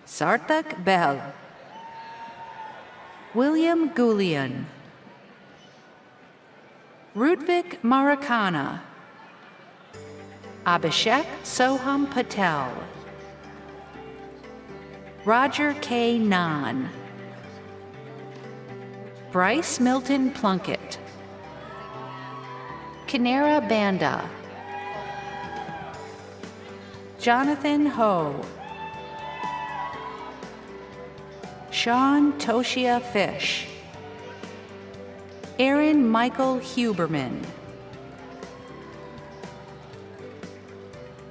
Sarthak Bell. William Goulian. Rudvik Marakana. Abhishek Soham Patel. Roger K. Nahn. Bryce Milton Plunkett. Kinera Banda. Jonathan Ho. Sean Toshia Fish. Aaron Michael Huberman.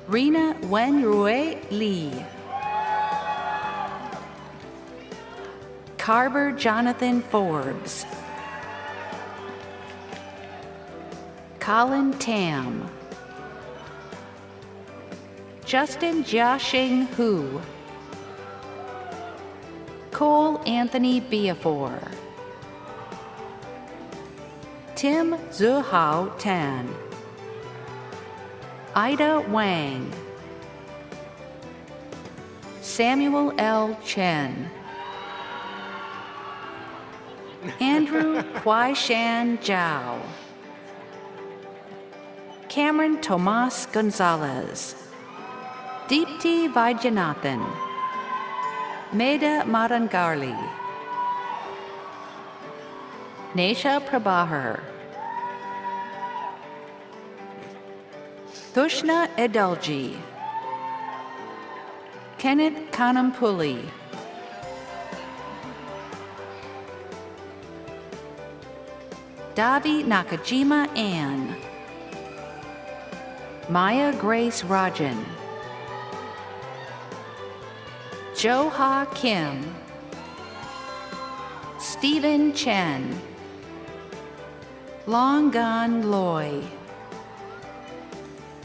Rena Wenrue Lee. Carver Jonathan Forbes. Colin Tam. Justin Jiaxing Hu. Cole Anthony Beafor. Tim Zuhao Tan. Ida Wang. Samuel L. Chen. Andrew Kwai-Shan Zhao. Cameron Tomas Gonzalez. Deepti Vaidyanathan. Meda Madangarli. Nesha Prabhakar. Tushna Edalji. Kenneth Kanampuli. Davi Nakajima Ann. Maya Grace Rajan. Jo Ha Kim. Stephen Chen. Long Gone Loy.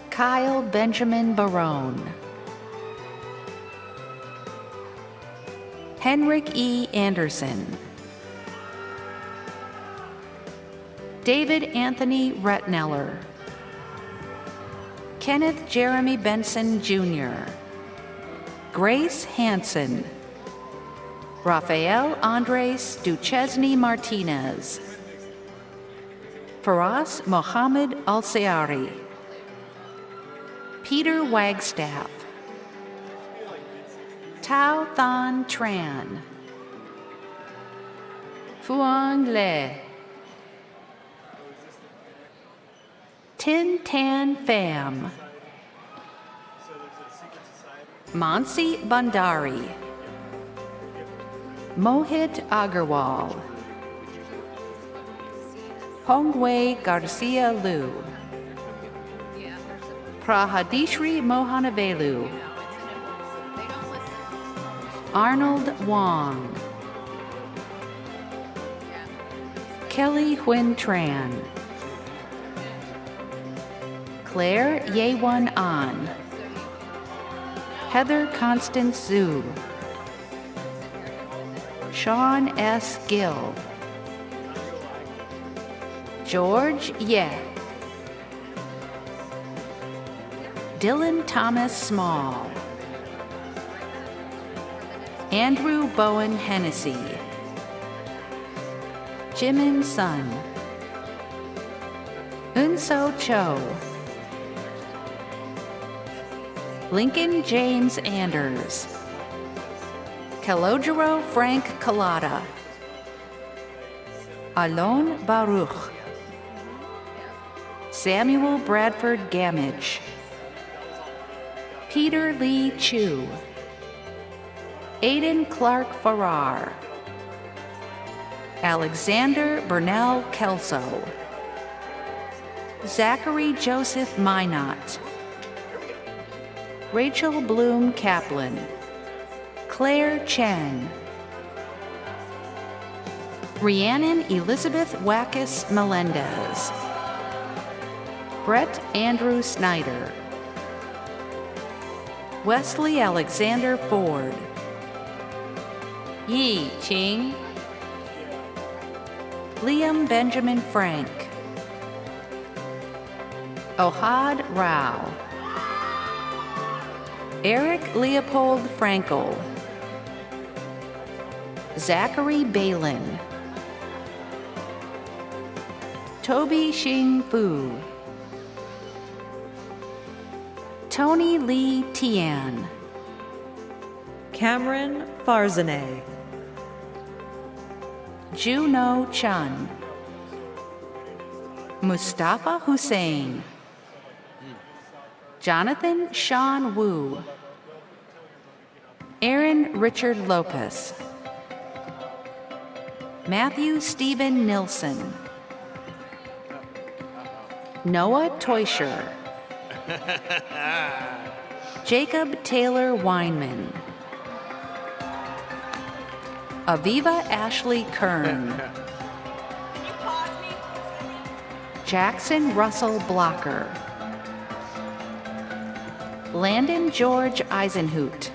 Kyle Benjamin Barone. Henrik E. Anderson. David Anthony Retneller. Kenneth Jeremy Benson Jr. Grace Hansen. Rafael Andres Duchesne Martinez. Faraz Mohammed Al-Sayari. Peter Wagstaff. Tao Than Tran. Phuong Le. Tin Tan Pham. Mansi Bandari, Mohit Agarwal, Hongwei Garcia Liu, Prahadishri Mohanavelu, Arnold Wong, Kelly Huyn Tran, Claire Yewan An, Heather Constance Zhu, Sean S. Gill, George Ye, Dylan Thomas Small, Andrew Bowen Hennessy, Jimin Sun, Unso Cho, Lincoln James Anders, Kalojiro Frank Kalata, Alon Baruch, Samuel Bradford Gamage, Peter Lee Chu, Aidan Clark Farrar, Alexander Burnell Kelso, Zachary Joseph Minot, Rachel Bloom Kaplan, Claire Chen, Rhiannon Elizabeth Wackus Melendez, Brett Andrew Snyder, Wesley Alexander Ford, Yi Qing, Liam Benjamin Frank, Ohad Rao, Eric Leopold Frankel, Zachary Balin, Toby Xing Fu, Tony Lee Tian, Cameron Farzaneh, Juno Chun, Mustafa Hussein, Jonathan Sean Wu, Aaron Richard Lopez, Matthew Stephen Nilsson, Noah Teuscher, Jacob Taylor Weinman, Aviva Ashley Kern, Jackson Russell Blocker, Landon George Eisenhoot,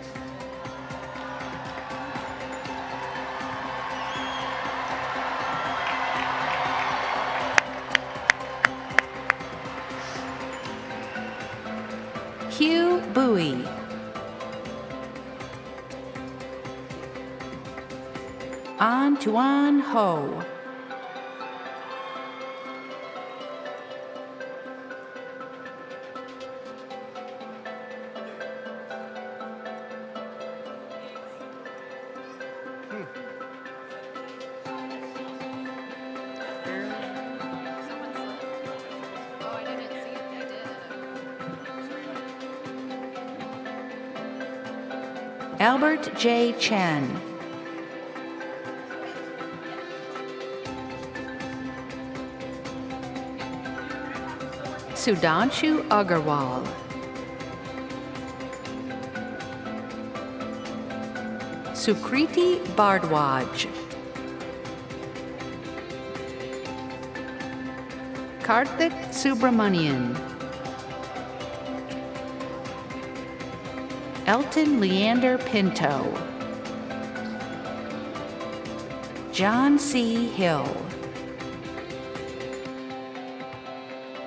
Hugh Bowie, Antoine Ho, Albert J. Chen, Sudhanshu Agarwal, Sukriti Bardwaj, Karthik Subramanian, Elton Leander Pinto, John C. Hill,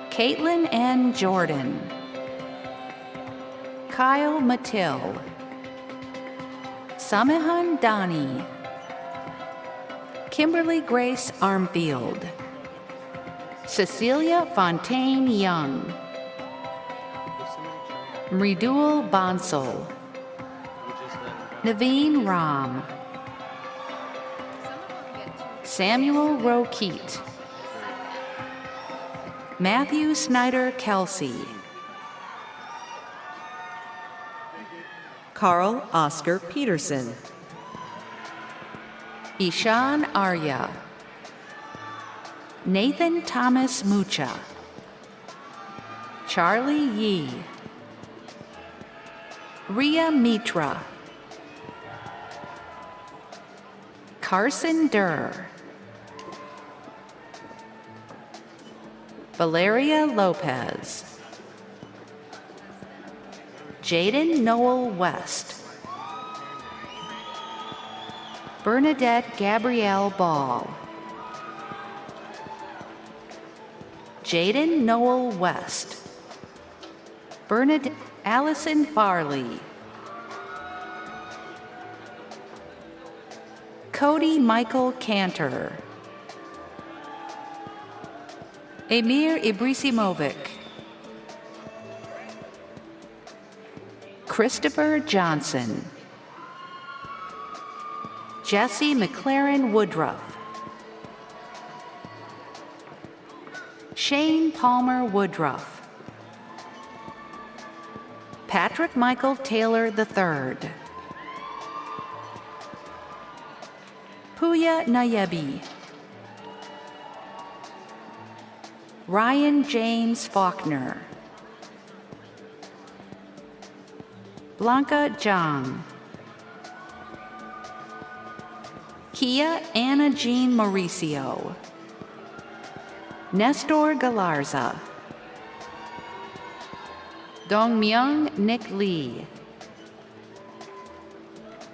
Caitlin N. Jordan, Kyle Mattil, Samihan Dani, Kimberly Grace Armfield, Cecilia Fontaine Young, Mridul Bansal, Naveen Ram, Samuel Rokeet, Matthew Snyder Kelsey, Carl Oscar Peterson. Ishan Arya. Nathan Thomas Mucha. Charlie Yee. Ria Mitra. Carson Durr. Valeria Lopez. Jaden Noel West. Bernadette Gabrielle Ball. Jaden Noel West. Bernadette Allison Farley. Cody Michael Cantor. Emir Ibrisimovic. Christopher Johnson. Jesse McLaren Woodruff. Shane Palmer Woodruff. Patrick Michael Taylor III. Puya Nayebi. Ryan James Faulkner. Blanca Zhang. Kia Anna Jean Mauricio. Nestor Galarza. Dongmyoung Nick Lee.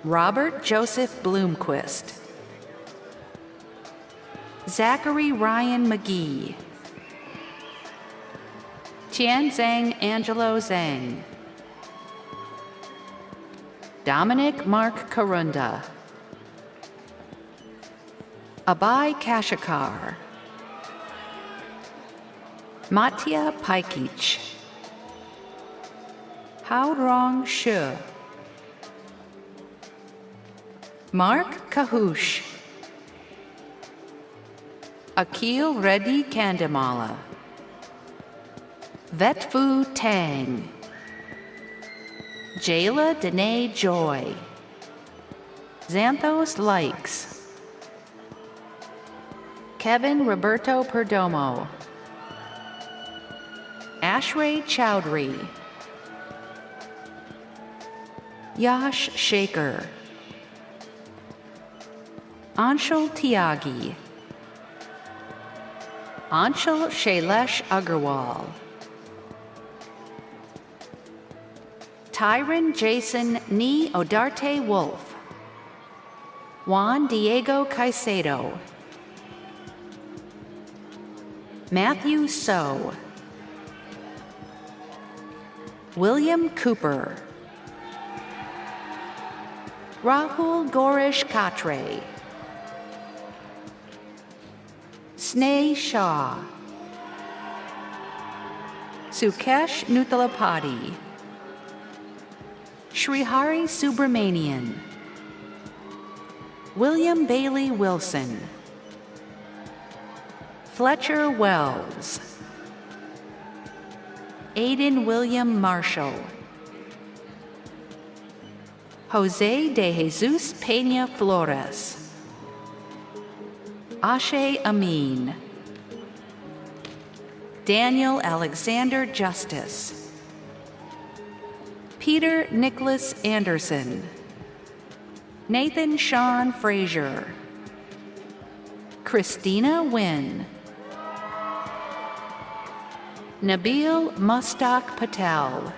Robert Joseph Bloomquist. Zachary Ryan McGee. Tian Zhang Angelo Zhang. Dominic Mark Karunda. Abai Kashakar. Mattia Pajkic. Haorong Shu. Mark Kahush. Akil Reddy Kandamala. Vetfu Tang. Jayla Danae Joy. Xanthos Likes. Kevin Roberto Perdomo. Ashray Chowdhury. Yash Shaker. Anshul Tyagi. Anshul Shailesh Agarwal. Tyron Jason Ni Odarte Wolf. Juan Diego Caicedo. Matthew So. William Cooper. Rahul Gorish Katre. Sneh Shah. Sukesh Nuthalapadi. Srihari Subramanian. William Bailey Wilson. Fletcher Wells. Aiden William Marshall. Jose de Jesus Peña Flores. Ashe Amin. Daniel Alexander Justice. Peter Nicholas Anderson. Nathan Sean Frazier. Christina Wynn. Nabil Mustak Patel.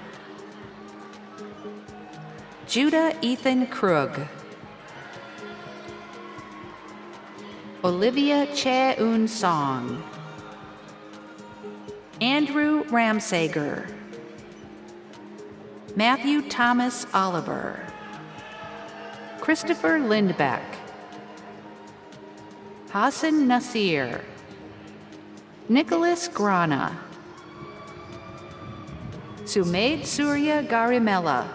Judah Ethan Krug. Olivia Che-un Song. Andrew Ramsager. Matthew Thomas Oliver. Christopher Lindbeck. Hassan Nasir. Nicholas Grana. Sumaid Surya Garimella.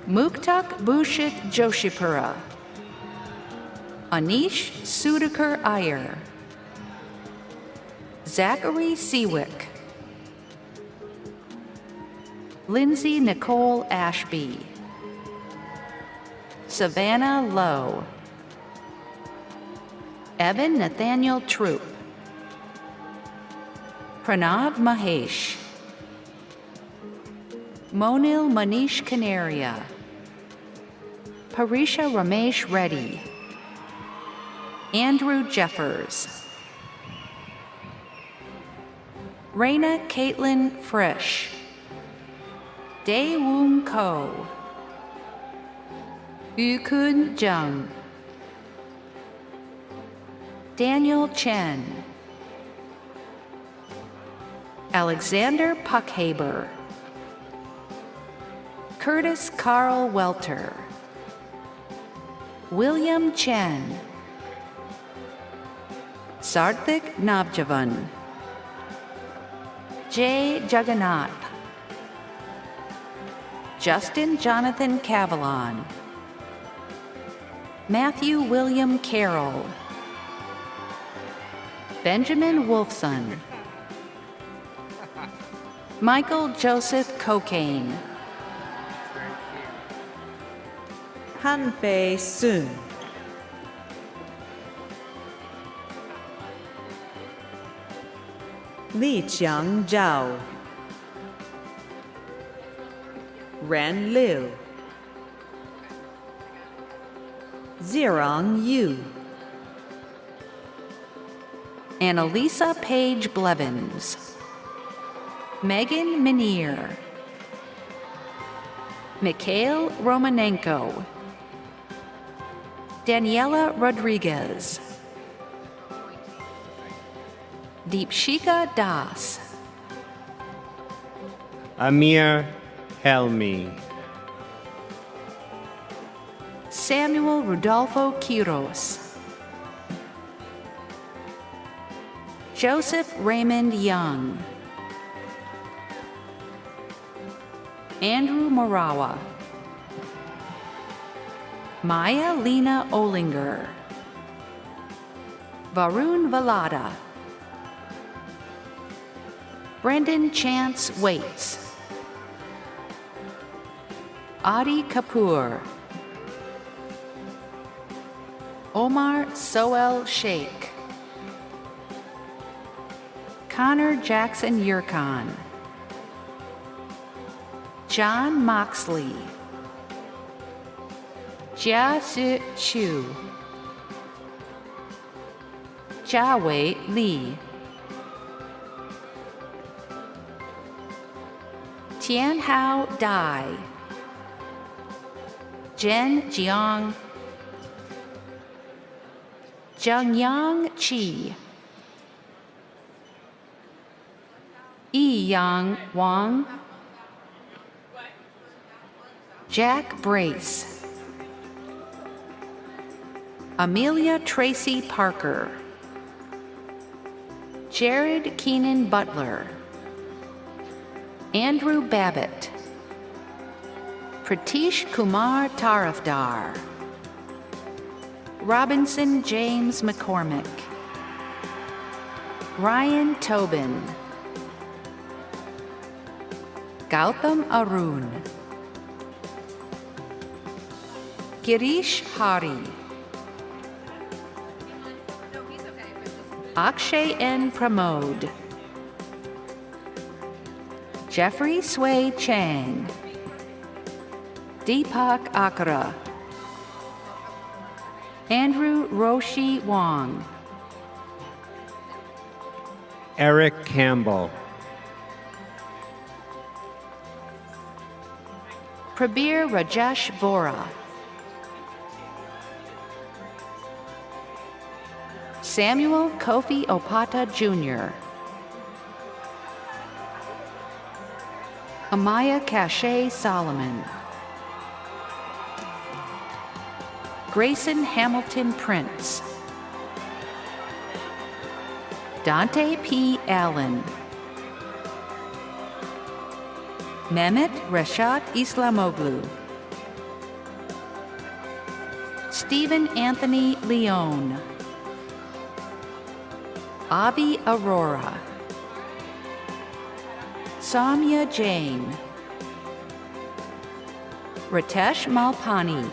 Muktak Bhushit Joshipura. Anish Sudhakar Iyer. Zachary Seawick. Lindsay Nicole Ashby, Savannah Lowe, Evan Nathaniel Troop, Pranav Mahesh, Monil Manish Kanaria, Parisha Ramesh Reddy, Andrew Jeffers, Raina Caitlin Frisch, Dae Woon Ko, Yukun Jung, Daniel Chen, Alexander Puckhaber, Curtis Carl Welter, William Chen, Sarthik Navjavan, Jay Jagannath, Justin Jonathan Cavalon, Matthew William Carroll, Benjamin Wolfson, Michael Joseph Cocaine, Han Fei Sun, Li Qiang Zhao, Ren Liu, Zirong Yu, Annalisa Page Blevins, Megan Minier, Mikhail Romanenko, Daniela Rodriguez, Deepshika Das, Amir Helmi, Samuel Rudolfo Quiros, Joseph Raymond Young, Andrew Morawa, Maya Lena Olinger, Varun Valada, Brendan Chance Waits, Adi Kapoor, Omar Soel Sheikh, Connor Jackson Yurkan, John Moxley, Jia Si Chu, Jiawei Li, Tianhao Dai, Jen Jiang, Zhengyang Qi, Yi-Yang Wang, Jack Brace, Amelia Tracy Parker, Jared Keenan Butler, Andrew Babbitt, Pratish Kumar Tarafdar, Robinson James McCormick, Ryan Tobin, Gautam Arun, Girish Hari, Akshay N. Pramod, Jeffrey Sway Chang, Deepak Akra, Andrew Roshi Wong, Eric Campbell, Prabir Rajesh Vora, Samuel Kofi Opata Jr., Amaya Cache Solomon, Grayson Hamilton Prince, Dante P. Allen, Mehmet Reshat Islamoglu, Stephen Anthony Leone, Avi Aurora, Samya Jain, Ritesh Malpani,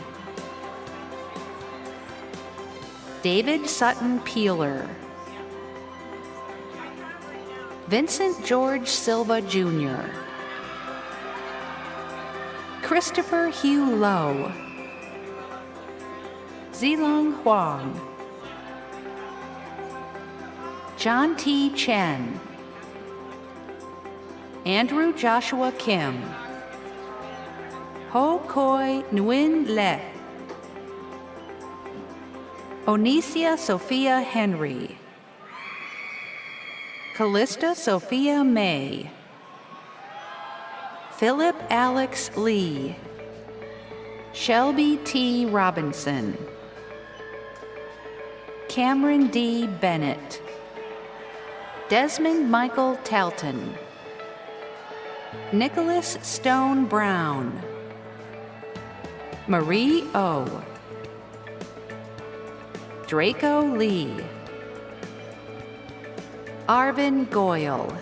David Sutton Peeler, Vincent George Silva Jr., Christopher Hugh Lowe, Zilong Huang, John T. Chen, Andrew Joshua Kim, Ho Koi Nguyen Le, Onisia Sophia Henry, Callista Sophia May, Philip Alex Lee, Shelby T. Robinson, Cameron D. Bennett, Desmond Michael Talton, Nicholas Stone Brown, Marie O., Draco Lee, Arvin Goyle,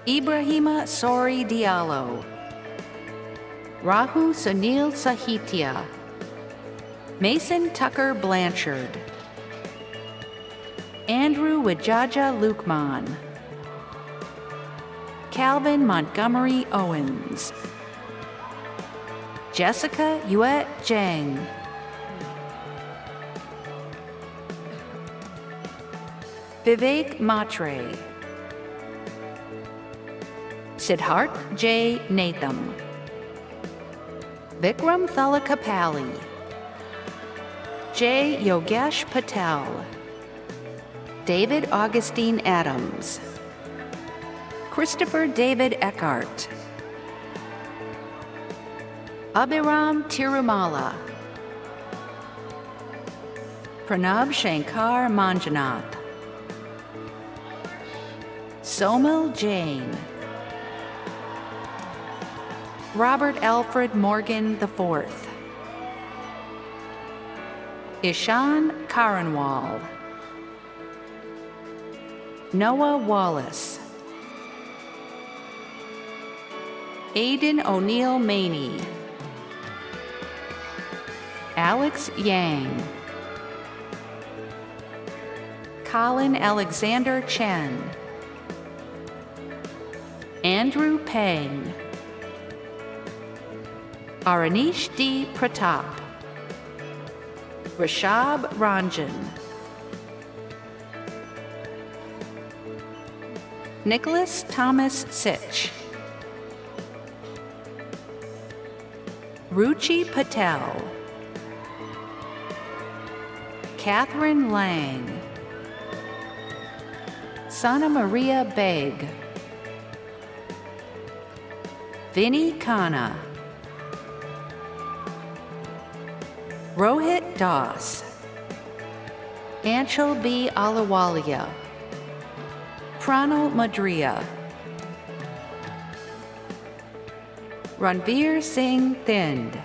Ibrahima Sori Diallo, Rahu Sunil Sahitya, Mason Tucker Blanchard, Andrew Wajaja Lukman, Calvin Montgomery Owens, Jessica Yuet Zhang, Vivek Matre, Siddharth J. Natham, Vikram Thalakapalli, J. Yogesh Patel, David Augustine Adams, Christopher David Eckhart, Abhiram Tirumala, Pranab Shankar Manjanath, Somil Jain, Robert Alfred Morgan IV, Ishan Karanwal, Noah Wallace, Aidan O'Neill Maney, Alex Yang, Colin Alexander Chen, Andrew Pang, Aranish D. Pratap, Rashab Ranjan, Nicholas Thomas Sitch, Ruchi Patel, Catherine Lang, Sana Maria Beg, Vinny Khanna, Rohit Das, Anshul B. Alawalia, Pranal Madria, Ranveer Singh Thind,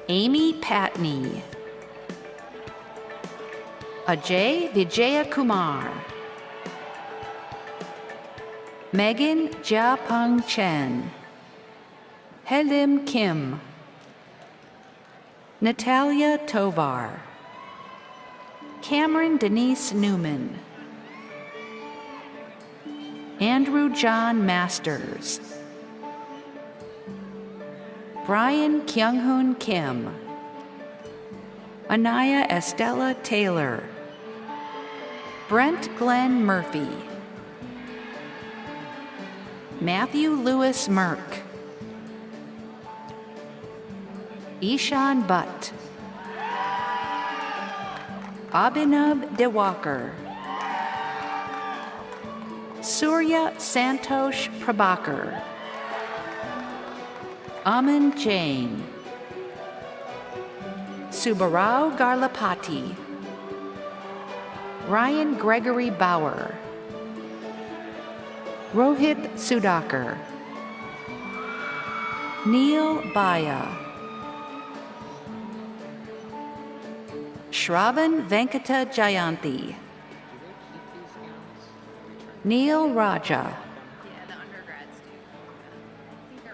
Amy Patney, Ajay Vijayakumar, Megan Jiapeng Chen, Helim Kim, Natalia Tovar, Cameron Denise Newman, Andrew John Masters, Brian Kyung-hoon Kim, Anaya Estella Taylor, Brent Glenn Murphy, Matthew Lewis Merck, Ishan Butt, Abhinav Dewakar, Surya Santosh Prabhakar, Aman Jain, Subarao Garlapati, Ryan Gregory Bauer, Rohit Sudhakar, Neil Baya, Shravan Venkata Jayanthi, Neil Raja,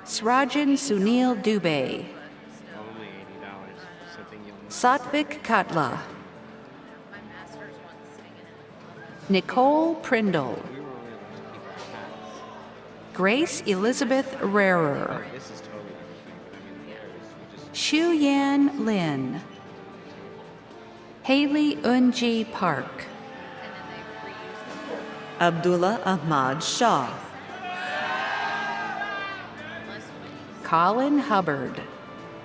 Srajan Sunil Dubey. Only $80. Something you'll Satvik Katla. Nicole Prindle. Grace Elizabeth Rarer. This is totally different. Shu Yan Lin. Haley Unji Park. Abdullah Ahmad Shah. Colin Hubbard.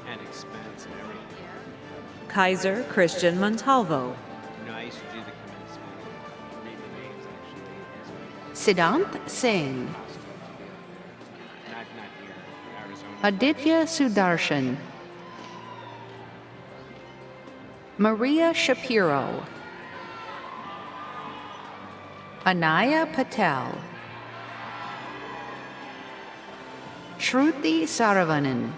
And expense and everything. Kaiser Christian Montalvo. No, I used to do the commencement. Read the names actually. Siddhant Singh. Not here. Arizona. Aditya Sudarshan. Maria Shapiro. Anaya Patel. Shruti Saravanan.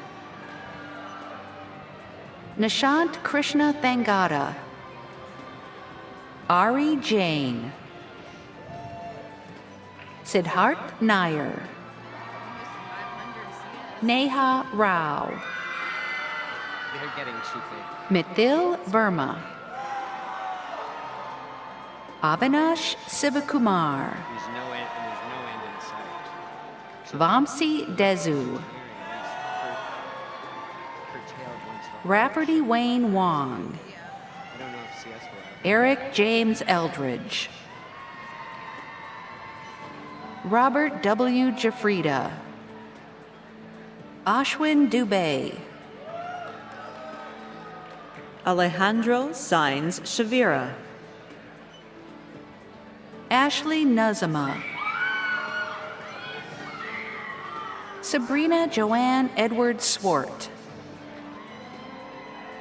Nishant Krishna Thangata. Ari Jain. Siddharth Nair. Neha Rao. They're getting cheaply. Mithil Verma. Avinash Sivakumar. There's no end in sight. Vamsi Dezu. Rafferty Wayne Wong. I don't know if CS will. Eric James Eldridge. Robert W. Jafrida. Ashwin Dubey. Alejandro Sainz Shavira. Ashley Nazama. Sabrina Joanne Edward Swart.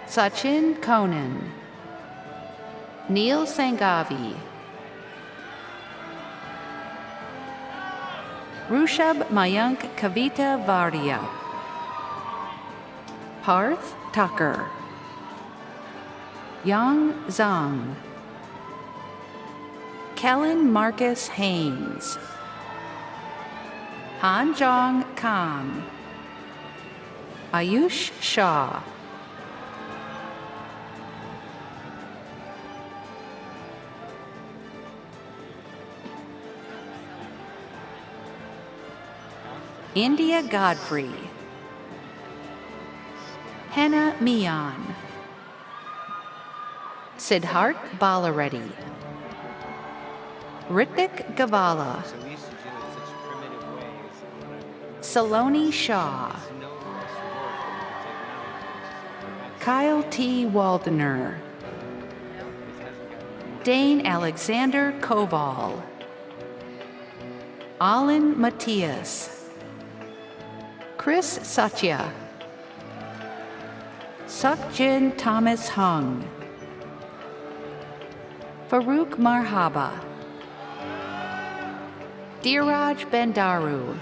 Sachin Conan. Neil Sangavi. Rushab Mayank Kavita Vardia. Parth Tucker. Yang Zhang. Kellen Marcus Haynes. Hanjong Kang. Ayush Shah. India Godfrey. Henna Mian. Siddharth Balareddy. Ritik Gavala. So we used to do it in such primitive ways. Saloni Shaw. Kyle T. Waldener. Dane Alexander Koval. Alin Matthias. Chris Satya. Sukjin Thomas Hung. Farouk Marhaba. Dheeraj Bandaru.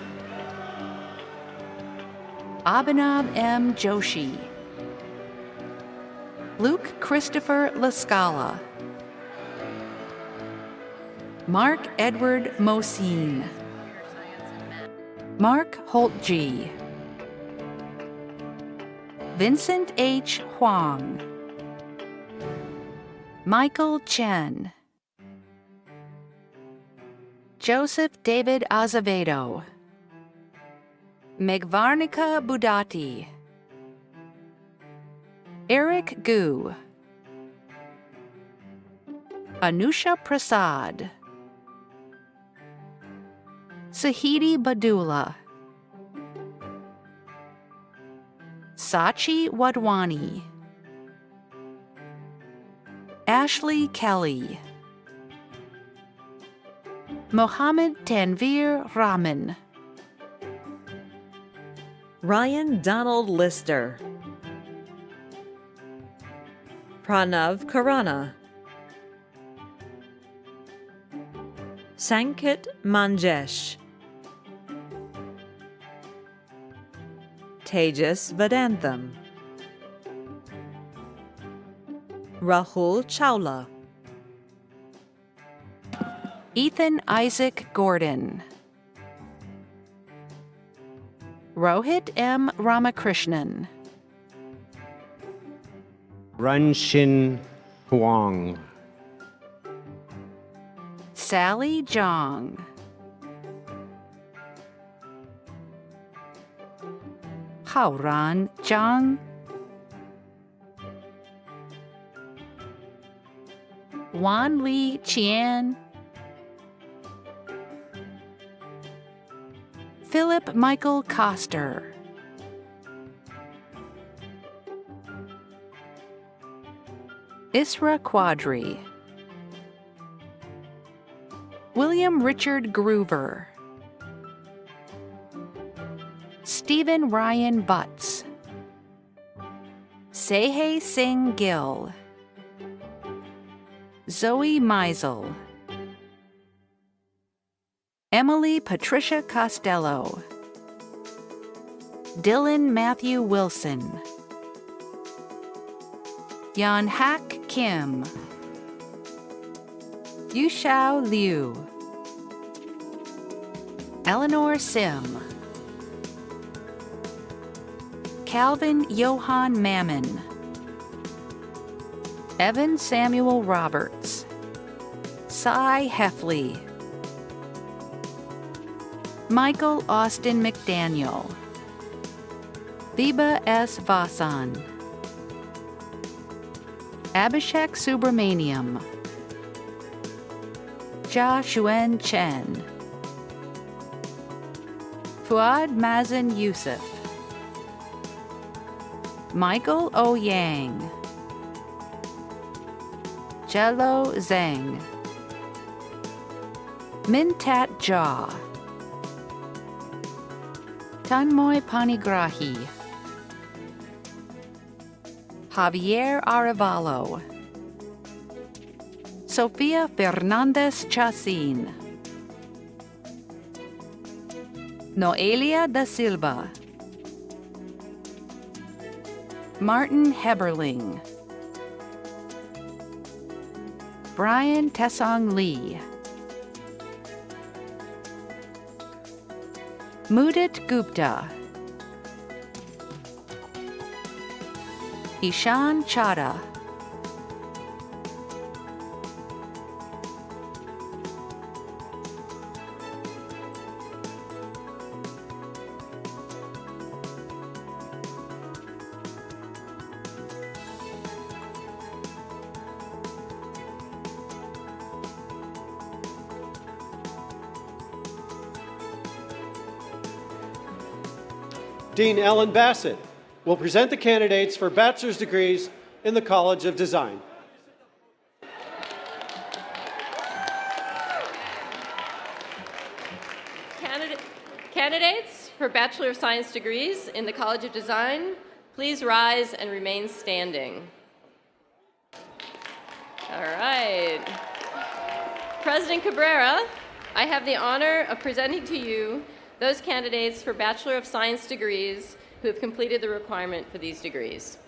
Abhinav M. Joshi. Luke Christopher Lascala. Mark Edward Mosine. Mark Holtg. Vincent H. Huang. Michael Chen. Joseph David Azevedo. Megvarnika Budati. Eric Gu. Anusha Prasad. Sahidi Badula. Sachi Wadwani. Ashley Kelly. Mohammed Tanvir Rahman. Ryan Donald Lister. Pranav Karana. Sankit Manjesh. Tejas Vedantham. Rahul Chawla. Ethan Isaac Gordon. Rohit M. Ramakrishnan. Runshin Huang. Sally Zhang. Haoran Zhang. Wan Li Qian. Philip Michael Koster. Isra Quadri. William Richard Groover. Stephen Ryan Butts. Sehe Singh Gill. Zoe Meisel. Emily Patricia Costello. Dylan Matthew Wilson. Yan Hak Kim. Yushao Liu. Eleanor Sim. Calvin Johann Mammon. Evan Samuel Roberts. Cy Heffley. Michael Austin McDaniel. Biba S. Vasan. Abhishek Subramaniam. Jia Xuan Chen. Fuad Mazen Youssef. Michael O. Yang. Jello Zhang. Mintat Jha. Tanmoy Panigrahi. Javier Arevalo. Sofia Fernandez Chacin. Noelia da Silva. Martin Heberling. Brian Tessong Lee. Mudit Gupta. Ishan Chadha. Dean Ellen Bassett will present the candidates for bachelor's degrees in the College of Design. Candidates for Bachelor of Science degrees in the College of Design, please rise and remain standing. All right. President Cabrera, I have the honor of presenting to you those candidates for Bachelor of Science degrees who have completed the requirement for these degrees.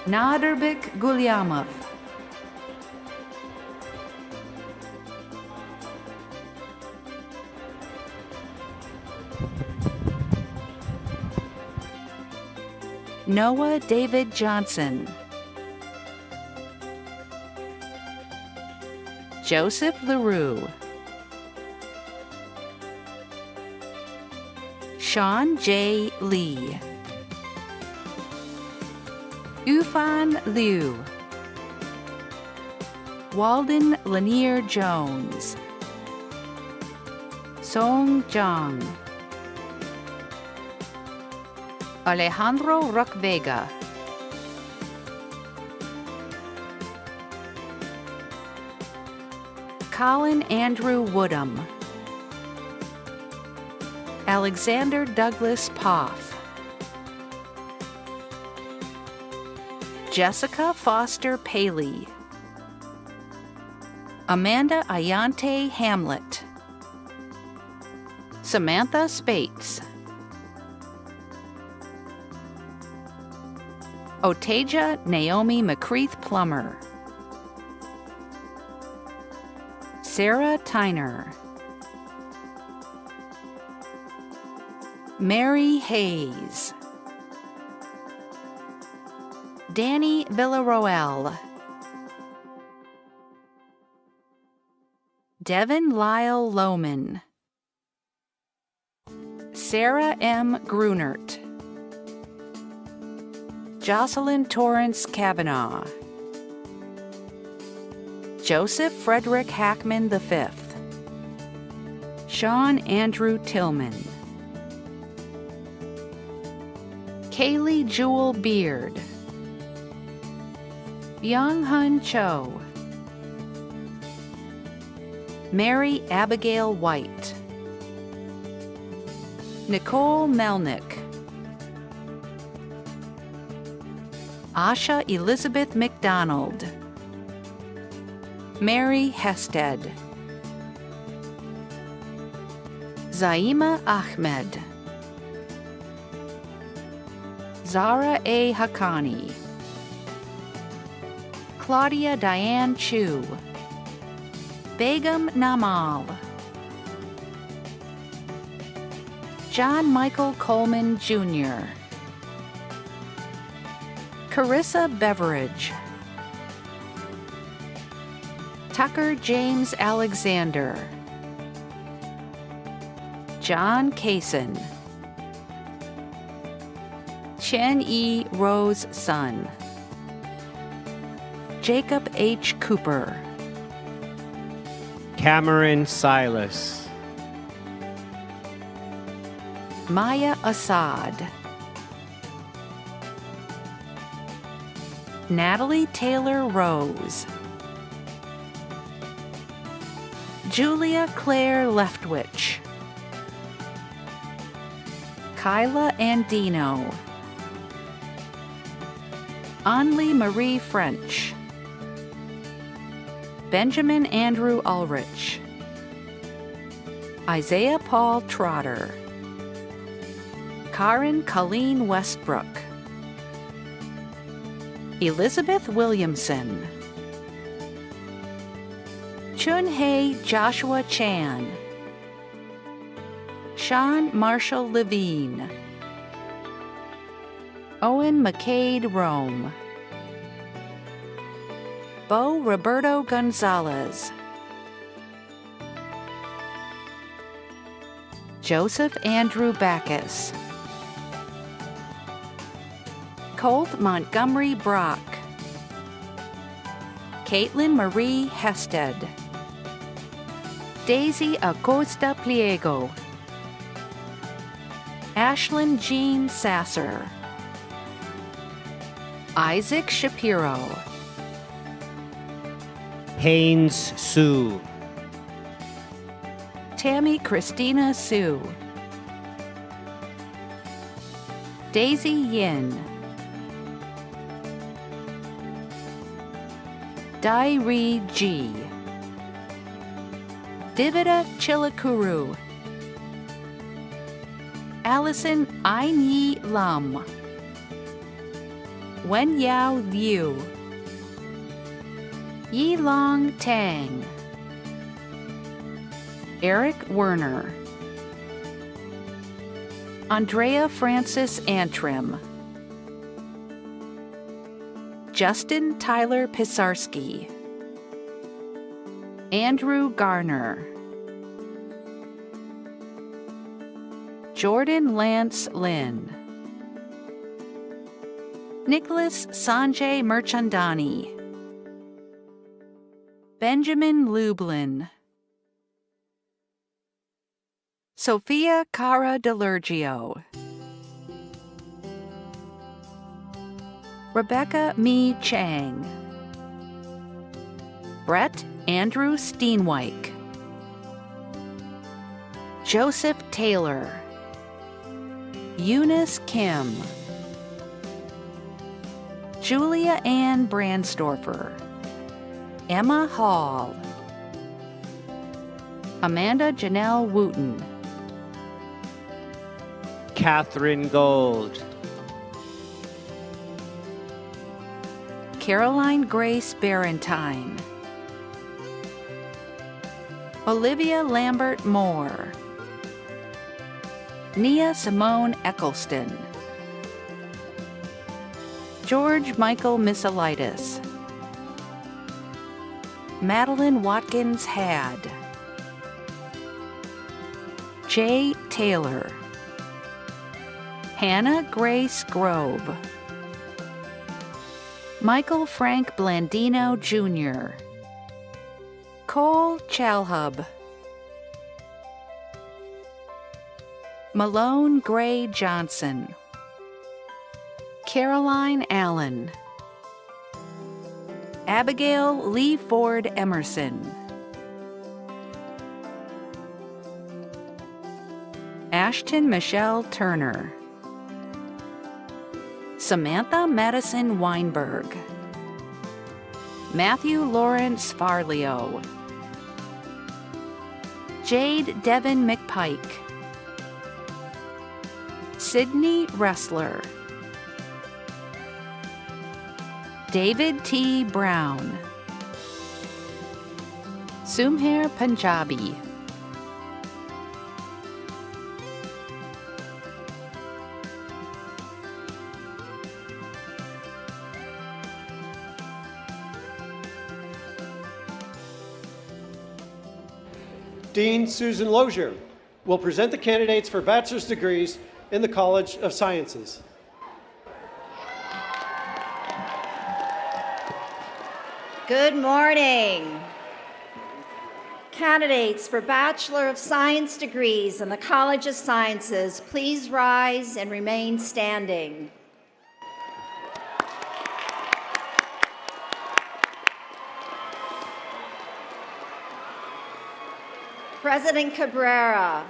Nadirbek Gulyamov. Noah David Johnson. Joseph LaRue. Sean J. Lee. Ufan Liu. Walden Lanier Jones. Song Zhang. Alejandro Rock-Vega. Colin Andrew Woodham, Alexander Douglas Poff, Jessica Foster Paley, Amanda Ayante Hamlet, Samantha Spates, Otaja Naomi McCreath Plummer, Sarah Tyner, Mary Hayes, Danny Villaroel, Devin Lyle Lohman, Sarah M. Grunert, Jocelyn Torrance Kavanaugh, Joseph Frederick Hackman V, Sean Andrew Tillman, Kaylee Jewel Beard, Young Hun Cho, Mary Abigail White, Nicole Melnick, Asha Elizabeth McDonald, Mary Hested, Zaima Ahmed, Zara A. Haqqani, Claudia Diane Chu, Begum Namal, John Michael Coleman Jr., Carissa Beveridge, Tucker James Alexander, John Kaysen, Chen E. Rose Sun, Jacob H. Cooper, Cameron Silas, Maya Assad, Natalie Taylor Rose, Julia Claire Leftwich, Kyla Andino, Anli Marie French, Benjamin Andrew Ulrich, Isaiah Paul Trotter, Karen Colleen Westbrook, Elizabeth Williamson, Chun-Hei Joshua Chan, Sean Marshall Levine, Owen McCade Rome, Bo Roberto Gonzalez, Joseph Andrew Backus, Colt Montgomery Brock, Caitlin Marie Hested, Daisy Acosta Pliego, Ashlyn Jean Sasser, Isaac Shapiro, Haynes Sue, Tammy Christina Sue, Daisy Yin, Dairi G, Divida Chilakuru, Allison Ain-Yi Lam, Wen Yao Liu, Yi Long Tang, Eric Werner, Andrea Francis Antrim, Justin Tyler Pisarski, Andrew Garner, Jordan Lance Lynn, Nicholas Sanjay Merchandani, Benjamin Lublin, Sophia Cara DeLurgio, Rebecca Mi Chang, Brett Andrew Steenwyk, Joseph Taylor, Eunice Kim, Julia Ann Brandstorfer, Emma Hall, Amanda Janelle Wooten, Catherine Gold, Caroline Grace Barentine, Olivia Lambert Moore, Nia Simone Eccleston, George Michael Miselitis, Madeline Watkins Had, Jay Taylor, Hannah Grace Grove, Michael Frank Blandino Jr., Cole Chalhub, Malone Gray Johnson, Caroline Allen, Abigail Lee Ford Emerson, Ashton Michelle Turner, Samantha Madison Weinberg, Matthew Lawrence Farlio, Jade Devin McPike, Sydney Wrestler, David T. Brown, Sumher Punjabi, Dean Susan Lozier will present the candidates for bachelor's degrees in the College of Sciences. Good morning. Candidates for Bachelor of Science degrees in the College of Sciences, please rise and remain standing. President Cabrera,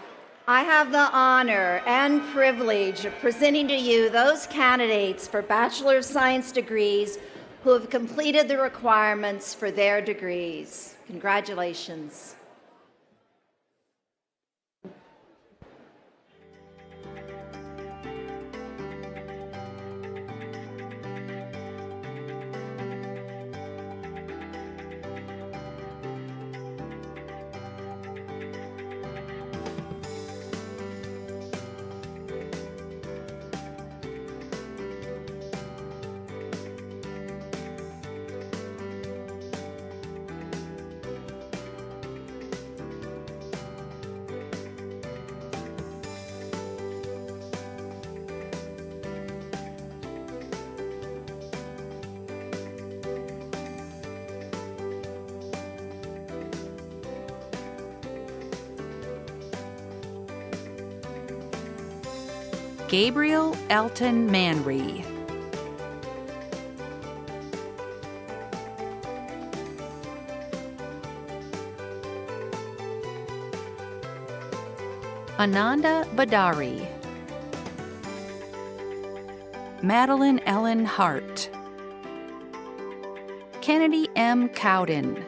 I have the honor and privilege of presenting to you those candidates for Bachelor of Science degrees who have completed the requirements for their degrees. Congratulations. Gabriel Elton Manry, Ananda Badari, Madeline Ellen Hart, Kennedy M. Cowden,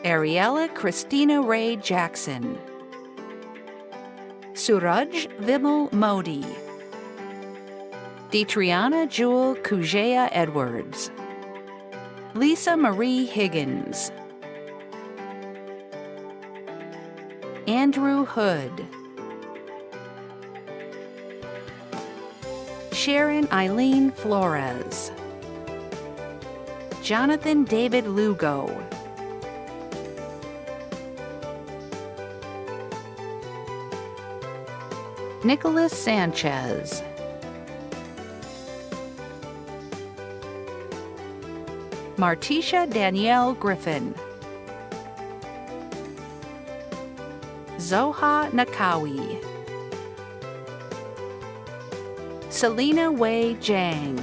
Ariella Christina Ray Jackson, Suraj Vimal Modi, Detriana Jewel Kujaya Edwards, Lisa Marie Higgins, Andrew Hood, Sharon Eileen Flores, Jonathan David Lugo, Nicholas Sanchez, Martisha Danielle Griffin, Zoha Nakawi, Selena Wei Jang,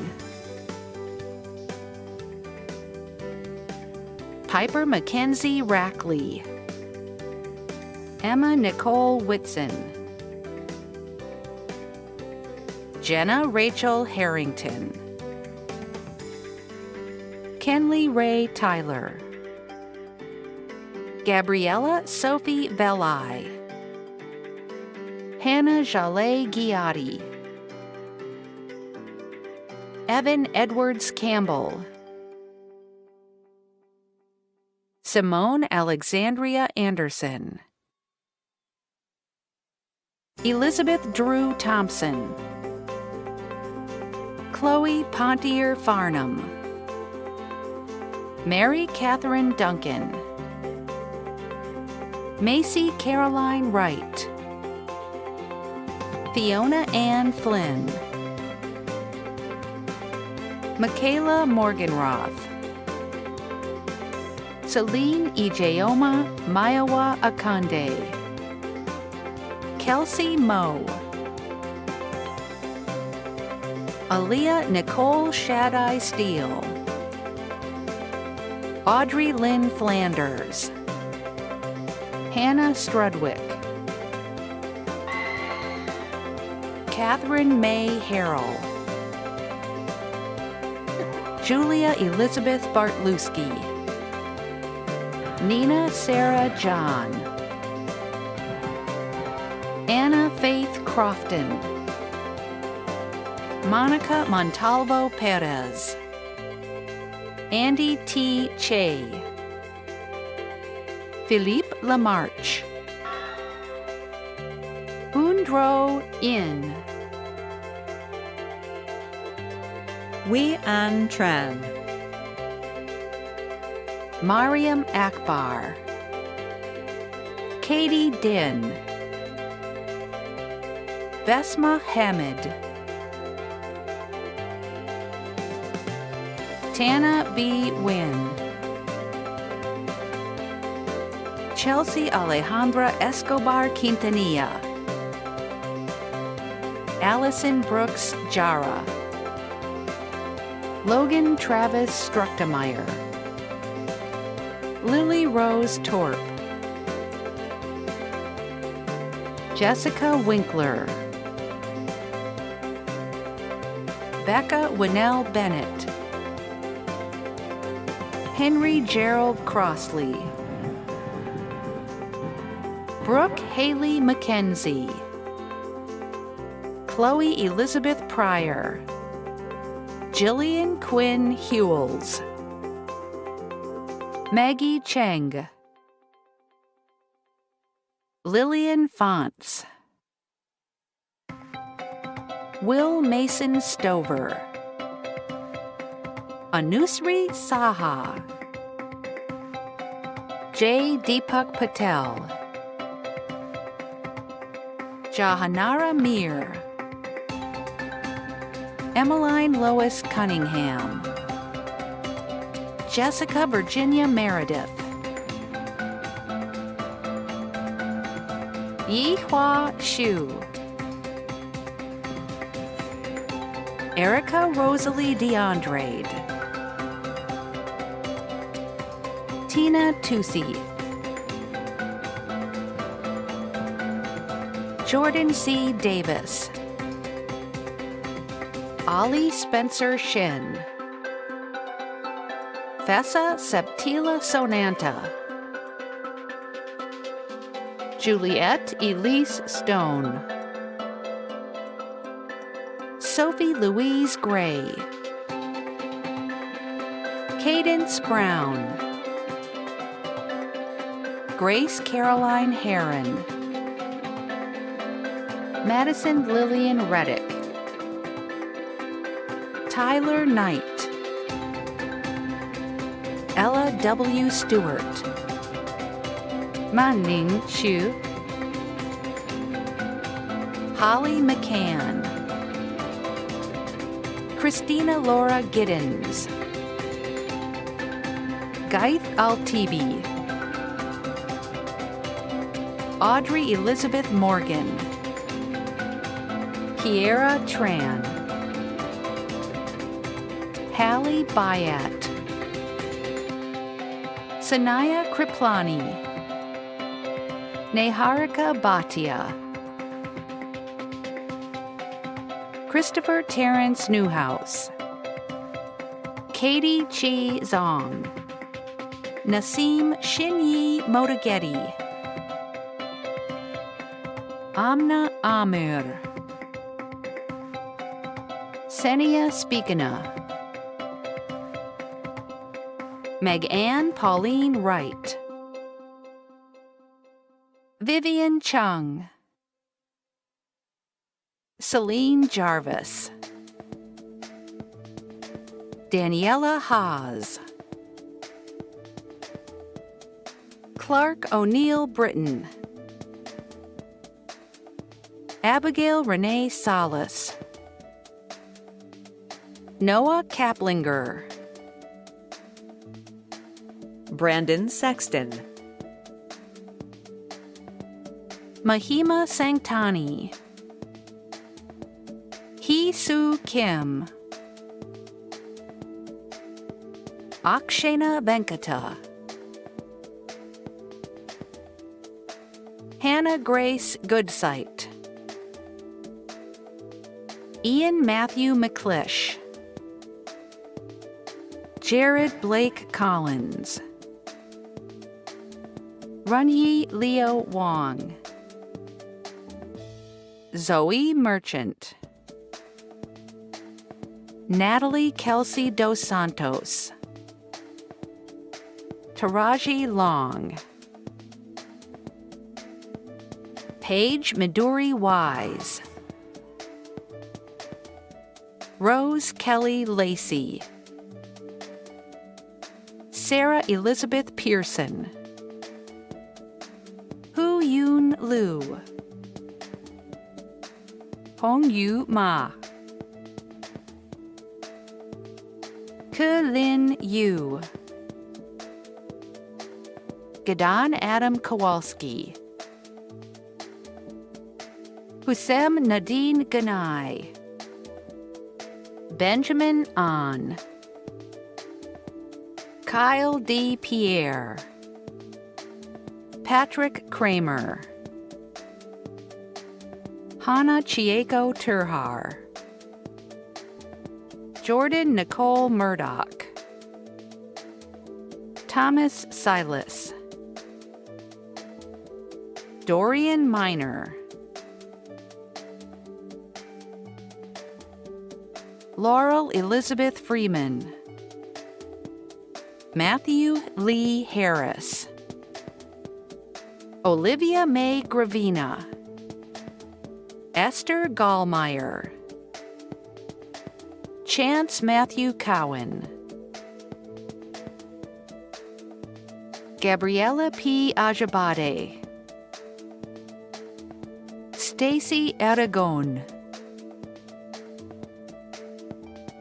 Piper Mackenzie Rackley, Emma Nicole Whitson, Jenna Rachel Harrington, Kenley Ray Tyler, Gabriella Sophie Velai, Hannah Jaleh Ghiatti, Evan Edwards Campbell, Simone Alexandria Anderson, Elizabeth Drew Thompson, Chloe Pontier Farnham, Mary Catherine Duncan, Macy Caroline Wright, Fiona Ann Flynn, Michaela Morganroth, Celine Ijeoma Maiawa Akande, Kelsey Moe, Aaliyah Nicole Shaddai Steele, Audrey Lynn Flanders, Hannah Strudwick, Catherine May Harrell, Julia Elizabeth Bartlewski, Nina Sarah John, Anna Faith Crofton, Monica Montalvo Perez, Andy T. Che, Philippe Lamarche, Undro In, Wee An Tran, Mariam Akbar, Katie Din, Vesma Hamid, Tana B. Wynn, Chelsea Alejandra Escobar Quintanilla, Allison Brooks Jara, Logan Travis Structemeyer, Lily Rose Torp, Jessica Winkler, Becca Winnell Bennett, Henry Gerald Crossley, Brooke Haley McKenzie, Chloe Elizabeth Pryor, Jillian Quinn Hewells, Maggie Cheng, Lillian Fonts, Will Mason Stover, Anusri Saha, J. Deepak Patel, Jahanara Mir, Emmeline Lois Cunningham, Jessica Virginia Meredith, Yi-Hua Xu, Erica Rosalie DeAndrade, Tina Tusi, Jordan C. Davis, Ali Spencer Shin, Fessa Septila Sonanta, Juliette Elise Stone, Sophie Louise Gray, Cadence Brown, Grace Caroline Heron, Madison Lillian Reddick, Tyler Knight, Ella W. Stewart, Manning Chu, Holly McCann, Christina Laura Giddens, Gaith Altibi, Audrey Elizabeth Morgan, Kiera Tran, Hallie Bayat, Sanaya Kriplani, Neharika Bhatia, Christopher Terrence Newhouse, Katie Chi Zong, Nasim Shinyi Motageti, Amna Amir, Senia Speakana, Meg-Ann Pauline Wright, Vivian Chung, Celine Jarvis, Daniela Haas, Clark O'Neill Britton, Abigail Renee Salas, Noah Kaplinger, Brandon Sexton, Mahima Sangtani, Hee Soo Kim, Akshana Venkata, Hannah Grace Goodsight, Ian Matthew McClish, Jared Blake Collins, Runyi Leo Wong, Zoe Merchant, Natalie Kelsey Dos Santos, Taraji Long, Paige Midori Wise, Rose Kelly Lacey, Sarah Elizabeth Pearson, Hu Yoon Liu, Hong Yu Ma, Ke Lin Yu, Gadan Adam Kowalski, Hussein Nadine Ganai, Benjamin An, Kyle D. Pierre, Patrick Kramer, Hannah Chieko Turhar, Jordan Nicole Murdoch, Thomas Silas, Dorian Miner, Laurel Elizabeth Freeman, Matthew Lee Harris, Olivia May Gravina, Esther Gallmeyer, Chance Matthew Cowan, Gabriella P. Ajabade, Stacy Aragon,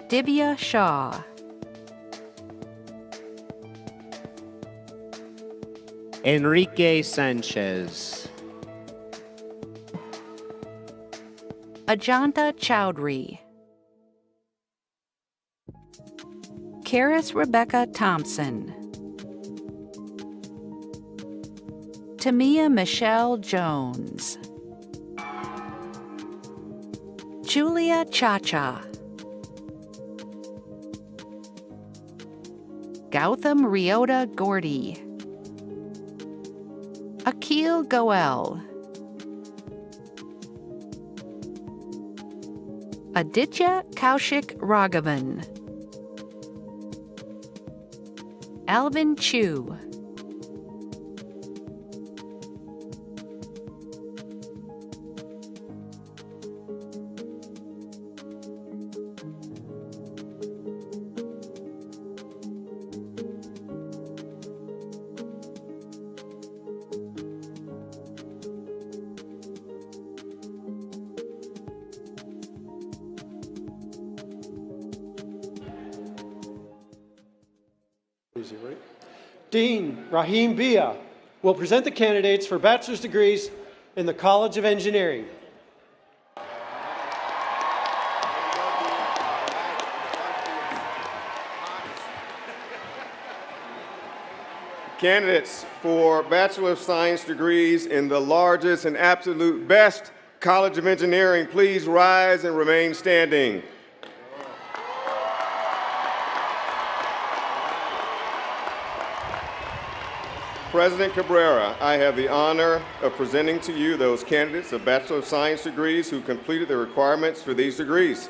Divya Shaw, Enrique Sanchez, Ajanta Chowdhury, Karis Rebecca Thompson, Tamia Michelle Jones, Julia Chacha, Gautam Ryota Gordy, Akil Goel, Aditya Kaushik Raghavan, Alvin Chu, Easy, right? Dean Rahim Bia will present the candidates for bachelor's degrees in the College of Engineering. Candidates for Bachelor of Science degrees in the largest and absolute best College of Engineering, please rise and remain standing. President Cabrera, I have the honor of presenting to you those candidates of Bachelor of Science degrees who completed the requirements for these degrees.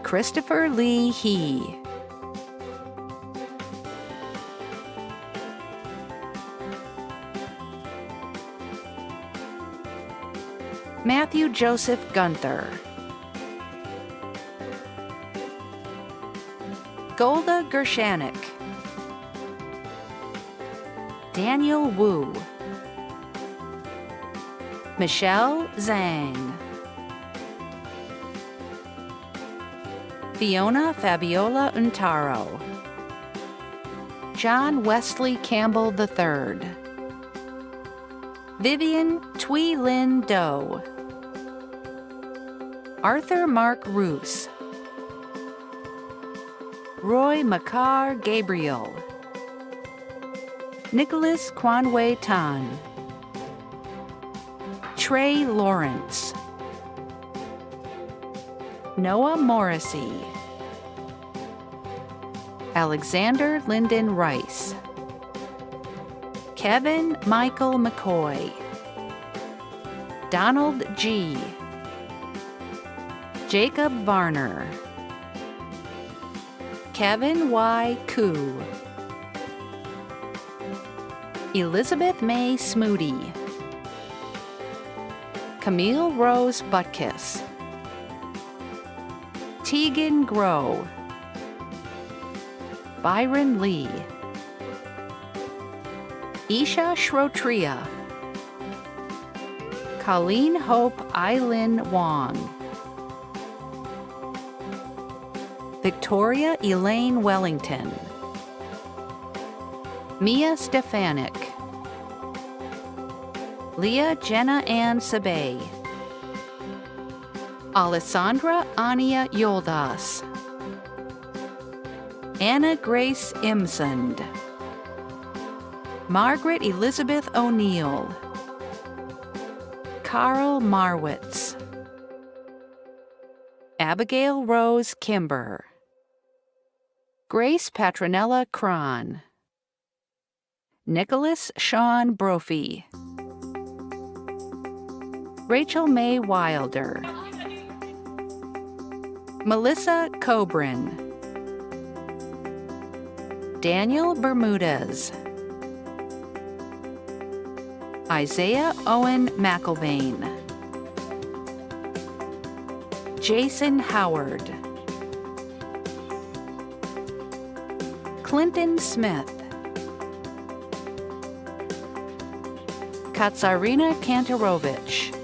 Christopher Lee He. Matthew Joseph Gunther. Golda Gershanik. Daniel Wu. Michelle Zhang. Fiona Fabiola Untaro. John Wesley Campbell III. Vivian Thuy Lin Do. Arthur Mark Roos. Roy Makar Gabriel. Nicholas Kwanwei Tan. Trey Lawrence. Noah Morrissey. Alexander Lyndon Rice. Kevin Michael McCoy. Donald G. Jacob Varner. Kevin Y. Koo. Elizabeth May Smoody. Camille Rose Butkus. Tegan Grow. Byron Lee. Isha Shrotria. Colleen Hope Eileen Wong. Victoria Elaine Wellington. Mia Stefanik. Leah Jenna Ann Sabay. Alessandra Ania Yoldas. Anna Grace Imsund. Margaret Elizabeth O'Neill. Carl Marwitz. Abigail Rose Kimber. Grace Patronella Cron. Nicholas Sean Brophy. Rachel May Wilder. Melissa Cobrin. Daniel Bermudez. Isaiah Owen McIlvain. Jason Howard. Clinton Smith. Katsarina Kantarovich.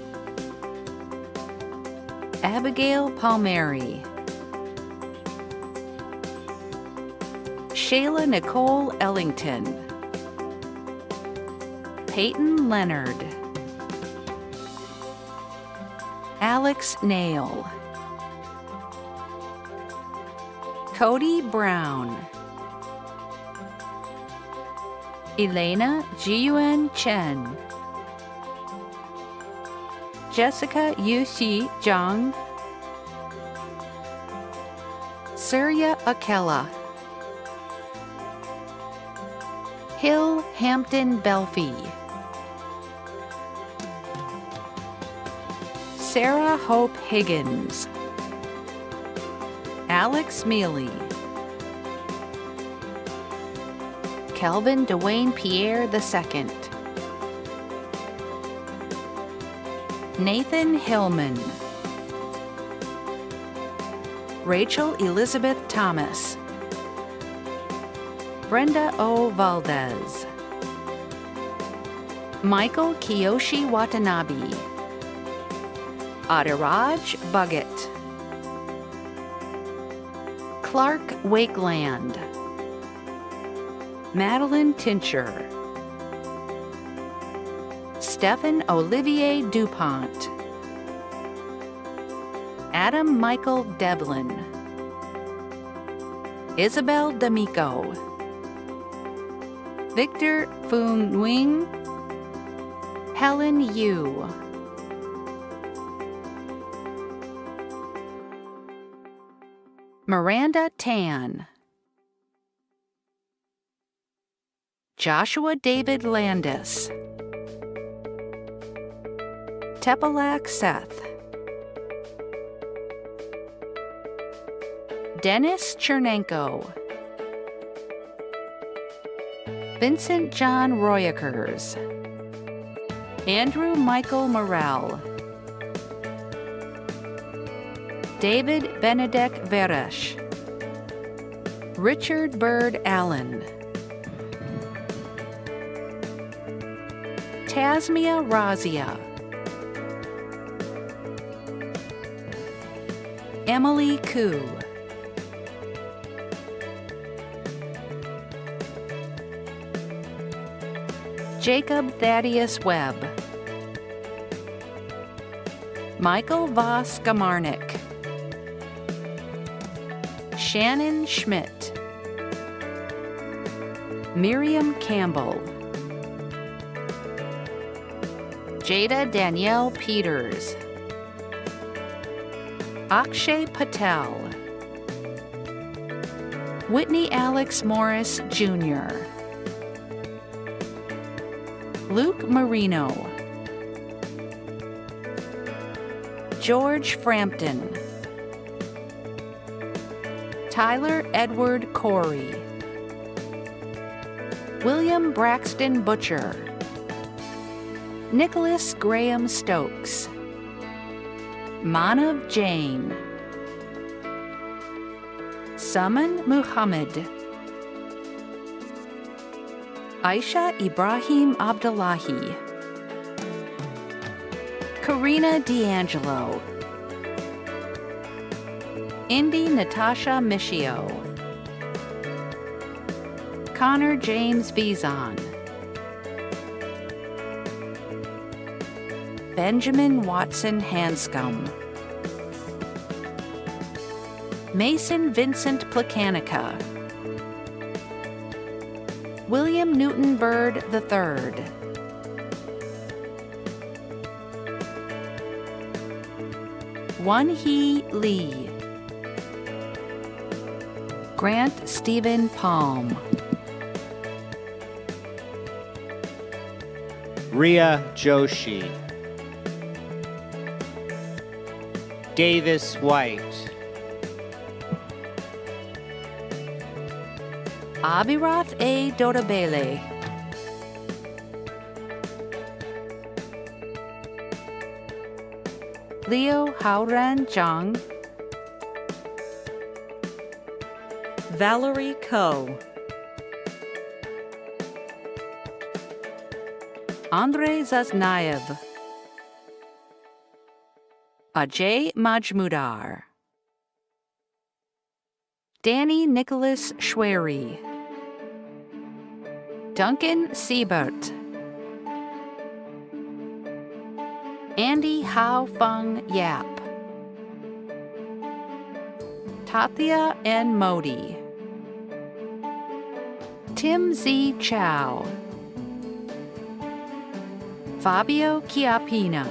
Abigail Palmieri. Shayla Nicole Ellington. Peyton Leonard. Alex Nail. Cody Brown. Elena Jiyuan Chen. Jessica Yuxi Zhang. Surya Akella, Hill Hampton Belfi, Sarah Hope Higgins, Alex Mealy, Kelvin Dwayne Pierre II, Nathan Hillman, Rachel Elizabeth Thomas, Brenda O. Valdez, Michael Kiyoshi Watanabe, Adiraj Buggett, Clark Wakeland, Madeline Tincher, Stephen Olivier DuPont, Adam Michael Devlin, Isabel D'Amico, Victor Phuong Nguyen, Helen Yu, Miranda Tan, Joshua David Landis, Tepalak Seth, Dennis Chernenko, Vincent John Royakers, Andrew Michael Morrell, David Benedek Veresh, Richard Bird Allen, Tasmia Razia, Emily Koo, Jacob Thaddeus Webb, Michael Voss Gamarnik, Shannon Schmidt, Miriam Campbell, Jada Danielle Peters, Akshay Patel, Whitney Alex Morris Jr., Luke Marino, George Frampton, Tyler Edward Corey, William Braxton Butcher, Nicholas Graham Stokes, Manav Jain, Saman Muhammad, Aisha Ibrahim Abdullahi, Karina D'Angelo, Indy Natasha Michio, Connor James Vizon, Benjamin Watson Hanscom, Mason Vincent Placanica, William Newton Bird III, Won-hee Lee, Grant Stephen Palm, Ria Joshi, Davis White, Abhirath A. Dodabele, Leo Haoran Zhang, Valerie Ko, Andrei Zaznaev, Ajay Majmudar, Danny Nicholas Schwery, Duncan Siebert, Andy Hao Feng Yap, Tathya N. Modi, Tim Z. Chow, Fabio Chiappina,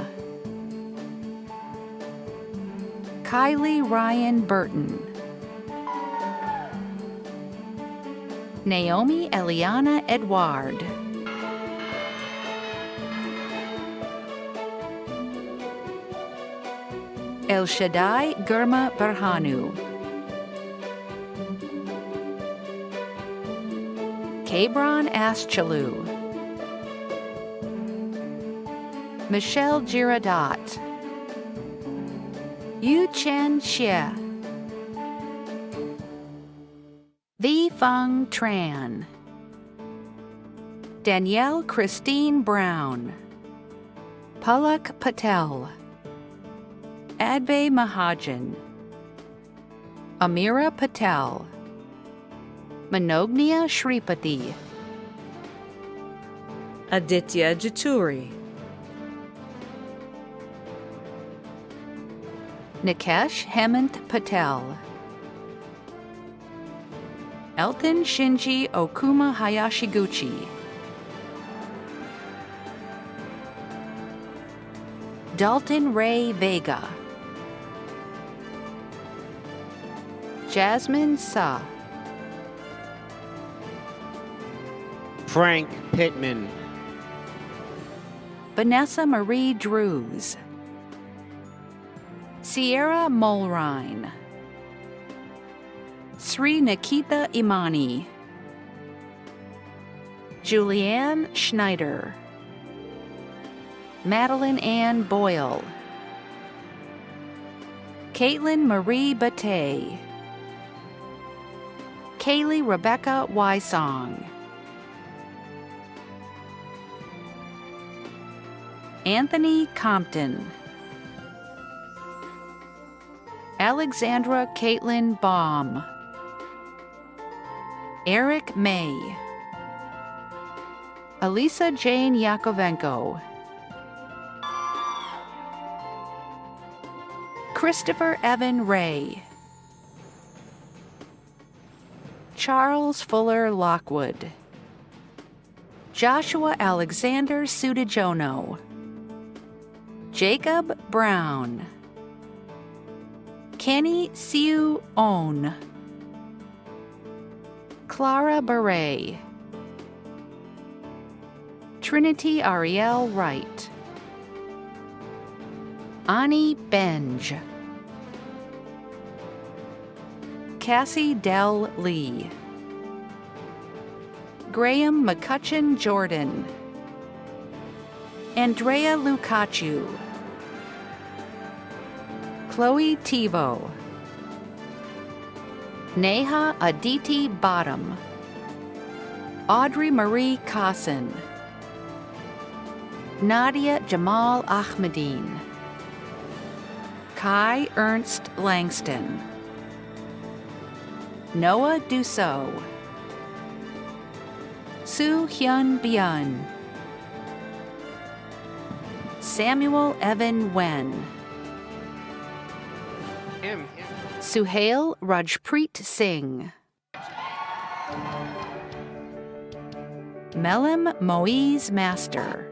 Kylie Ryan Burton, Naomi Eliana Edward. El Shaddai Gurma Barhanu. Kabron Aschalu. Michelle Giradat. Yu Chen Xie. Vi Feng Tran. Danielle Christine Brown. Palak Patel. Advay Mahajan. Amira Patel. Manognia Shripati. Aditya Jaturi. Nikesh Hemant Patel. Elton Shinji Okuma Hayashiguchi. Dalton Ray Vega. Jasmine Sa. Frank Pittman. Vanessa Marie Drews. Sierra Mulrine. Sri Nikita Imani. Julianne Schneider. Madeline Ann Boyle. Caitlin Marie Bate. Kaylee Rebecca Wysong. Anthony Compton. Alexandra Caitlin Baum. Eric May. Elisa Jane Yakovenko. Christopher Evan Ray. Charles Fuller Lockwood. Joshua Alexander Sudijono. Jacob Brown. Kenny Siu On. Clara Beret. Trinity Ariel Wright. Ani Benj. Cassie Dell Lee. Graham McCutcheon Jordan. Andrea Lukachu. Chloe Tivo. Neha Aditi Bottom. Audrey Marie Kassan. Nadia Jamal Ahmedine. Kai Ernst Langston. Noah Dussault. Soo Hyun Byun. Samuel Evan Wen. Suhail Rajpreet Singh. Melem Moise Master.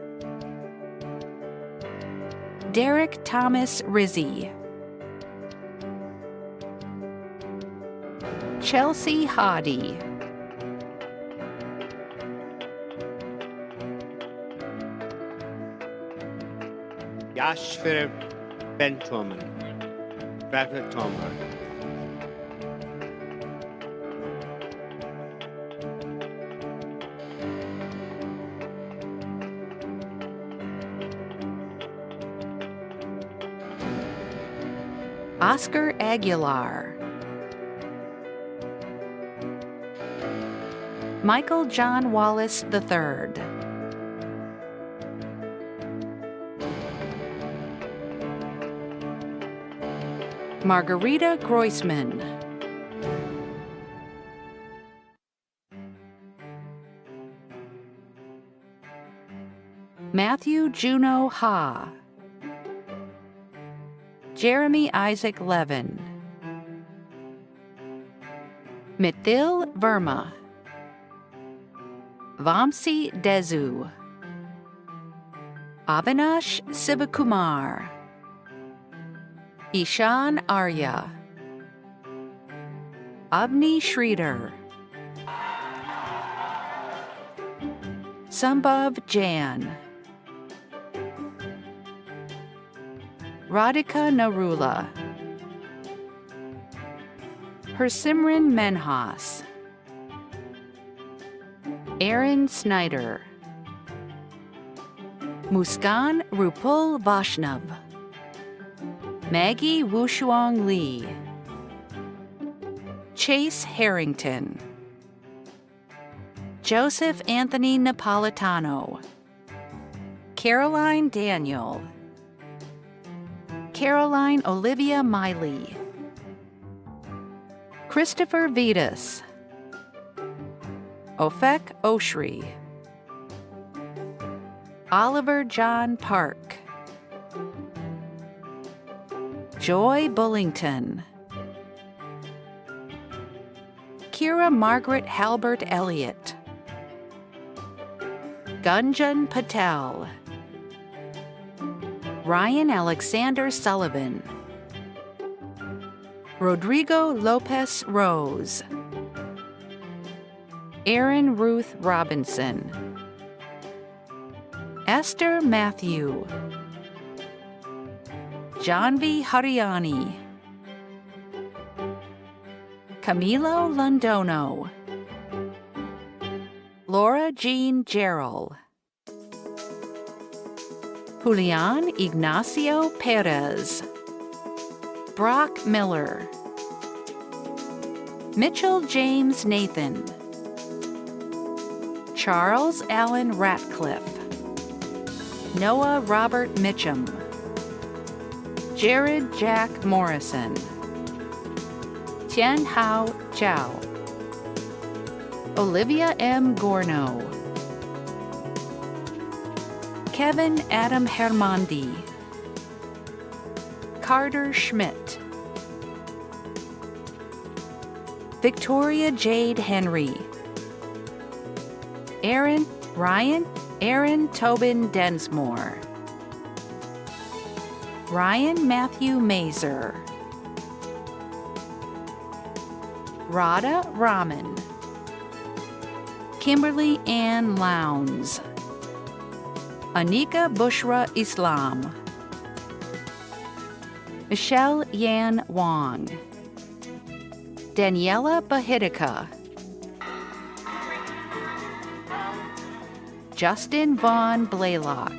Derek Thomas Rizzi. Chelsea Hoddy. Yashvir Bentoman. Bradford Tomer. Oscar Aguilar. Michael John Wallace III. Margarita Groisman. Matthew Juno Ha. Jeremy Isaac Levin. Mithil Verma. Vamsi Dezu. Avinash Sivakumar. Ishan Arya. Avni Sridhar. Sambhav Jan, Radhika Narula, Hersimran Menhas, Aaron Snyder, Muskan Rupul Vaishnav, Maggie Wushuang Lee, Chase Harrington, Joseph Anthony Napolitano, Caroline Daniel, Caroline Olivia Miley, Christopher Vitas, Ofek Oshri, Oliver John Park, Joy Bullington, Kira Margaret Halbert Elliott, Gunjan Patel, Ryan Alexander Sullivan, Rodrigo Lopez Rose, Aaron Ruth Robinson, Esther Matthew, Janvi Hariani, Camilo Londono, Laura Jean Gerald, Julian Ignacio Perez, Brock Miller, Mitchell James Nathan, Charles Allen Ratcliffe, Noah Robert Mitchum, Jared Jack Morrison, Tian Hao Chow, Olivia M. Gorno, Kevin Adam Hermandi, Carter Schmidt, Victoria Jade Henry, Ryan Tobin Densmore, Ryan Matthew Mazer, Radha Raman, Kimberly Ann Lowndes, Anika Bushra Islam, Michelle Yan Wong, Daniela Bahidika, Justin Vaughn Blaylock,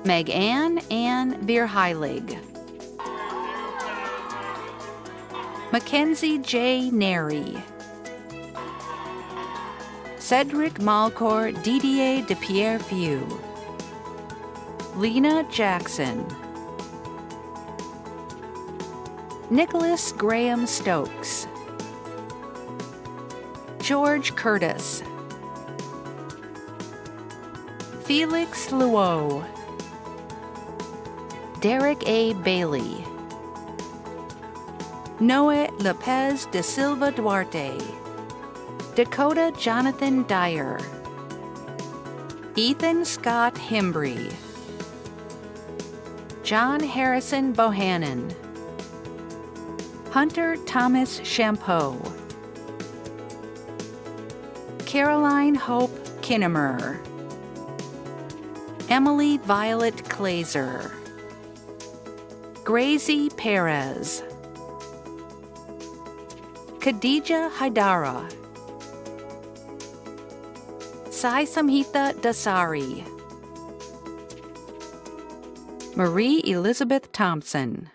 Meg Ann Verheilig, Mackenzie J. Neri, Cedric Malcor Didier de Pierre Few, Lena Jackson, Nicholas Graham Stokes, George Curtis, Felix Luo, Derek A. Bailey, Noe Lopez de Silva Duarte, Dakota Jonathan Dyer, Ethan Scott Hembry, John Harrison Bohannon, Hunter Thomas Champeau, Caroline Hope Kinnemer, Emily Violet Glazer, Gracie Perez, Khadija Haidara, Sai Samhita Dasari, Marie Elizabeth Thompson,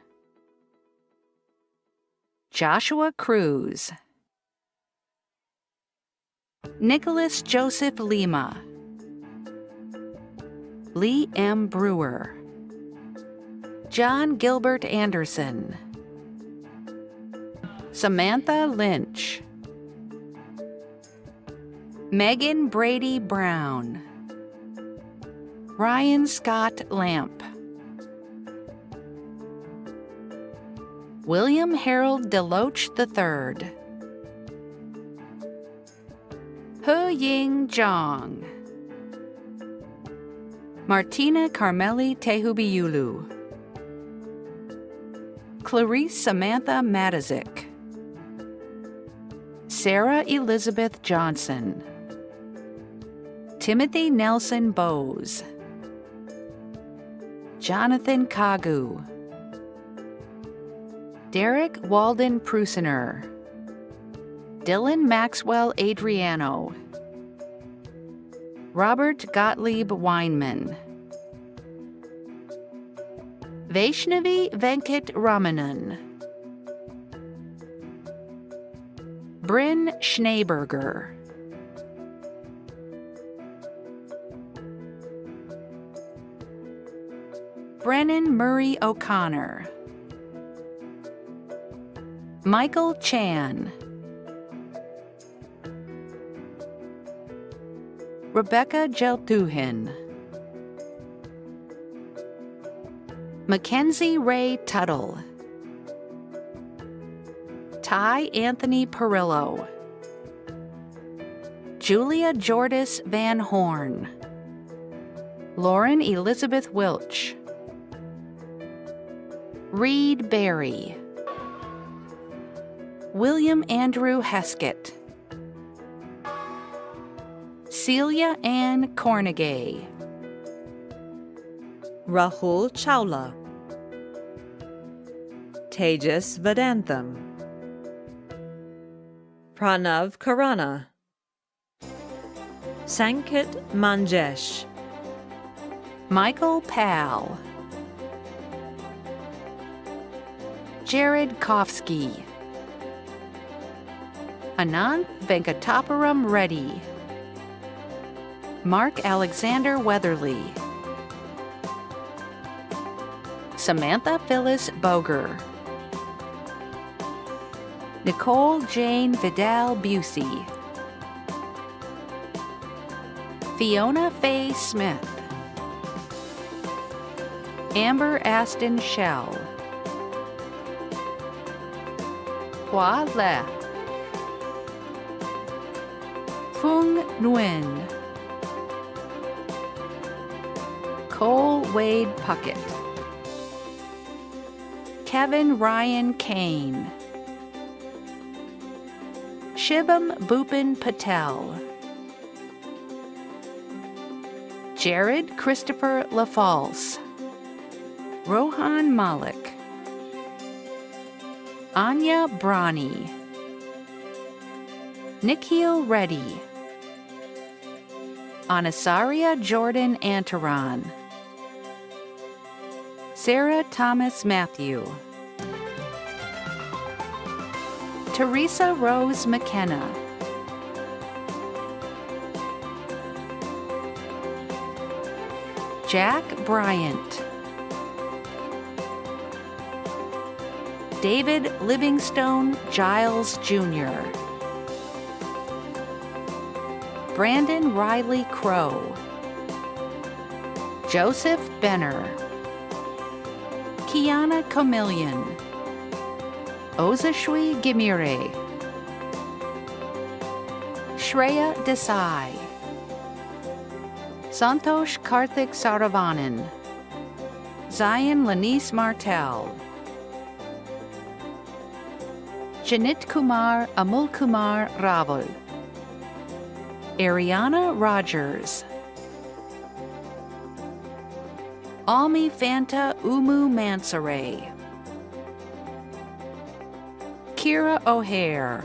Joshua Cruz, Nicholas Joseph Lima, Lee M. Brewer, John Gilbert Anderson, Samantha Lynch, Megan Brady Brown, Ryan Scott Lamp, William Harold Deloach III, He Ying Zhang, Martina Carmeli Tehubiulu, Clarice Samantha Matazik, Sarah Elizabeth Johnson, Timothy Nelson Bowes, Jonathan Kagu, Derek Walden Prusener, Dylan Maxwell Adriano, Robert Gottlieb Weinman, Vaishnavi Venkat Ramanan, Bryn Schneeberger, Brennan Murray O'Connor, Michael Chan, Rebecca Jeltuhin, Mackenzie Ray Tuttle, Ty Anthony Perillo, Julia Jordis Van Horn, Lauren Elizabeth Wilch, Reed Berry, William Andrew Heskett, Celia Ann Cornegay, Rahul Chawla, Tejas Vedantham, Pranav Karana, Sankit Manjesh, Michael Pal, Jared Kofsky, Anant Venkatapuram Reddy, Mark Alexander Weatherly, Samantha Phyllis Boger, Nicole Jane Vidal Busey, Fiona Faye Smith, Amber Aston Shell, Hua Le, Fung Nguyen, Cole Wade Puckett, Kevin Ryan Kane, Shivam Bhupin Patel, Jared Christopher LaFalce, Rohan Malik, Anya Brani, Nikhil Reddy, Anasaria Jordan Antaron, Sarah Thomas Matthew, Teresa Rose McKenna, Jack Bryant, David Livingstone Giles Jr., Brandon Riley Crow, Joseph Benner, Kiana Comillion, Ozashwi Gimire, Shreya Desai, Santosh Karthik Saravanan, Zion Lanice Martel, Janit Kumar Amul Kumar Raval, Ariana Rogers, Almi Fanta Umu Mansaray, Kira O'Hare,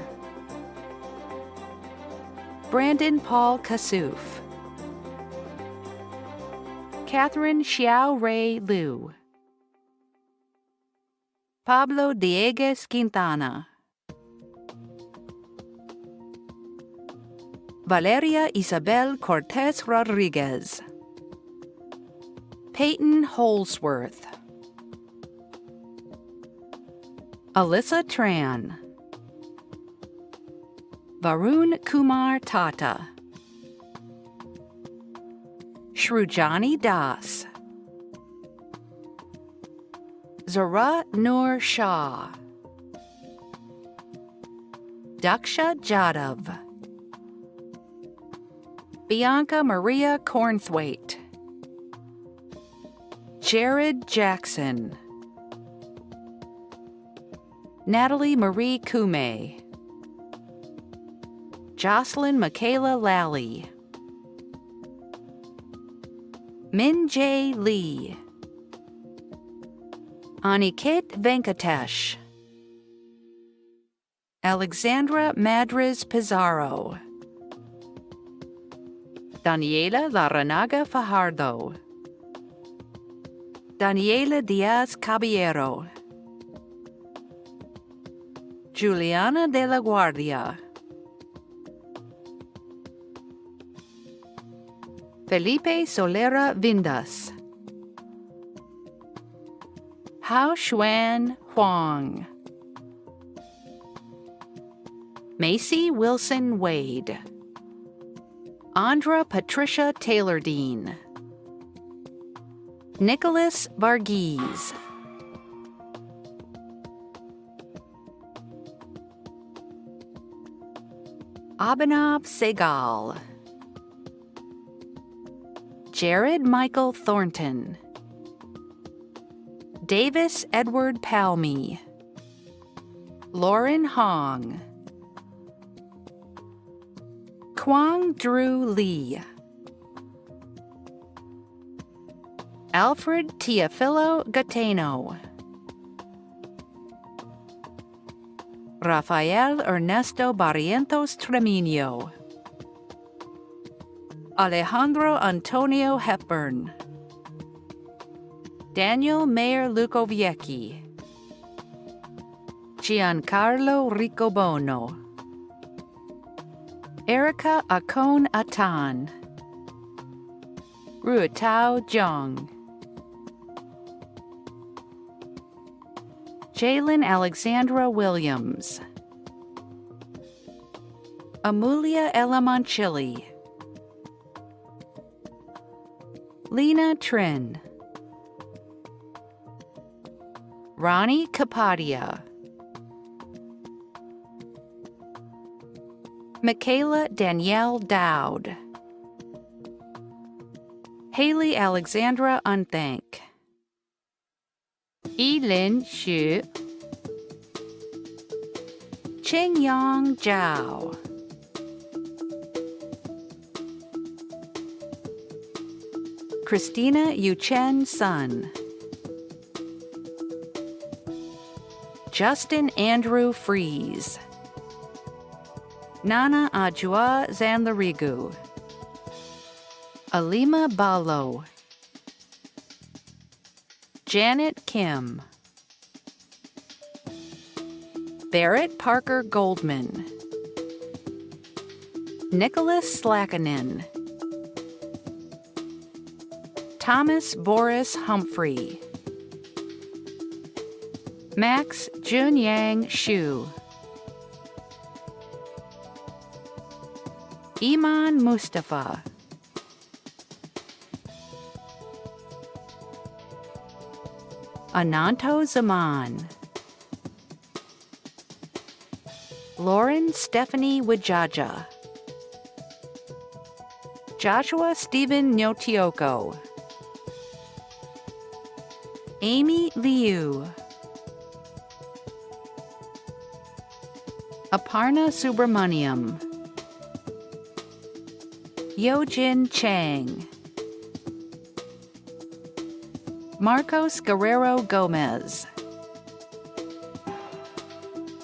Brandon Paul Kasuf, Catherine Xiao Ray Liu, Pablo Dieguez Quintana, Valeria Isabel Cortez Rodriguez, Peyton Holsworth, Alyssa Tran, Varun Kumar Tata, Shrujani Das, Zara Noor Shah, Daksha Jadhav, Bianca Maria Cornthwaite, Jared Jackson, Natalie Marie Kume, Jocelyn Michaela Lally, Min Jae Lee, Aniket Venkatesh, Alexandra Madriz Pizarro, Daniela Laranaga Fajardo, Daniela Diaz Caballero, Juliana de la Guardia, Felipe Solera Vindas, Hao Xuan Huang, Macy Wilson Wade, Andra Patricia Taylor-Dean, Nicholas Varghese, Abhinav Segal, Jared Michael Thornton, Davis Edward Palmy, Lauren Hong, Kwang Drew Lee, Alfred Teofilo Gateno, Rafael Ernesto Barrientos Tremino, Alejandro Antonio Hepburn, Daniel Mayer Lukowiecki, Giancarlo Riccobono, Erica Akon Atan, Ruotao Zhang, Jalen Alexandra Williams, Amulia Elamanchili, Lena Trin, Ronnie Kapadia, Michaela Danielle Dowd, Haley Alexandra Unthank, Yilin Xu, Qingyang Zhao, Christina Yuchen Sun, Justin Andrew Fries, Nana Ajua Zanlarigu, Alima Balo, Janet Kim, Barrett Parker Goldman, Nicholas Slackinen, Thomas Boris Humphrey, Max Junyang Xu, Iman Mustafa, Ananto Zaman, Lauren Stephanie Wajaja, Joshua Stephen Nyotioko, Amy Liu, Aparna Subramaniam, Yojin Chang, Marcos Guerrero Gomez,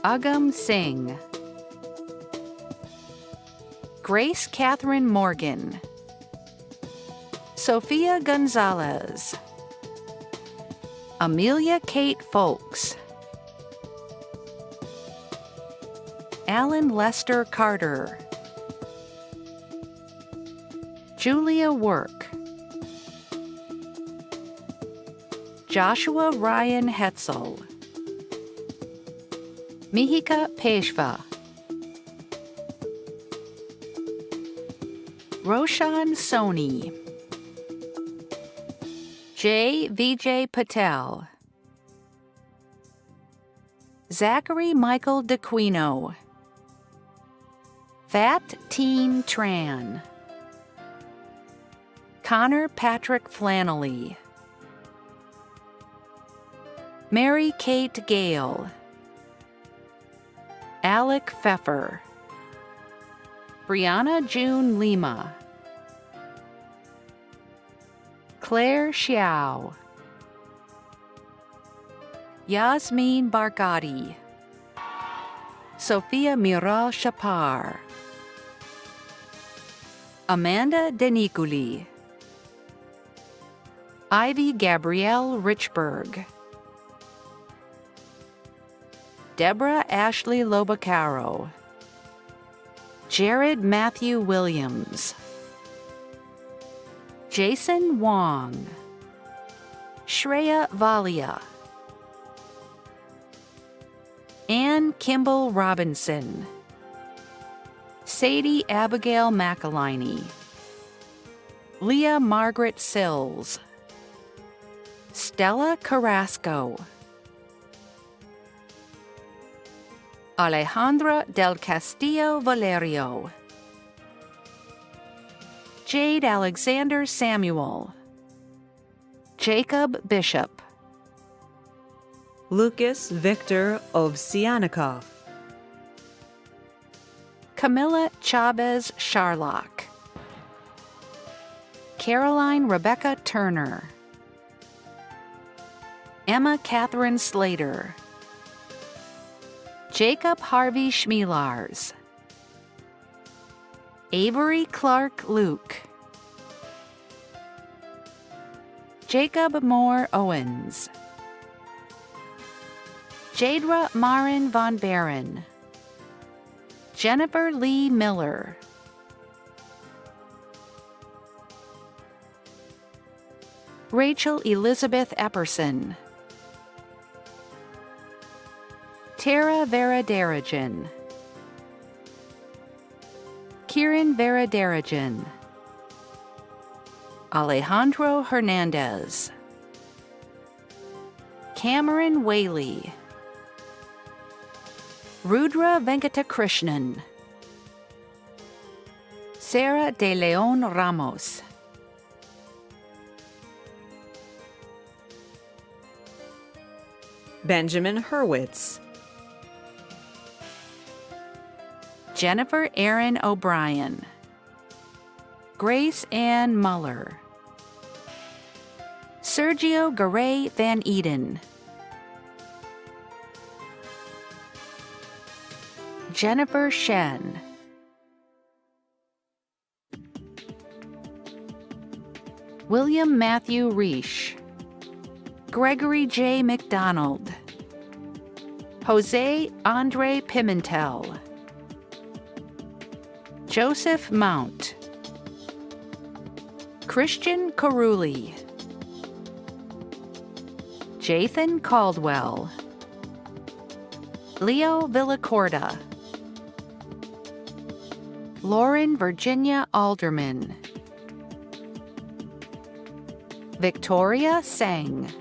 Agam Singh, Grace Catherine Morgan, Sophia Gonzalez, Amelia Kate Folks, Alan Lester Carter, Julia Work, Joshua Ryan Hetzel, Mihika Peshva, Roshan Soni, J. Vijay Patel, Zachary Michael DeQuino, Fat Teen Tran, Connor Patrick Flannelly, Mary Kate Gale, Alec Pfeffer, Brianna June Lima, Claire Xiao, Yasmin Barghati, Sophia Miral Shapar, Amanda Deniculi, Ivy Gabrielle Richberg, Deborah Ashley Lobacaro, Jared Matthew Williams, Jason Wong, Shreya Valia, Ann Kimball Robinson, Sadie Abigail McElhiney, Leah Margaret Sills, Stella Carrasco, Alejandra del Castillo Valerio, Jade Alexander Samuel, Jacob Bishop, Lucas Victor Ovsianikov, Camilla Chavez Sharlock, Caroline Rebecca Turner, Emma Catherine Slater, Jacob Harvey Schmielars, Avery Clark Luke, Jacob Moore Owens, Jadra Marin Von Baron, Jennifer Lee Miller, Rachel Elizabeth Epperson, Tara Veradarajan, Kieran Veradarajan, Alejandro Hernandez, Cameron Whaley, Rudra Venkatakrishnan, Sarah De Leon Ramos, Benjamin Hurwitz, Jennifer Erin O'Brien, Grace Ann Muller, Sergio Garay Van Eden, Jennifer Shen, William Matthew Reish, Gregory J. McDonald, Jose Andre Pimentel, Joseph Mount, Christian Caruli, Jathan Caldwell, Leo Villacorta, Lauren Virginia Alderman, Victoria Seng,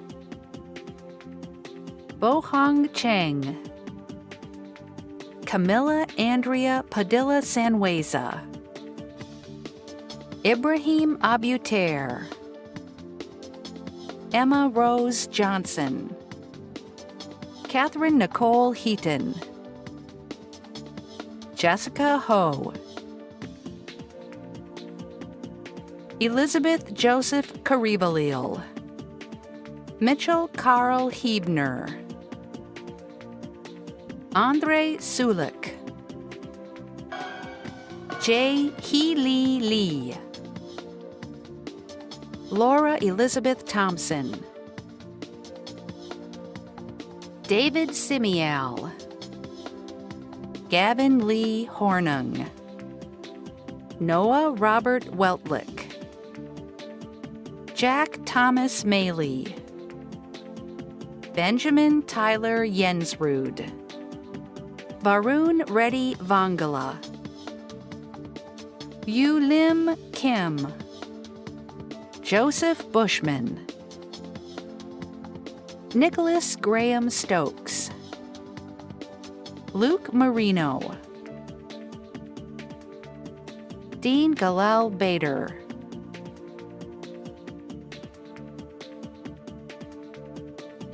Bohong Cheng, Camilla Andrea Padilla Sanhueza, Ibrahim Abuter, Emma Rose Johnson, Catherine Nicole Heaton, Jessica Ho, Elizabeth Joseph Karivalil, Mitchell Carl Hebner, Andre Sulik, J. He Lee, Laura Elizabeth Thompson, David Simial, Gavin Lee Hornung, Noah Robert Weltlick, Jack Thomas Maley, Benjamin Tyler Jensrud, Varun Reddy Vangala, Yu Lim Kim, Joseph Bushman, Nicholas Graham Stokes, Luke Marino, Dean Galal Bader,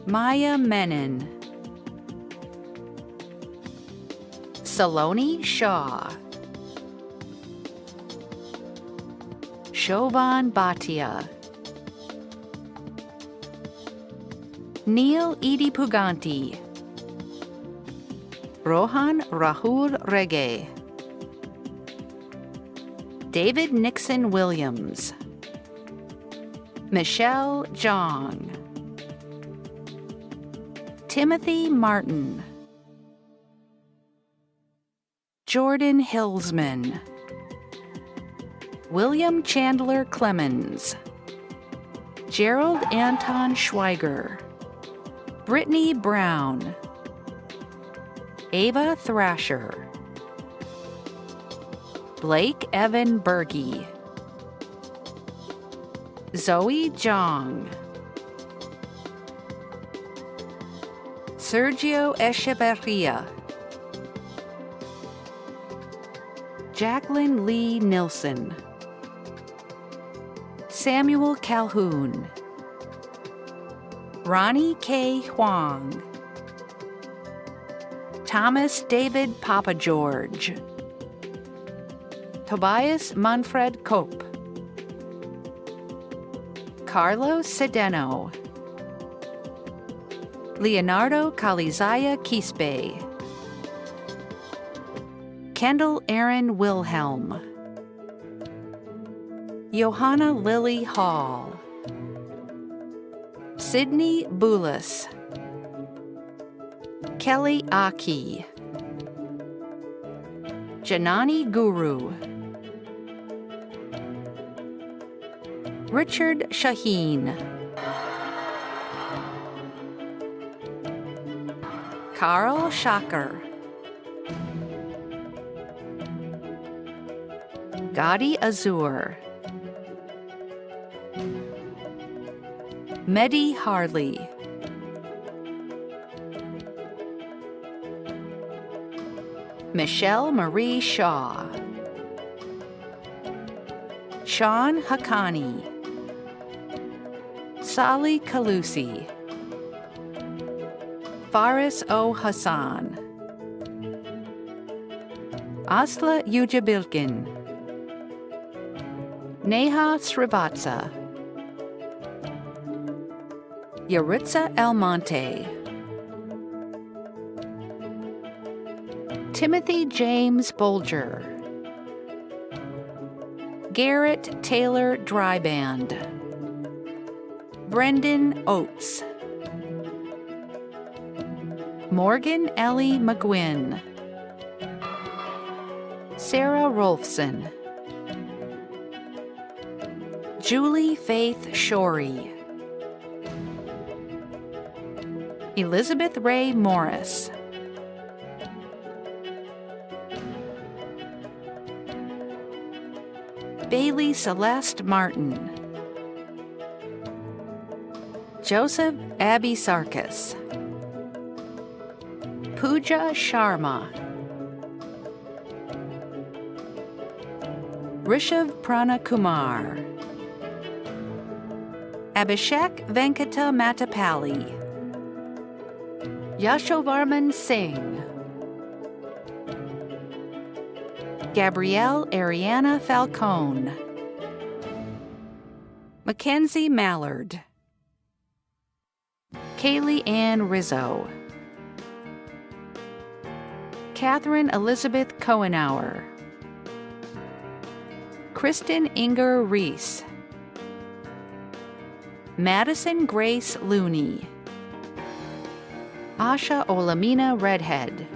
Maya Menon, Saloni Shaw, Shovan Bhatia, Neil Idipuganti, Rohan Rahul Rege, David Nixon Williams, Michelle Jong, Timothy Martin, Jordan Hillsman, William Chandler Clemens, Gerald Anton Schweiger, Brittany Brown, Ava Thrasher, Blake Evan Berge, Zoe Jong, Sergio Echeverria, Jacqueline Lee Nilsson, Samuel Calhoun, Ronnie K. Huang, Thomas David Papageorge, Tobias Manfred Kopp, Carlos Sedeno, Leonardo Calizaya Quispe, Kendall Aaron Wilhelm, Johanna Lily Hall, Sydney Boulis, Kelly Aki, Janani Guru, Richard Shaheen, Carl Schacker, Gadi Azur, Mehdi Harley, Michelle Marie Shaw, Sean Haqqani, Sali Kalusi, Faris O. Hassan, Asla Yujabilkin, Neha Srivatsa, Yaritza Almonte, Timothy James Bolger, Garrett Taylor Dryband, Brendan Oates, Morgan Ellie McGuinn, Sarah Rolfson, Julie Faith Shorey, Elizabeth Ray Morris, Bailey Celeste Martin, Joseph Abby Sarkis, Pooja Sharma, Rishav Pranakumar, Abhishek Venkata Matapalli, Yashovarman Singh, Gabrielle Ariana Falcone, Mackenzie Mallard, Kaylee Ann Rizzo, Catherine Elizabeth Cohenauer, Kristen Inger Reese, Madison Grace Looney, Asha Olamina Redhead,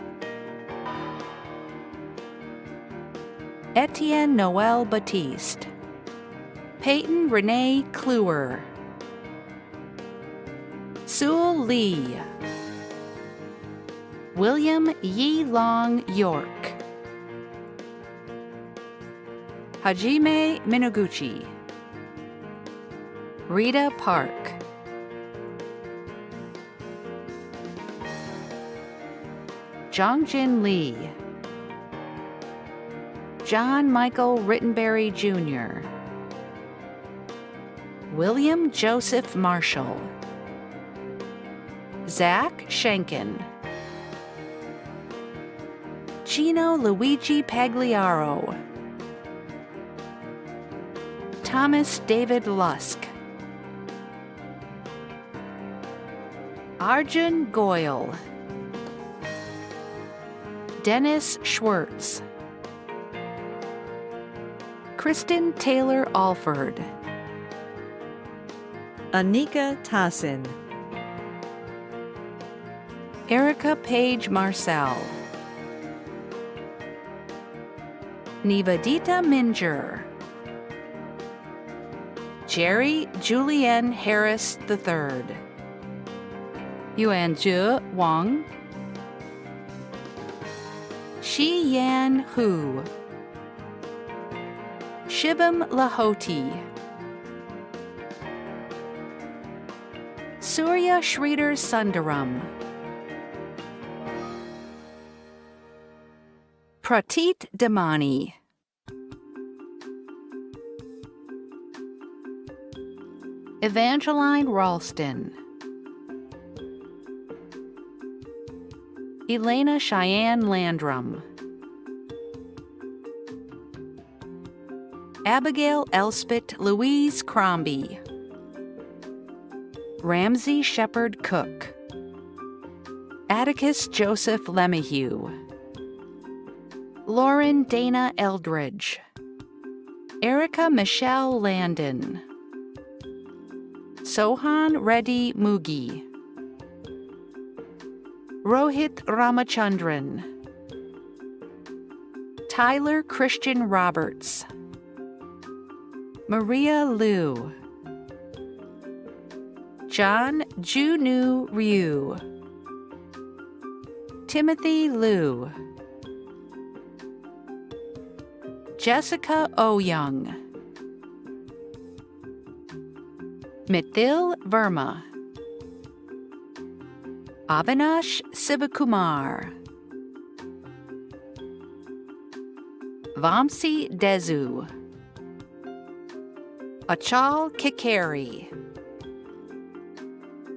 Etienne Noel Batiste, Peyton Renee Kluwer, Sewell Lee, William Yi Long York, Hajime Minaguchi, Rita Park, Jongjin Lee, John Michael Rittenberry Jr., William Joseph Marshall, Zach Schenken, Gino Luigi Pagliaro, Thomas David Lusk, Arjun Goyal, Dennis Schwartz, Kristen Taylor Alford, Anika Tassin, Erica Page Marcel, Nivadita Minger, Jerry Julianne Harris III, Yuanzhe Wang, Shi Yan Hu, Shivam Lahoti, Surya Sridhar Sundaram, Pratit Damani, Evangeline Ralston, Elena Cheyenne Landrum, Abigail Elspeth Louise Crombie, Ramsey Shepard Cook, Atticus Joseph Lemieux, Lauren Dana Eldridge, Erica Michelle Landon, Sohan Reddy Mugi, Rohit Ramachandran, Tyler Christian Roberts, Maria Liu, John Junu Ryu, Timothy Liu, Jessica Oyoung, Mithil Verma, Avinash Sivakumar, Vamsi Dezu, Achal Kikari,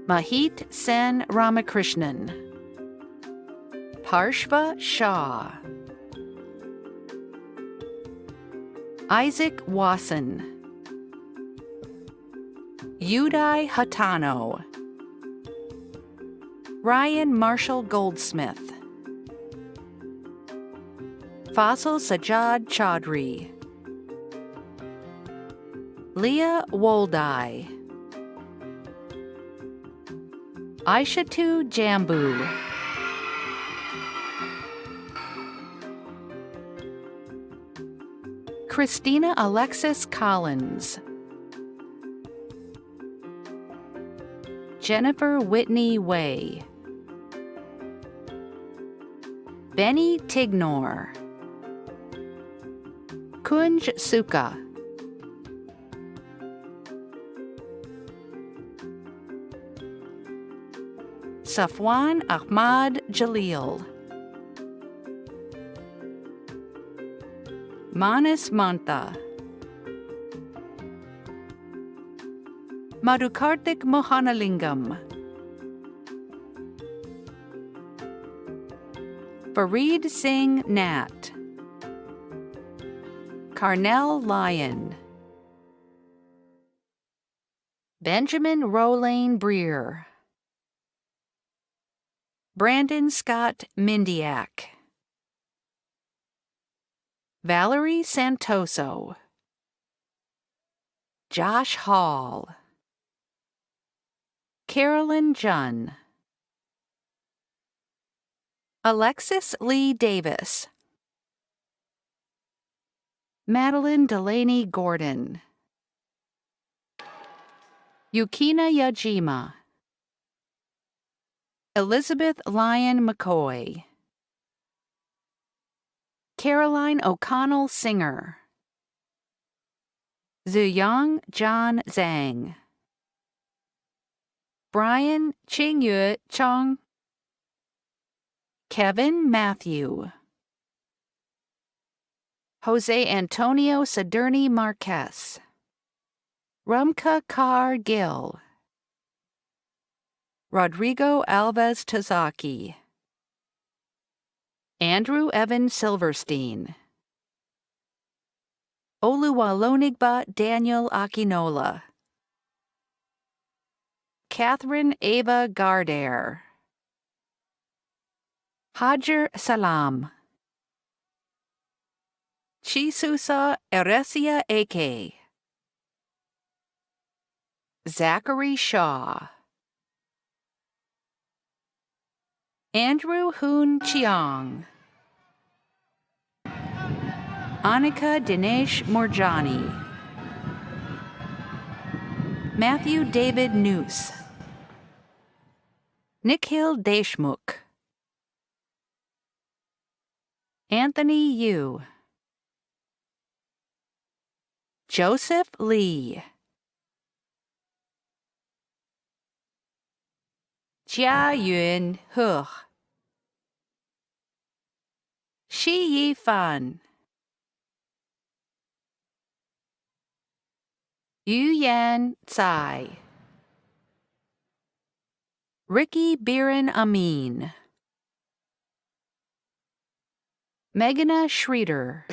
Mahit Sen Ramakrishnan, Parshva Shah, Isaac Wasson, Udai Hatano, Ryan Marshall Goldsmith, Faisal Sajjad Chaudhry, Leah Woldai, Aishatu Jambu, Christina Alexis Collins, Jennifer Whitney Way, Benny Tignor, Kunj Suka, Safwan Ahmad Jalil, Manas Mantha, Madhukartik Mohanalingam, Fareed Singh Nat, Carnell Lyon, Benjamin Rolane Breer, Brandon Scott Mindiak, Valerie Santoso, Josh Hall, Carolyn Junn, Alexis Lee Davis, Madeline Delaney Gordon, Yukina Yajima, Elizabeth Lyon McCoy, Caroline O'Connell Singer, Zuyang John Zhang, Brian Qingyue Chong, Kevin Matthew, Jose Antonio Saderni Marquez, Rumka Carr Gill, Rodrigo Alves Tazaki, Andrew Evan Silverstein. Oluwalonigba Daniel Akinola. Catherine Ava Gardere. Hajar Salam. Chisusa Eresia Ake. Zachary Shaw. Andrew Hoon Chiang. Annika Dinesh Morjani. Matthew David Noose. Nikhil Deshmukh. Anthony Yu. Joseph Lee. Jia Yun He. Shi Yi Fan. Yu Yan Tsai. Ricky Biren Amin. Meghana Schreeder.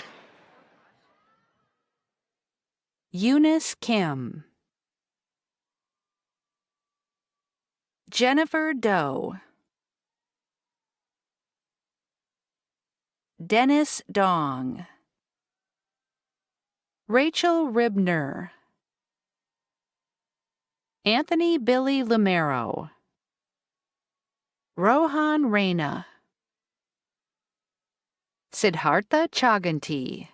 Eunice Kim. Jennifer Doe. Dennis Dong. Rachel Ribner. Anthony Billy Lamero. Rohan Reina. Siddhartha Chaganti.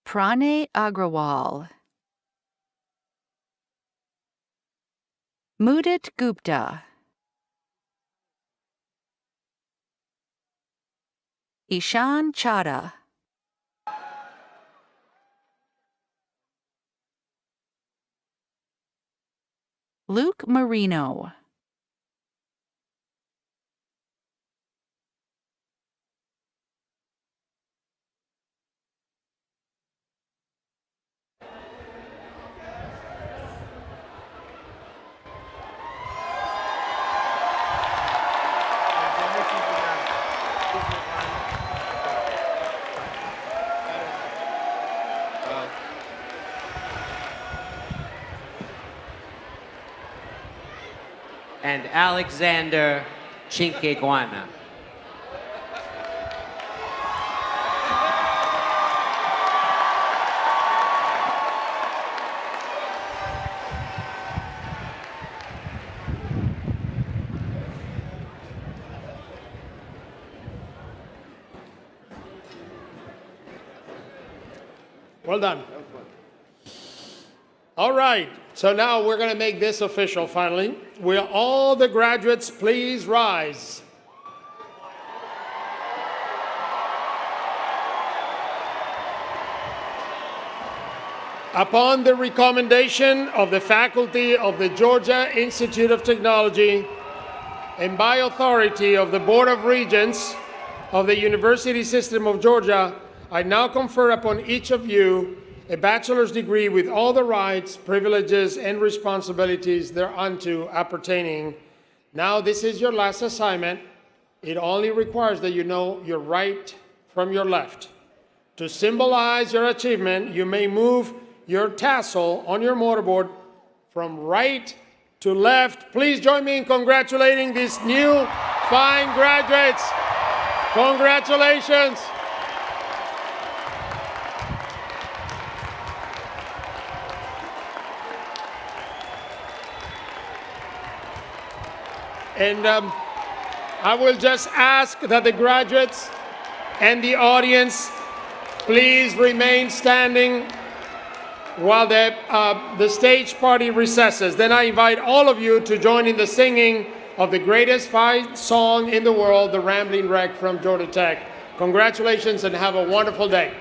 Pranay Agrawal. Mudit Gupta. Ishan Chadha. Luke Marino. And Alexander Chinqueguana. Well done. All right, so now we're going to make this official finally. Will all the graduates please rise? Upon the recommendation of the faculty of the Georgia Institute of Technology and by authority of the Board of Regents of the University System of Georgia, I now confer upon each of you a bachelor's degree with all the rights, privileges, and responsibilities thereunto appertaining. Now, this is your last assignment. It only requires that you know your right from your left. To symbolize your achievement, you may move your tassel on your mortarboard from right to left. Please join me in congratulating these new fine graduates. Congratulations. And I will just ask that the graduates and the audience please remain standing while the stage party recesses. Then I invite all of you to join in the singing of the greatest fight song in the world, the Rambling Wreck from Georgia Tech. Congratulations and have a wonderful day.